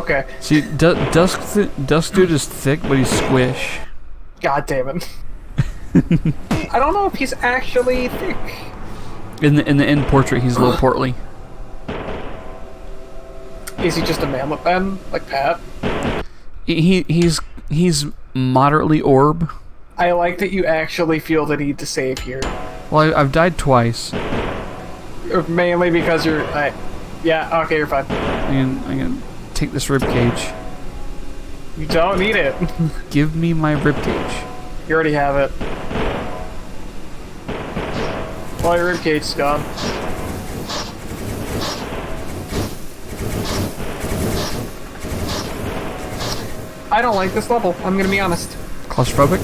okay. See, Dusk dude is thick, but he's squish. God damn it. I don't know if he's actually thick. In the end portrait, he's a little portly. Is he just a manlet then, like Pat? He's moderately orb. I like that you actually feel the need to save here. Well, I've died twice. Mainly because you're... yeah, okay, you're fine. I'm gonna take this rib cage. You don't need it. Give me my rib cage. You already have it. Well, your rib cage is gone. I don't like this level, I'm gonna be honest. Claustrophobic?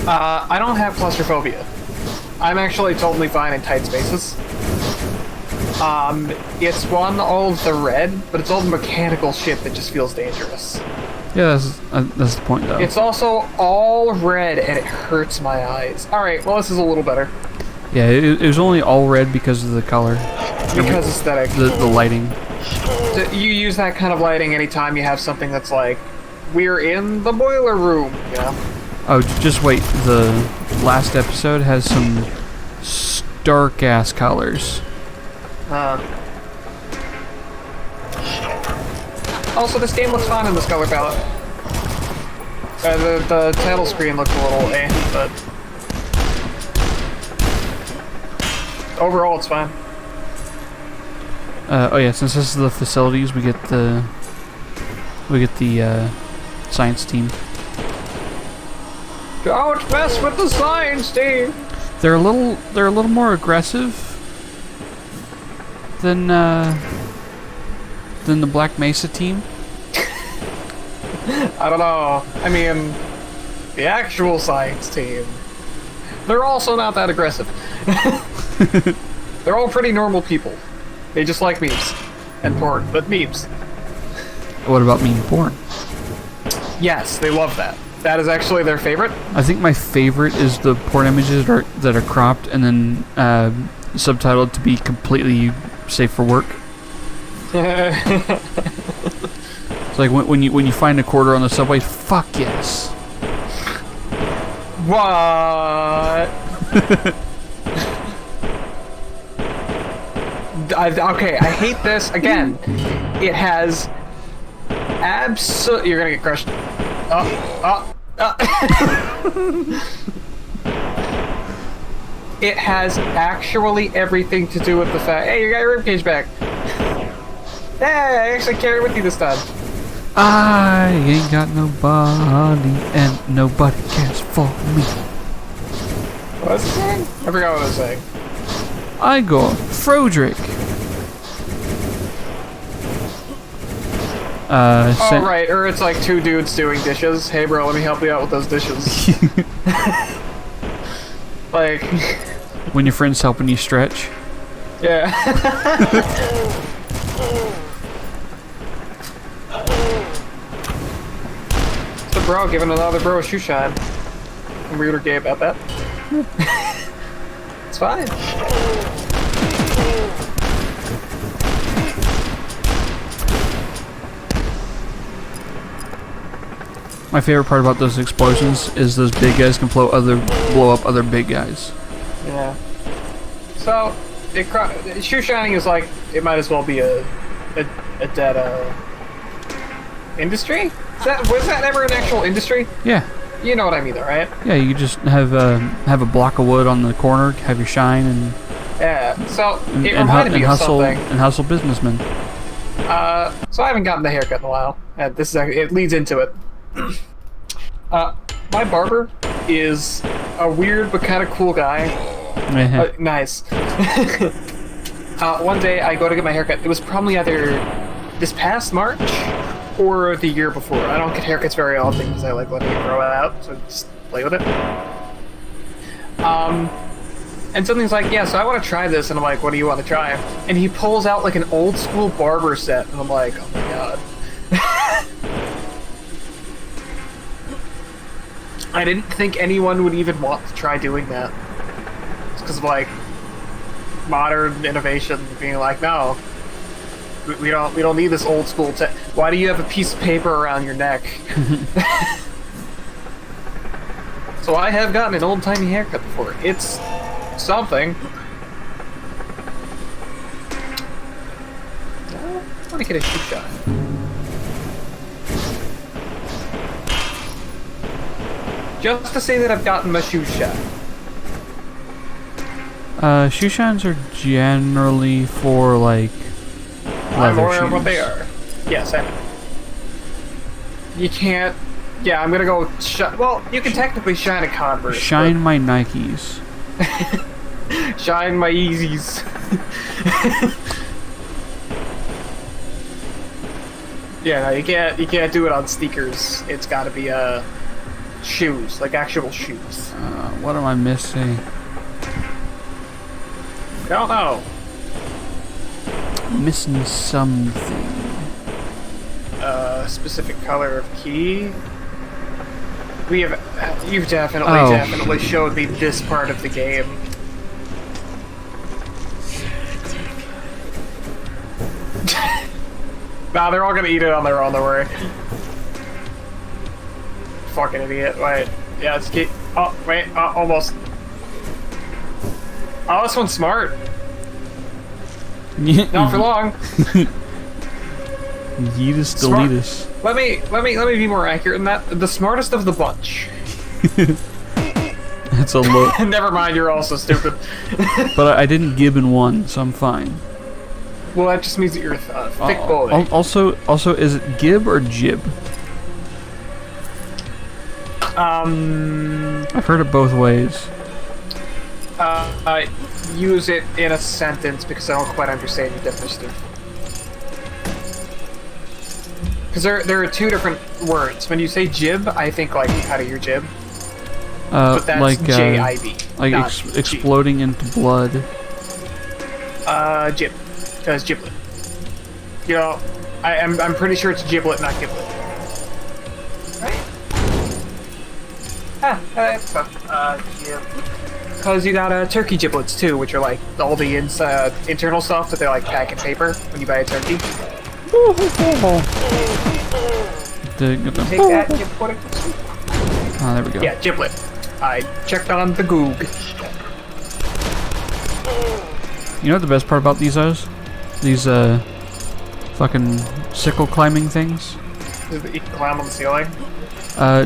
I don't have claustrophobia. I'm actually totally fine in tight spaces. It's all of the red, but it's all the mechanical shit that just feels dangerous. Yeah, that's the point, though. It's also all red, and it hurts my eyes. Alright, well, this is a little better. Yeah, it was only all red because of the color. Because aesthetic. The lighting. You use that kind of lighting anytime you have something that's like, we're in the boiler room, you know? Oh, just wait. The last episode has some stark-ass colors. Also, this game looks fine in this color palette. The title screen looks a little but overall it's fine. Oh yeah, since this is the facilities, we get the science team. Don't mess with the science team. They're a little more aggressive than the Black Mesa team. I don't know. I mean, the actual science team, they're also not that aggressive. They're all pretty normal people. They just like memes and porn, but memes. What about meme porn? Yes, they love that. That is actually their favorite. I think my favorite is the porn images that are cropped and then subtitled to be completely safe for work. It's like when you find a quarter on the subway. Fuck yes. What? Okay, I hate this. Again, it has you're gonna get crushed. It has actually everything to do with the fact. Hey, you got your ribcage back. Hey, I actually carry it with you this time. I ain't got nobody and nobody cares for me. What was it saying? I forgot what I was saying. I got Frodrick. Oh, right, or it's like two dudes doing dishes. Hey, bro, let me help you out with those dishes. Like... when your friend's helping you stretch. Yeah. It's the bro giving another bro a shoe shine. I'm weird or gay about that. It's fine. My favorite part about those explosions is those big guys can blow up other big guys. Yeah. So, shoe shining is like, it might as well be a dead industry? Was that ever an actual industry? Yeah. You know what I mean, though, right? Yeah, you just have a block of wood on the corner, have your shine, and yeah. So it reminded me of something. And hustle businessmen. So I haven't gotten the haircut in a while, and this is it leads into it. My barber is a weird but kind of cool guy. Nice. One day I go to get my haircut. It was probably either this past March or the year before. I don't get haircuts very often because I like letting it grow out, so just play with it. And something's like, yeah, so I want to try this, and I'm like, what do you want to try? And he pulls out like an old school barber set, and I'm like, oh my god. I didn't think anyone would even want to try doing that. Because because of like modern innovation being like, no, we don't need this old school tech. Why do you have a piece of paper around your neck? So I have gotten an old timey haircut before. It's something. I want to get a shoe shot. Just to say that I've gotten my shoe shot. Shoe shines are generally for like I'm leather aware of what shoes. they are. Yes, I know. You can't. Yeah, I'm gonna go. Well, you can technically shine a Converse. Shine my Nikes. Shine my Yeezys. Yeah, no, you can't do it on sneakers. It's got to be shoes, like actual shoes. What am I missing? I don't know. Missing something. Specific color of key. You've definitely showed me this part of the game. Nah, they're all gonna eat it on their own, don't worry. Fucking idiot. Wait. Yeah, let's keep. Oh, wait. Almost. Oh, this one's smart. Not for long. Yeetus Smart. deletus. Let me be more accurate in that. The smartest of the bunch. That's a low. Never mind, you're also stupid. But I didn't gib in one, so I'm fine. Well, that just means that you're a thick boy. Also, is it gib or jib? I've heard it both ways. I use it in a sentence because I don't quite understand your definition. Because there are two different words. When you say jib, I think like out of your jib. But that's like J-I-B. like exploding into blood. Jib. Because giblet. You know, I'm pretty sure it's giblet, not giblet. Right? That's jib. Because you got turkey giblets too, which are like all the internal stuff that they like pack in paper when you buy a turkey. Take that, you put it. Oh, there we go. Yeah, giblet. I checked on the Goog. You know what the best part about these is? These fucking sickle climbing things? You can climb on the ceiling.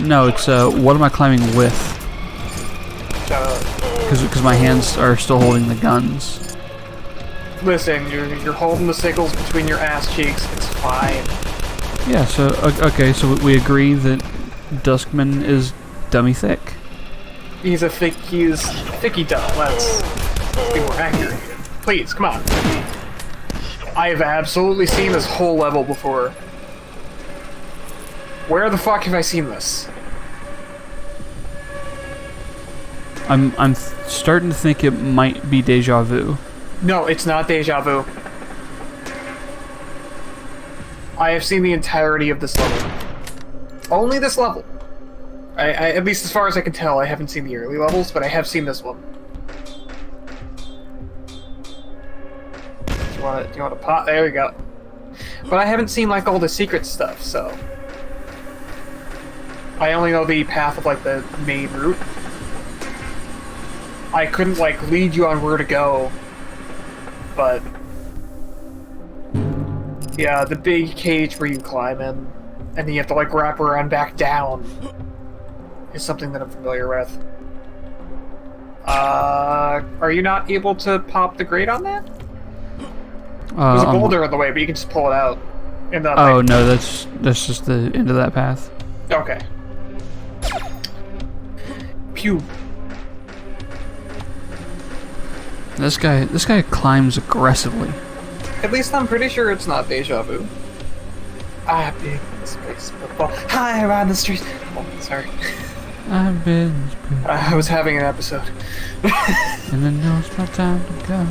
No, it's what am I climbing with? Shut up. Because my hands are still holding the guns. Listen, you're holding the sickles between your ass cheeks. It's fine. Yeah. So okay. So we agree that Duskman is dummy thick. He's thicky dumb. Let's be more accurate. Please, come on. I have absolutely seen this whole level before. Where the fuck have I seen this? I'm starting to think it might be deja vu. No, it's not deja vu. I have seen the entirety of this level. Only this level. I at least as far as I can tell, I haven't seen the early levels, but I have seen this one. Do you want to pop? There we go. But I haven't seen like all the secret stuff, so I only know the path of like the main route. I couldn't like lead you on where to go, but yeah, the big cage where you climb in, and then you have to like wrap around back down, is something that I'm familiar with. Are you not able to pop the grate on that? There's a boulder in the way, but you can just pull it out. Oh no, that's just the end of that path. Okay. Pew. This guy climbs aggressively. At least I'm pretty sure it's not deja vu. I've been in space football. Hi, around the streets. Oh, sorry. I've been. I was having an episode. And I know it's my time to go.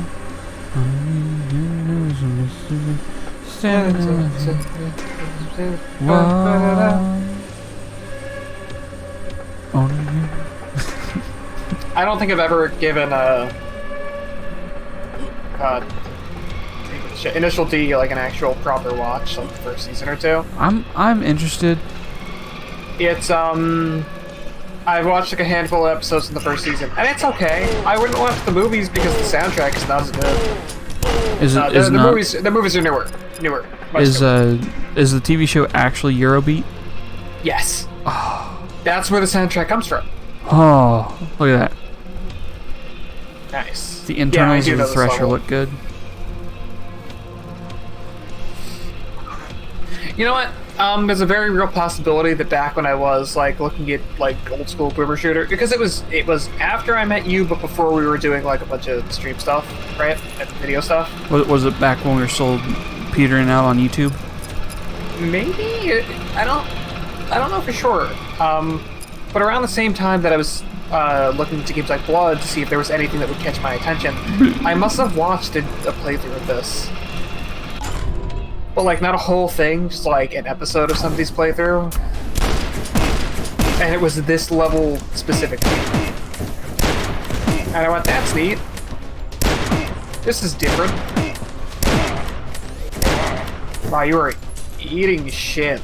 I don't think I've ever given Initial D, like an actual proper watch, like the first season or two. I'm interested. It's I've watched like a handful of episodes in the first season, and it's okay. I wouldn't watch the movies because the soundtrack is not as good. The movies are newer. Is the TV show actually Eurobeat? Yes. That's where the soundtrack comes from. Oh, look at that. Nice. The internals of the Thresher level. look good. You know what? There's a very real possibility that back when I was like looking at like old school boomer shooter, because it was after I met you, but before we were doing like a bunch of stream stuff, right? And video stuff. Was it back when we were still petering out on YouTube? Maybe I don't know for sure. But around the same time that I was looking into games like Blood to see if there was anything that would catch my attention, I must have watched a playthrough of this. But like not a whole thing, just like an episode of somebody's playthrough. And it was this level specifically. And I went, that's neat. This is different. Wow, you were eating shit.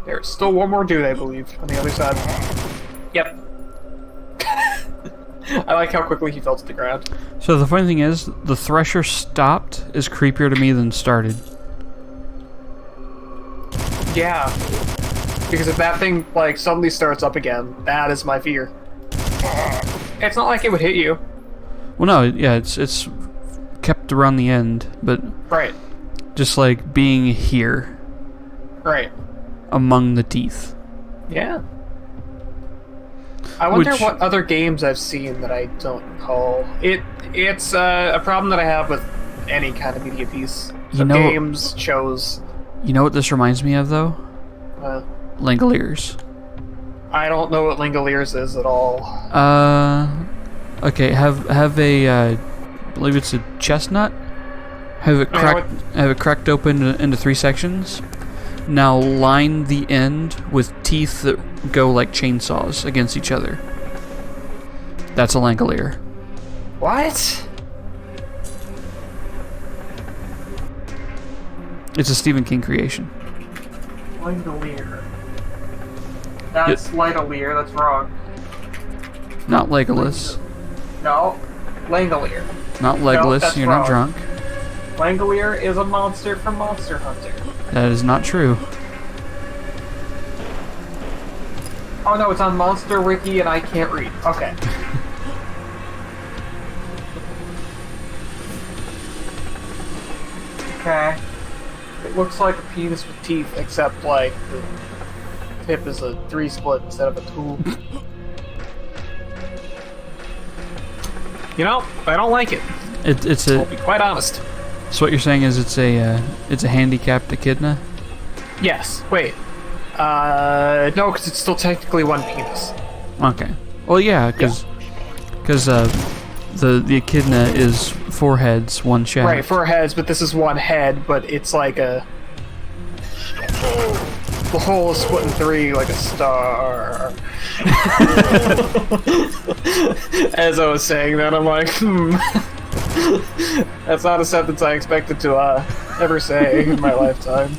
There's still one more dude, I believe, on the other side. Yep. I like how quickly he fell to the ground. So the funny thing is, the Thresher stopped is creepier to me than started. Yeah. Because if that thing, like, suddenly starts up again, that is my fear. It's not like it would hit you. Well, no, yeah, it's kept around the end, but... Right. Just, like, being here. Right. Among the teeth. Yeah. I wonder what other games I've seen that I don't recall. It's a problem that I have with any kind of media piece. So games, shows. You know what this reminds me of, though? Langoliers. I don't know what Langoliers is at all. Okay, have a, I believe it's a chestnut. Have it cracked open into 3 sections. Now line the end with teeth that go like chainsaws against each other. That's a Langolier. What? It's a Stephen King creation. Langolier. That's Lightolier, that's wrong. Not Legolas. No. Langolier. Not Legolas, no, you're wrong. not drunk. Langolier is a monster from Monster Hunter. That is not true. Oh no, it's on Monster Wiki and I can't read. Okay. Okay. It looks like a penis with teeth, except like the tip is a 3-split instead of a 2. You know, I don't like it. I'll be quite honest. So what you're saying is it's a handicapped echidna? Yes. Wait. No, because it's still technically one penis. Okay. Well, yeah, because the echidna is 4 heads, 1 shaft. Right, 4 heads, but this is 1 head, but it's like a... The whole is split in 3 like a star. As I was saying that, I'm like, That's not a sentence I expected to ever say in my lifetime.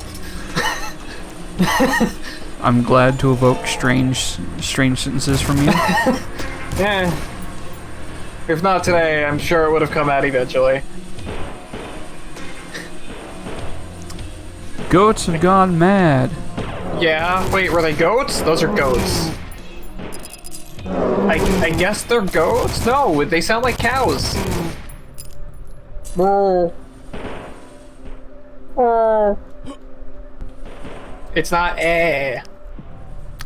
I'm glad to evoke strange sentences from you. Yeah. If not today, I'm sure it would have come out eventually. Goats have gone mad. Yeah, wait, were they goats? Those are goats. I guess they're goats? No, they sound like cows. Moo. Oh. It's not eh.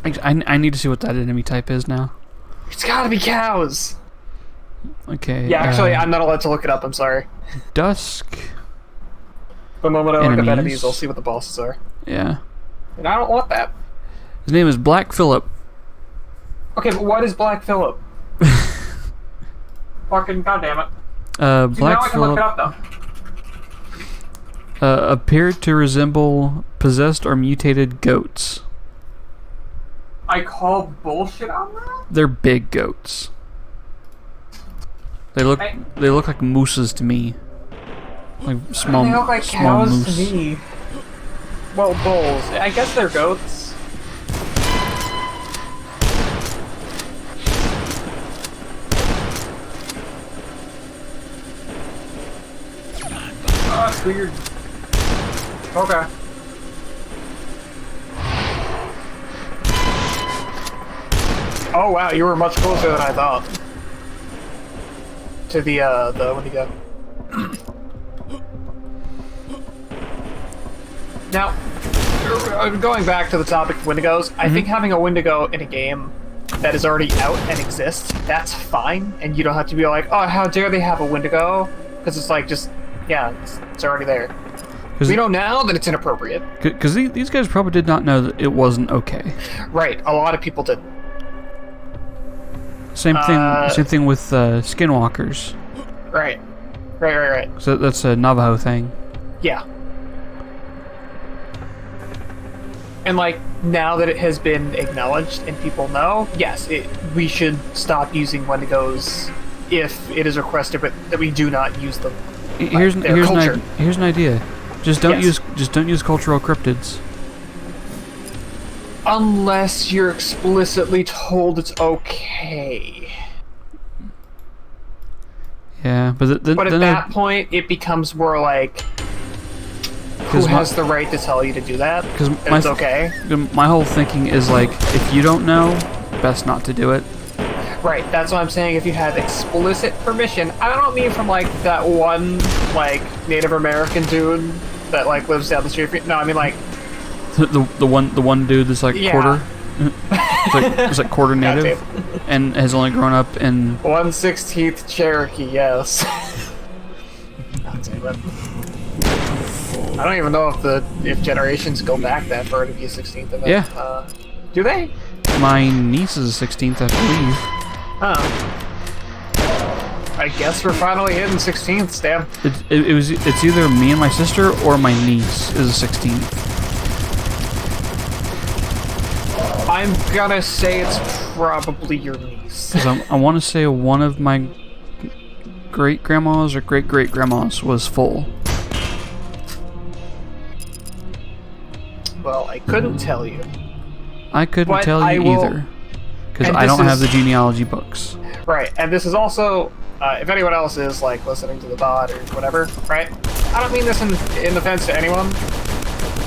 I need to see what that enemy type is now. It's gotta be cows. Okay. Yeah, actually, I'm not allowed to look it up, I'm sorry. Dusk. The moment I look up enemies, I'll see what the bosses are. Yeah. And I don't want that. His name is Black Phillip. Okay, but what is Black Phillip? Fucking goddamn it. Black now I can look Phillip. it up, though. appear to resemble possessed or mutated goats. I call bullshit on that? They're big goats. They look like mooses to me. Like small, They look like small cows moose. to me. Well, bulls. I guess they're goats. Oh, that's weird. Okay. Oh wow, you were much closer than I thought. To the Wendigo. Now, going back to the topic of Wendigos, I think having a Wendigo in a game that is already out and exists, that's fine, and you don't have to be like, oh, how dare they have a Wendigo? Because it's like, just, yeah, it's already there. We know now that it's inappropriate. Because these guys probably did not know that it wasn't okay. Right, a lot of people did. Same thing with skinwalkers. Right. So that's a Navajo thing. Yeah. And like, now that it has been acknowledged and people know, yes, we should stop using Wendigos if it is requested, but that we do not use them. Here's an idea. Just don't use cultural cryptids. Unless you're explicitly told it's okay. Yeah, but But at that point, it becomes more like, who has the right to tell you to do that? Because it's okay. My whole thinking is like, if you don't know, best not to do it. Right, that's what I'm saying. If you have explicit permission, I don't mean from like that one like Native American dude that like lives down the street. No, I mean like the one dude that's like quarter. it's like quarter native, and has only grown up in 1/16 Cherokee. Yes. I don't even know if generations go back that far to be a 16th of it. Yeah. Do they? My niece is a 16th, I believe. Huh. I guess we're finally hitting 16th, damn. It's either me and my sister or my niece is a 16th. I'm gonna say it's probably your niece. Because I want to say one of my great-grandmas or great-great-grandmas was full. Well, I couldn't tell you. I couldn't tell you either. Because I don't have the genealogy books. Right, and this is also, if anyone else is like listening to the bot or whatever, right? I don't mean this in offense to anyone,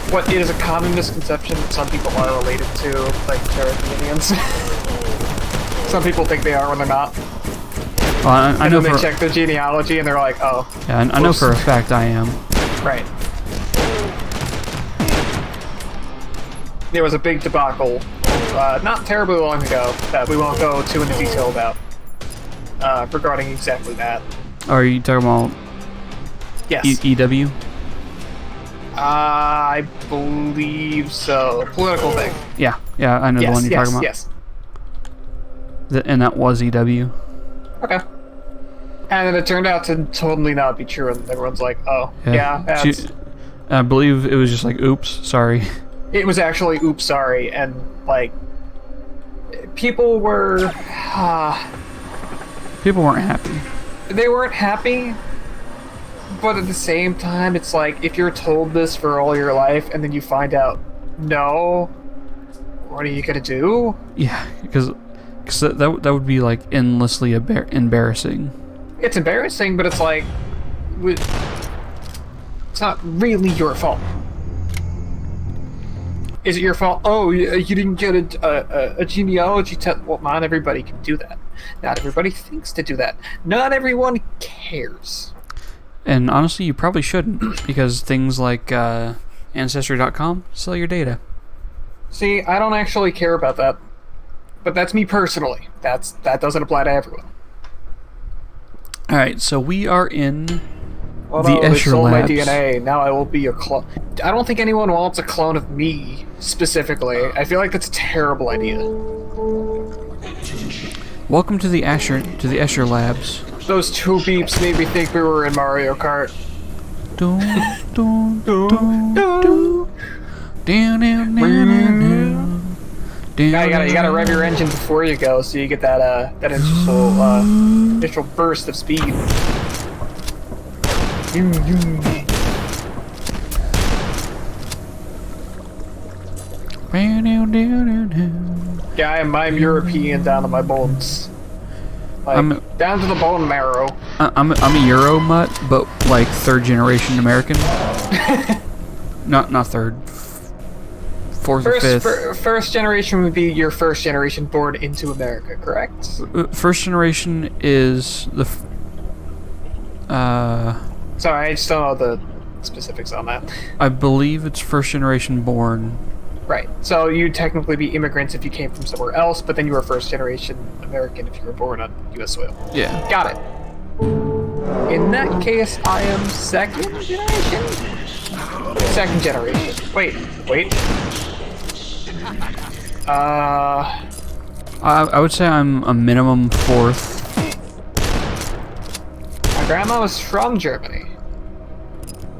but it is a common misconception that some people are related to, like, Cherokee Indians. Some people think they are when they're not. Well, I know they check their genealogy and they're like, oh. Yeah, I know for a fact I am. Right. There was a big debacle not terribly long ago that we won't go too into detail about regarding exactly that. Are you talking about yes. EW? I believe so. Political thing. Yeah, I know the one you're talking about. Yes. And that was EW. Okay. And then it turned out to totally not be true, and everyone's like, oh, yeah, that's... I believe it was just like, oops, sorry. It was actually, oops, sorry, and, like, people were... people weren't happy. They weren't happy, but at the same time, it's like, if you're told this for all your life, and then you find out, no, what are you gonna do? Yeah, because that would be, like, endlessly embarrassing. It's embarrassing, but it's like... It's not really your fault. Is it your fault? Oh, you didn't get a genealogy test. Well, not everybody can do that. Not everybody thinks to do that. Not everyone cares. And honestly, you probably shouldn't, because things like Ancestry.com sell your data. See, I don't actually care about that. But that's me personally. That doesn't apply to everyone. Alright, so we are in the Escher Labs. My DNA. Now I will be a clone. I don't think anyone wants a clone of me, specifically. I feel like that's a terrible idea. Welcome to the Escher Labs. Those two beeps made me think we were in Mario Kart. Doom, doom, doom, doom. Down, down, down, down, down. You gotta rev your engine before you go, so you get that initial burst of speed. Yeah, I'm European down to my bones. Like, down to the bone marrow. I'm a Euro mutt, but like third generation American. not third, fourth or fifth. First generation would be your first generation born into America, correct? First generation is the. Sorry, I just don't know the specifics on that. I believe it's first generation born. Right. So you'd technically be immigrants if you came from somewhere else, but then you were first generation American if you were born on U.S. soil. Yeah. Got it. In that case, I am second generation? Second generation. Wait. I would say I'm a minimum fourth. My grandma was from Germany.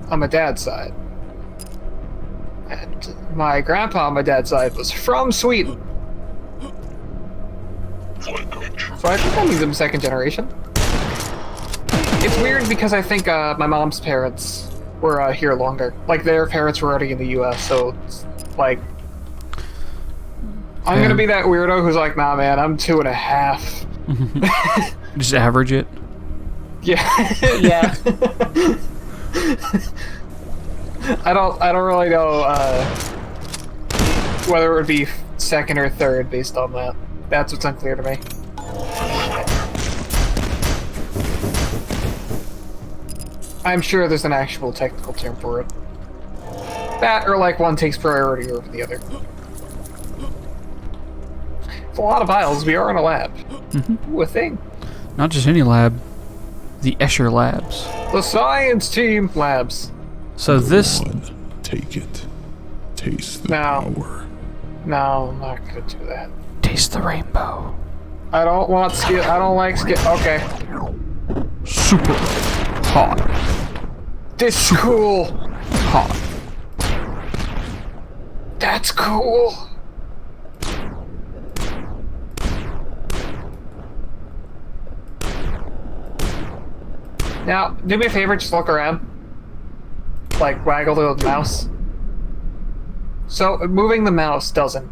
On my dad's side. And my grandpa on my dad's side was from Sweden. So I think I'm even second generation. It's weird because I think my mom's parents were here longer. Like, their parents were already in the U.S., so it's like... I'm gonna be that weirdo who's like, nah man, I'm 2.5. Just average it? Yeah. Yeah. I don't really know whether it would be second or third based on that. That's what's unclear to me. I'm sure there's an actual technical term for it. That or like one takes priority over the other. It's a lot of files. We are in a lab. Ooh, a thing. Not just any lab. The Escher Labs. The science team labs. So this... Take it. Taste the No. power. No, I'm not gonna do that. Taste the rainbow. I don't want skill. I don't like skill. Okay. Super hot. This is cool. Hot. That's cool. Now, do me a favor, just look around. Like, waggle the mouse. So, moving the mouse doesn't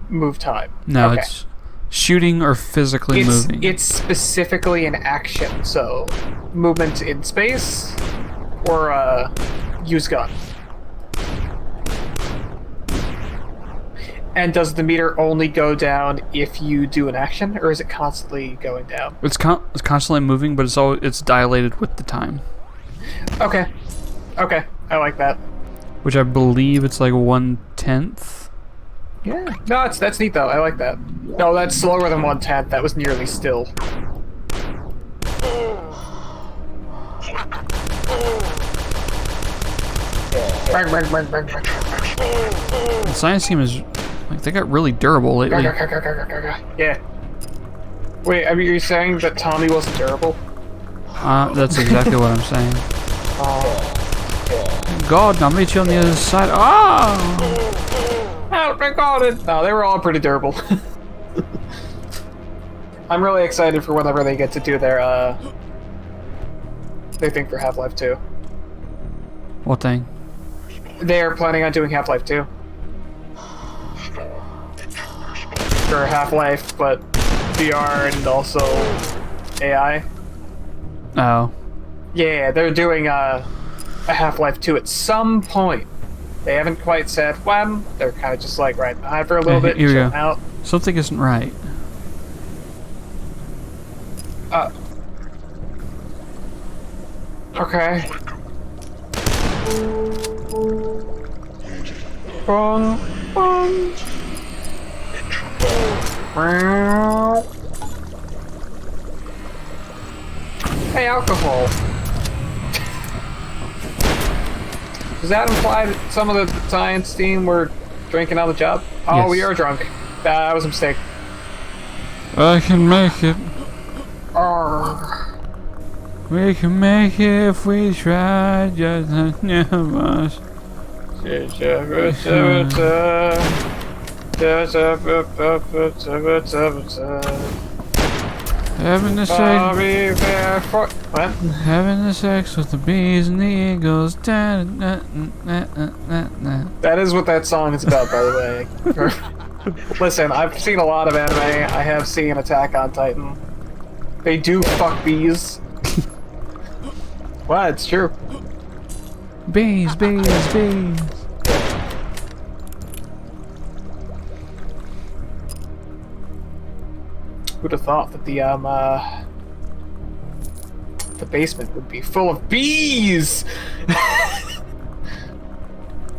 move time. No, Okay. it's shooting or physically moving. It's specifically an action, so movement in space or use gun. And does the meter only go down if you do an action, or is it constantly going down? It's constantly moving, but it's dilated with the time. Okay. Okay, I like that. Which I believe it's like 1/10. Yeah. No, that's neat though. I like that. No, that's slower than 1/10. That was nearly still. The science team is like they got really durable lately. Yeah. Wait, are you saying that Tommy wasn't durable? That's exactly what I'm saying. Oh. God, I'll meet you on the other side. Ah! Help me, God! No, they were all pretty durable. I'm really excited for whenever they get to do their thing for Half-Life 2. What thing? They're planning on doing Half-Life 2. For Half-Life, but VR and also AI. Oh. Yeah, they're doing a Half-Life 2 at some point. They haven't quite said when. They're kind of just like right behind for a little bit, Here we chilling go. out. Something isn't right. Okay. Bong, bong. Hey, alcohol. Does that imply that some of the science team were drinking on the job? Oh, Yes. we are drunk. That was a mistake. I can make it. Arrgh. We can make it if we try, just none of us. Having the sex. What? Having the sex with the bees and the eagles. Da, da, da, da, da, da. That is what that song is about, by the way. Listen, I've seen a lot of anime. I have seen Attack on Titan. They do fuck bees. What? It's true. Bees, bees, bees. Who'd have thought that the basement would be full of bees?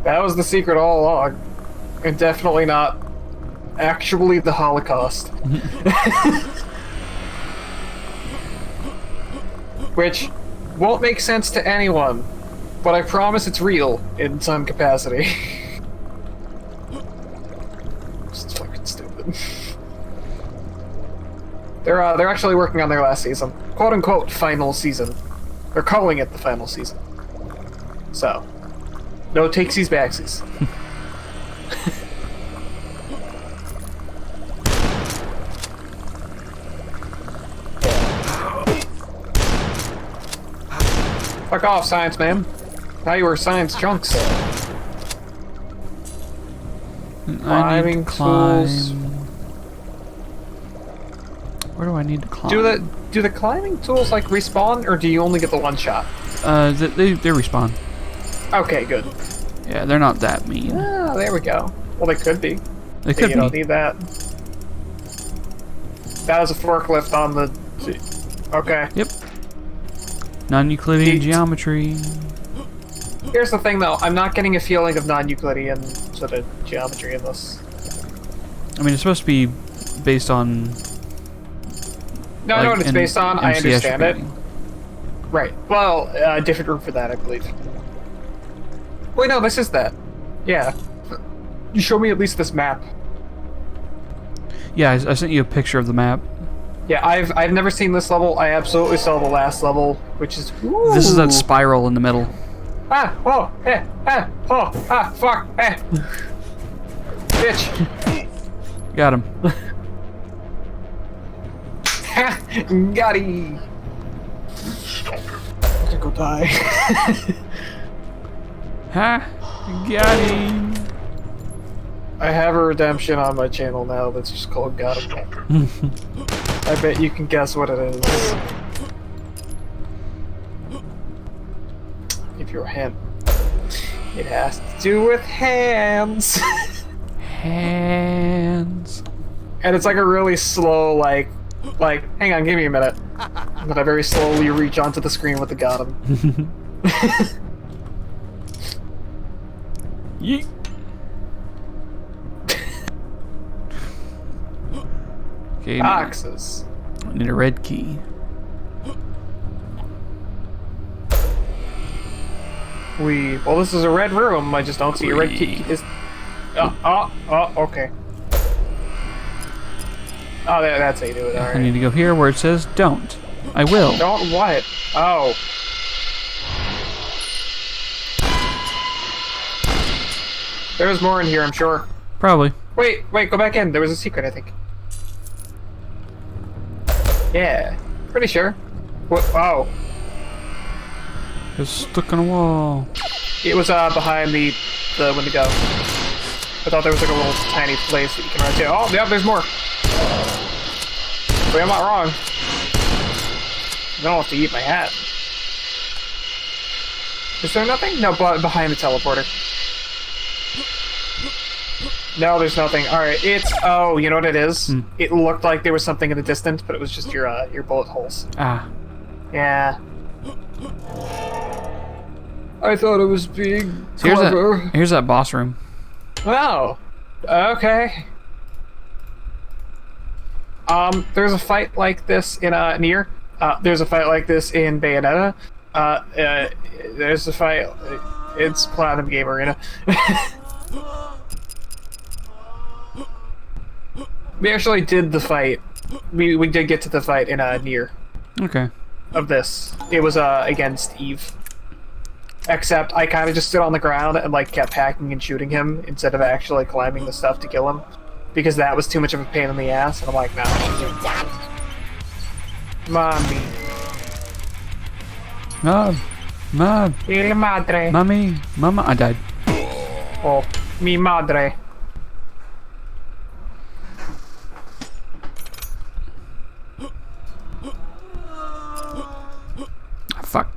That was the secret all along, and definitely not actually the Holocaust. Which won't make sense to anyone, but I promise it's real in some capacity. It's fucking stupid. They're actually working on their last season, quote unquote final season. They're calling it the final season. So, no takesies backsies. Fuck off, science man. Now you were science chunks. Climbing tools. Where do I need to climb? Do the climbing tools like respawn, or do you only get the one shot? They respawn. Okay, good. Yeah, they're not that mean. Ah, there we go. Well, they could be. They could You be. don't need that. That was a forklift on the... Okay. Yep. Non-Euclidean Neat. geometry. Here's the thing, though. I'm not getting a feeling of non-Euclidean sort of geometry in this. I mean, it's supposed to be based on... No, I know what it's based on. I MCS understand it. reading. Right. Well, a different room for that, I believe. Wait, no, this is that. Yeah. You show me at least this map. Yeah, I sent you a picture of the map. Yeah, I've never seen this level. I absolutely saw the last level, which is... Ooh. This is that spiral in the middle. Ah! Oh! Eh! Ah! Oh! Ah! Fuck! Eh! Bitch! Got him. Ha! Got he! I'm gonna go die. Ha! Got him. I have a redemption on my channel now that's just called Got Him. I bet you can guess what it is. Give you a hint. It has to do with hands. Hands. And it's like a really slow, like, hang on, give me a minute. And then I very slowly reach onto the screen with the Got Him. Yeet. Okay, Boxes. I need a red key. Well, this is a red room. I just don't see a red key. Okay. Oh, that's how you do it. All I right. need to go here where it says don't. I will. Don't what? Oh. There's more in here, I'm sure. Probably. Wait, go back in. There was a secret, I think. Yeah, pretty sure. What? Oh, It's stuck in a wall. it was behind the Wendigo. I thought there was like a little tiny place that you can run to. Oh, yeah, there's more. Wait, I'm not wrong. I don't have to eat my hat. Is there nothing? No, but behind the teleporter. No, there's nothing. Alright, it's... Oh, you know what it is? It looked like there was something in the distance, but it was just your bullet holes. Ah. Yeah. I thought it was being So here's that boss room. Oh. Okay. There's a fight like this in Nier. There's a fight like this in Bayonetta. There's a fight... It's Platinum Game Arena. We actually did the fight. We did get to the fight in Nier. Okay. of this. It was against Eve. Except I kind of just stood on the ground and like kept hacking and shooting him instead of actually climbing the stuff to kill him, because that was too much of a pain in the ass. And I'm like, nah. Mommy. Madre. Mama, I died. Oh, mi madre. Fuck.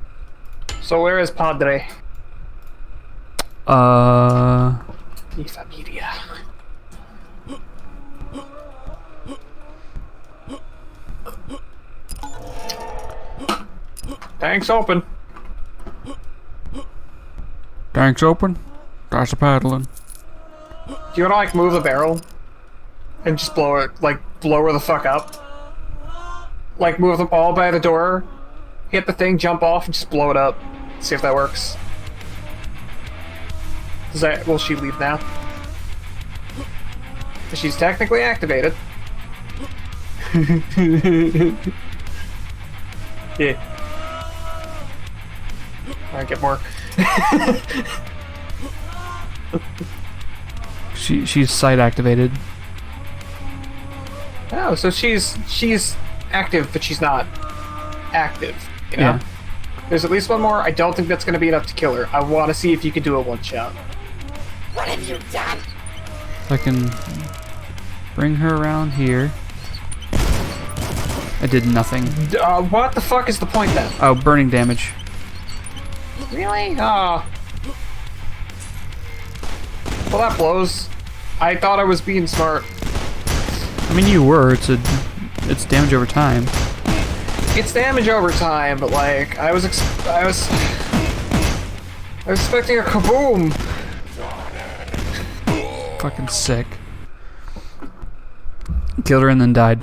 So where is Padre? Mi familia. Tank's open. Tank's open. That's a paddling. Do you wanna like move the barrel? And just blow it, like blow her the fuck up? Like move the ball by the door, hit the thing, jump off, and just blow it up. See if that works. Will she leave now? She's technically activated. Yeah. Alright, get more. She's site activated. Oh, so she's active, but she's not active. You know? Yeah. There's at least one more. I don't think that's going to be enough to kill her. I want to see if you can do a one-shot. What have you done? I can bring her around here. I did nothing. What the fuck is the point then? Oh, burning damage. Really? Oh. Well, that blows. I thought I was being smart. I mean, you were. It's damage over time. It's damage over time, but like I was expecting a kaboom. Fucking sick. Killed her and then died.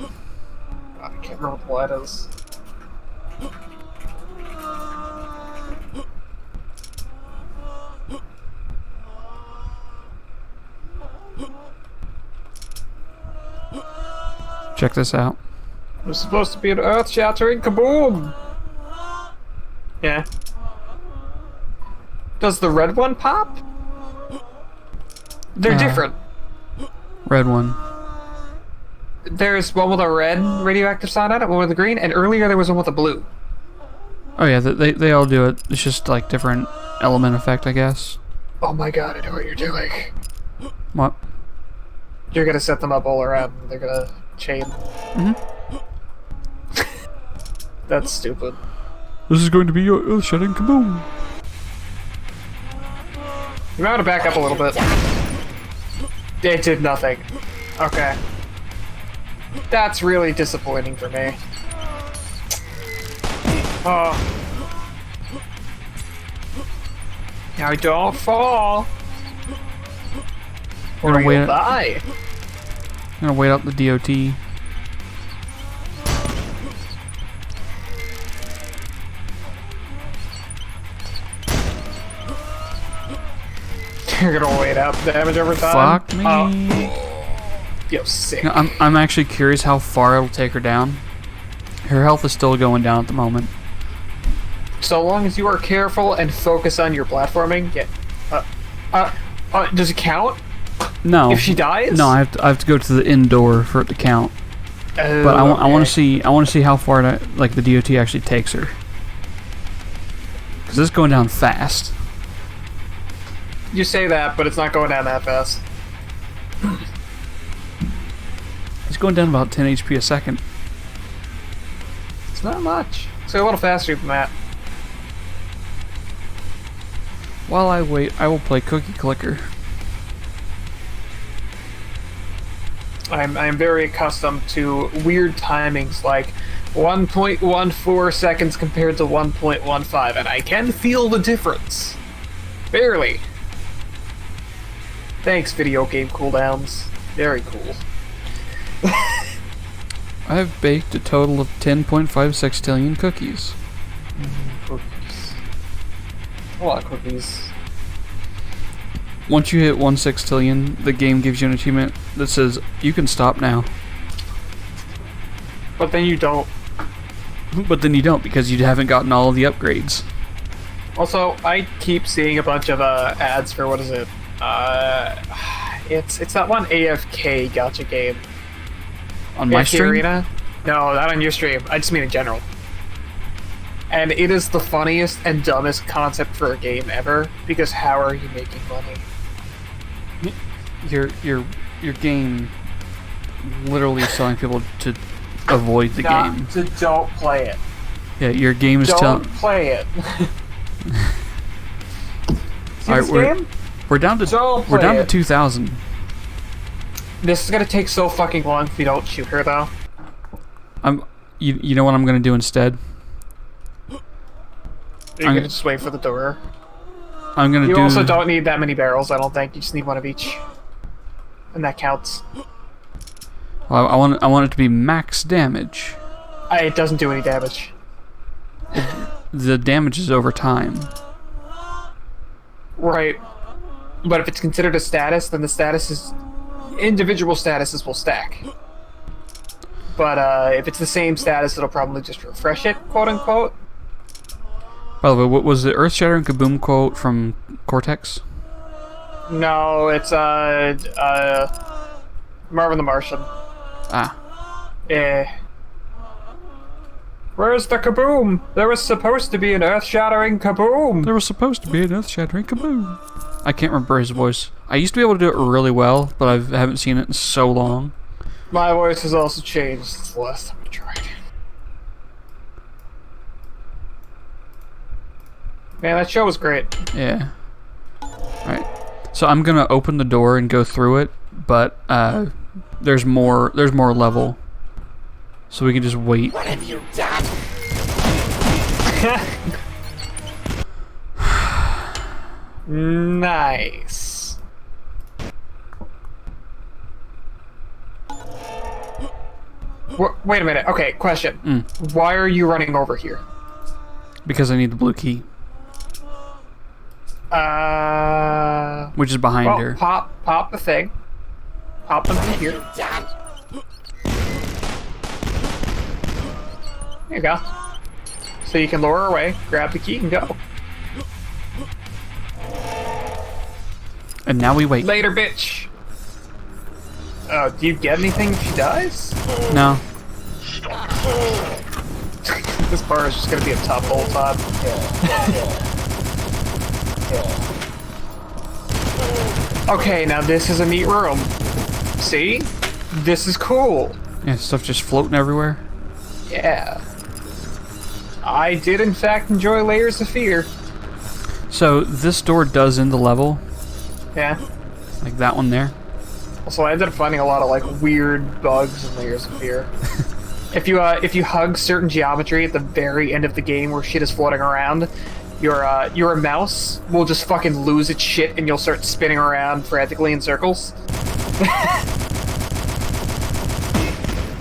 I can't remember what that is. Check this out. It was supposed to be an earth-shattering kaboom! Yeah. Does the red one pop? They're different. Red one. There's one with a red radioactive sign on it, one with a green, and earlier there was one with a blue. Oh yeah, they all do it. It's just like different element effect, I guess. Oh my god, I know what you're doing. What? You're gonna set them up all around. They're gonna chain. That's stupid. This is going to be your earth-shattering kaboom. You might want to back up a little bit. It did nothing. Okay. That's really disappointing for me. Oh. Now don't fall. Or you'll die. I'm gonna wait out the DOT. You're gonna wait out damage over time? Fuck me. Yo, sick. No, I'm actually curious how far it'll take her down. Her health is still going down at the moment. So long as you are careful and focus on your platforming, yeah. Does it count? No. If she dies? No, I have to go to the indoor for it to count. Oh, But I want okay. to see how far like the DOT actually takes her. Cause it's going down fast. You say that, but it's not going down that fast. It's going down about 10 HP a second. It's not much. It's a little faster than that. While I wait, I will play Cookie Clicker. I'm very accustomed to weird timings like 1.14 seconds compared to 1.15, and I can feel the difference. Barely. Thanks, video game cooldowns. Very cool. I have baked a total of 10.5 sextillion cookies. Cookies. A lot of cookies. Once you hit 1 sextillion, the game gives you an achievement that says, you can stop now. But then you don't. But then you don't because you haven't gotten all of the upgrades. Also, I keep seeing a bunch of ads for what is it? It's that one AFK gacha game. On my AFK stream? Arena? No, not on your stream. I just mean in general. And it is the funniest and dumbest concept for a game ever, because how are you making money? Your game literally selling people to avoid the game. Don't play it. Yeah, your game is Don't play it. See All this right, game? we're down to Don't we're down play to it. 2,000. This is gonna take so fucking long if you don't shoot her, though. You know what I'm gonna do instead? You're gonna just wait for the door. I'm gonna You do. also don't need that many barrels, I don't think. You just need one of each. And that counts. Well, I want it to be max damage. It doesn't do any damage. The damage is over time. Right. But if it's considered a status, then the individual statuses will stack. But if it's the same status, it'll probably just refresh it, quote unquote. By the way, what was the Earth-shattering kaboom quote from Cortex? No, it's Marvin the Martian. Ah, Where's the kaboom? There was supposed to be an earth-shattering kaboom. there was supposed to be an Earth-shattering kaboom. I can't remember his voice. I used to be able to do it really well, but I haven't seen it in so long. My voice has also changed since the last time I tried. Man, that show was great. Yeah. Alright. So I'm gonna open the door and go through it, but there's more level. So we can just wait. What have you done? Nice. Wait a minute. Okay, question. Why are you running over here? Because I need the blue key, which is behind Well, her. pop the thing. Pop them through here. Done. There you go. So you can lower her away, grab the key, and go. And now we wait. Later, bitch. Do you get anything if she dies? No. This bar is just gonna be a tough whole time. Okay, now this is a neat room. See? This is cool. Yeah, stuff just floating everywhere. Yeah. I did in fact enjoy Layers of Fear. So this door does end the level, Yeah. like that one there. Also, I ended up finding a lot of like weird bugs in Layers of Fear. If you hug certain geometry at the very end of the game where shit is floating around, your mouse will just fucking lose its shit and you'll start spinning around frantically in circles.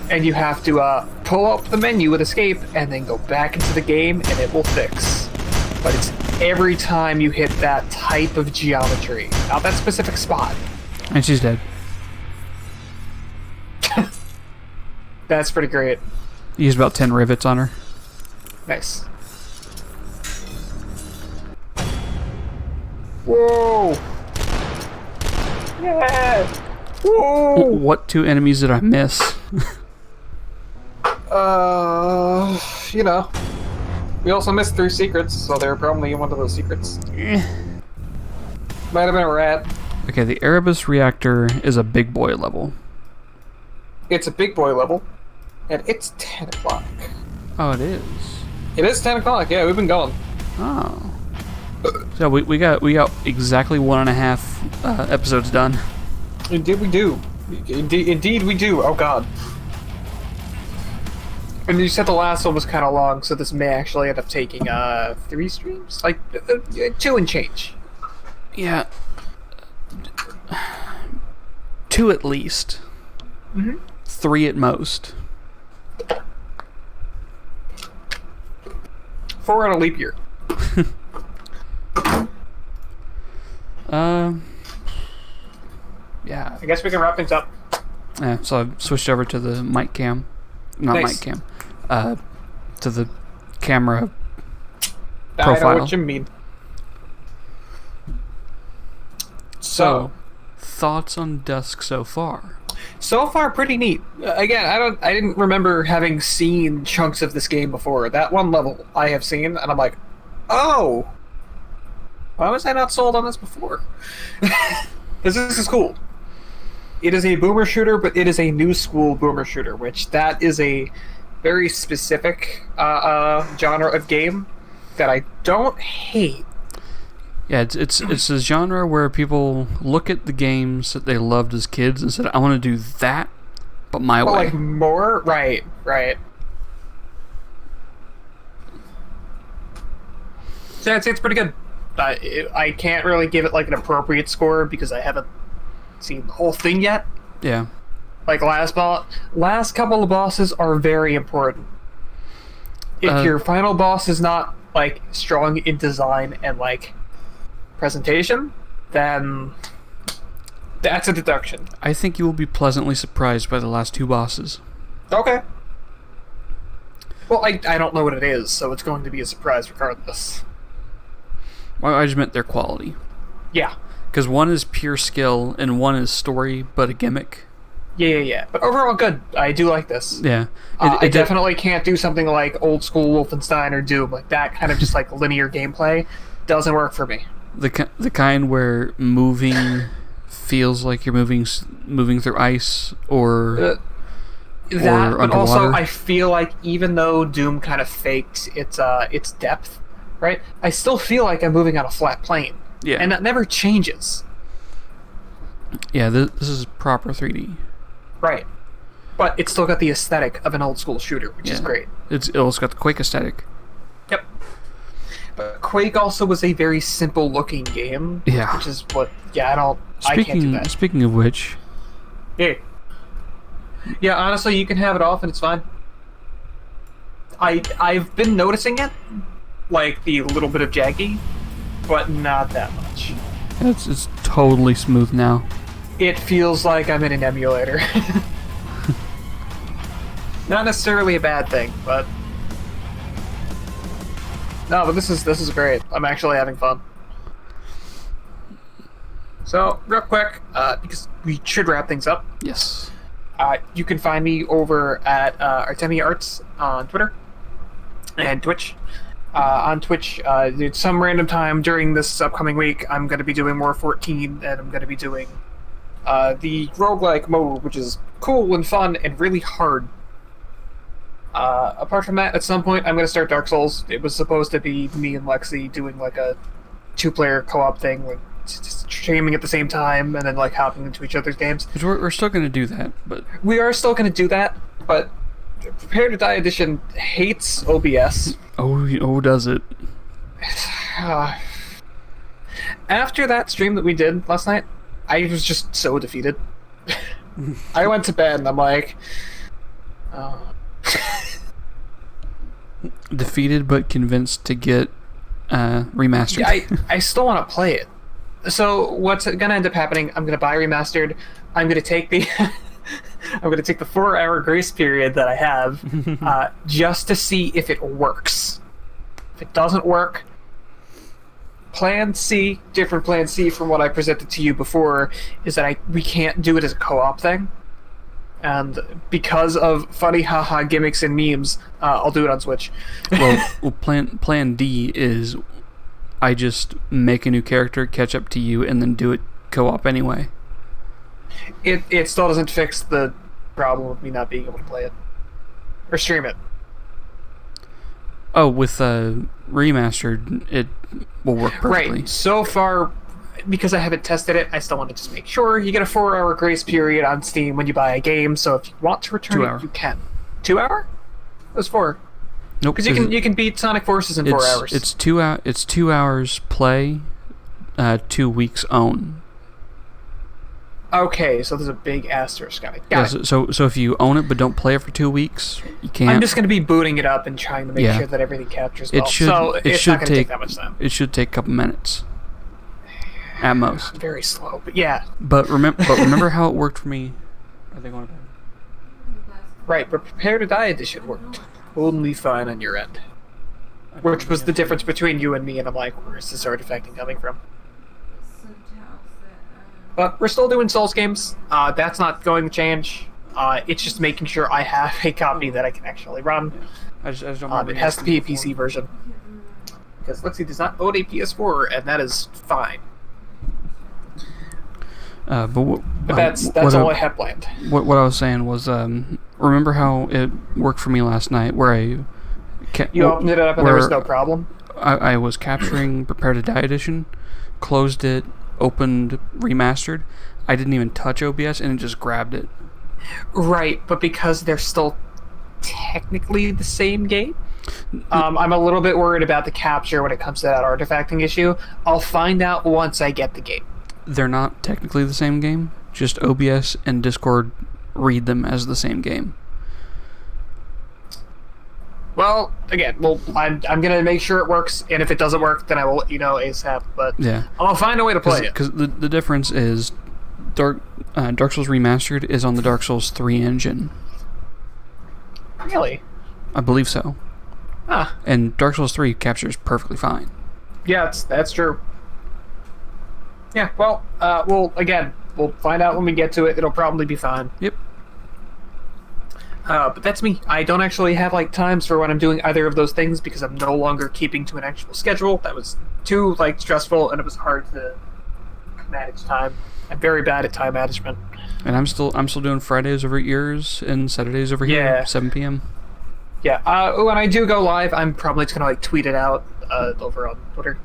And you have to pull up the menu with escape and then go back into the game and it will fix. But it's every time you hit that type of geometry, not that specific spot. And she's dead. That's pretty great. Used about 10 rivets on her. Nice. Whoa! Yeah! Whoa! What two enemies did I miss? You know. We also missed 3 secrets, so they're probably in one of those secrets. Might have been a rat. Okay, the Erebus reactor is a big boy level. It's a big boy level, and it's 10 o'clock. Oh, it is. It is 10 o'clock, yeah, we've been going. Oh. So we got exactly 1.5 episodes done. Indeed we do. Indeed we do, oh god. And you said the last one was kind of long, so this may actually end up taking 3 streams? Like, 2 and change. Yeah. 2 at least. 3 at most. 4 on a leap year. Yeah. I guess we can wrap things up. Yeah, so I've switched over to the mic cam. Not Nice. mic cam. to the camera I profile. know what you mean. So, thoughts on Dusk so far? So far, pretty neat. Again, I didn't remember having seen chunks of this game before. That one level I have seen, and I'm like, oh, why was I not sold on this before? Because this is cool. It is a boomer shooter, but it is a new school boomer shooter, which that is a very specific genre of game that I don't hate. Yeah, it's a genre where people look at the games that they loved as kids and said, I want to do that, but my way. Like more? Right. So it's pretty good. I can't really give it like an appropriate score because I haven't seen the whole thing yet. Yeah. Like last couple of bosses are very important. If your final boss is not like strong in design and like presentation, then that's a deduction. I think you will be pleasantly surprised by the last 2 bosses. Okay. Well, I don't know what it is, so it's going to be a surprise regardless. Well, I just meant their quality. Yeah. Because one is pure skill and one is story, but a gimmick. Yeah. But overall, good. I do like this. Yeah. I definitely can't do something like old school Wolfenstein or Doom. Like that kind of just like linear gameplay doesn't work for me. The kind where moving feels like you're moving through ice or that, but underwater. also I feel like even though Doom kind of faked its depth, right? I still feel like I'm moving on a flat plane. Yeah. And that never changes. Yeah, this is proper 3D. Right. But it's still got the aesthetic of an old school shooter, which is great. It's also got the Quake aesthetic. Yep. But Quake also was a very simple looking game. Yeah. Which is what I can't do that. Speaking of which. Yeah, honestly you can have it off and it's fine. I've been noticing it, like the little bit of jaggy, but not that much. It's totally smooth now. It feels like I'm in an emulator. Not necessarily a bad thing, but no. But this is great. I'm actually having fun. So real quick, because we should wrap things up. Yes. You can find me over at Artemia Arts on Twitter and Twitch. On Twitch, at some random time during this upcoming week, I'm going to be doing more 14, and I'm going to be doing the roguelike mode, which is cool and fun and really hard. Apart from that, at some point, I'm going to start Dark Souls. It was supposed to be me and Lexi doing like a 2-player co-op thing, like just streaming at the same time, and then like hopping into each other's games. Which we're still going to do that, but We are still going to do that, but Prepare to Die Edition hates OBS. oh, does it? After that stream that we did last night, I was just so defeated. I went to bed and I'm like, oh. Defeated but convinced to get remastered. I still want to play it. So what's gonna end up happening? I'm gonna buy remastered. I'm gonna take the I'm gonna take the 4-hour grace period that I have just to see if it works. If it doesn't work, Plan C, different Plan C from what I presented to you before, is that we can't do it as a co-op thing. And because of funny haha gimmicks and memes, I'll do it on Switch. well, Plan D is I just make a new character, catch up to you, and then do it co-op anyway. It still doesn't fix the problem of me not being able to play it or stream it. Oh, with remastered, it will work perfectly. Right. So far, because I haven't tested it, I still want to just make sure. You get a 4-hour grace period on Steam when you buy a game, so if you want to return 2 it, hour. you can. 2 hour? It was 4. Nope. Because you can beat Sonic Forces in 4 hours. It's 2 hours play, 2 weeks own. Okay, so there's a big asterisk on it. Yeah, Got it. so if you own it but don't play it for 2 weeks, you can't. I'm just going to be booting it up and trying to make Yeah. sure that everything captures It well. should. So it it's should not going to take take that much time. It should take a couple minutes, at most. Very slow, but yeah. But remember how it worked for me. Are they going to bed? Right, but Prepare to Die Edition worked. totally fine on your end. Which was the difference between you and me, and I'm like, where's this artifacting coming from? But we're still doing Souls games. That's not going to change. It's just making sure I have a copy that I can actually run. I just don't It has to be a PC version. Because Lexi does not own a PS4, and that is fine. But that's all I have planned. What I was saying was, remember how it worked for me last night, where I you opened it up and there was no problem? I was capturing Prepare to Die Edition, closed it, opened Remastered. I didn't even touch OBS, and it just grabbed it. Right, but because they're still technically the same game, I'm a little bit worried about the capture when it comes to that artifacting issue. I'll find out once I get the game. They're not technically the same game, just OBS and Discord read them as the same game. Well, again, I'm going to make sure it works, and if it doesn't work, then I will let you know ASAP, but yeah. I'll find a way to play it. Because the difference is Dark Souls Remastered is on the Dark Souls 3 engine. Really? I believe so. Ah. And Dark Souls 3 captures perfectly fine. Yeah, that's true. Yeah, well, we'll find out when we get to it. It'll probably be fine. Yep. But that's me. I don't actually have times for when I'm doing either of those things because I'm no longer keeping to an actual schedule. That was too stressful, and it was hard to manage time. I'm very bad at time management. And I'm still doing Fridays over at yours and Saturdays over here, 7 p.m. Yeah. When I do go live, I'm probably just gonna tweet it out over on Twitter.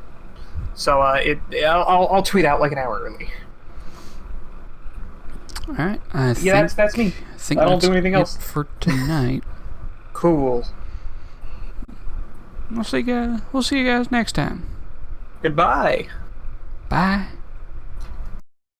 So I'll tweet out an hour early. All right. That's me. I don't do anything else for tonight. Cool. We'll see you guys next time. Goodbye. Bye.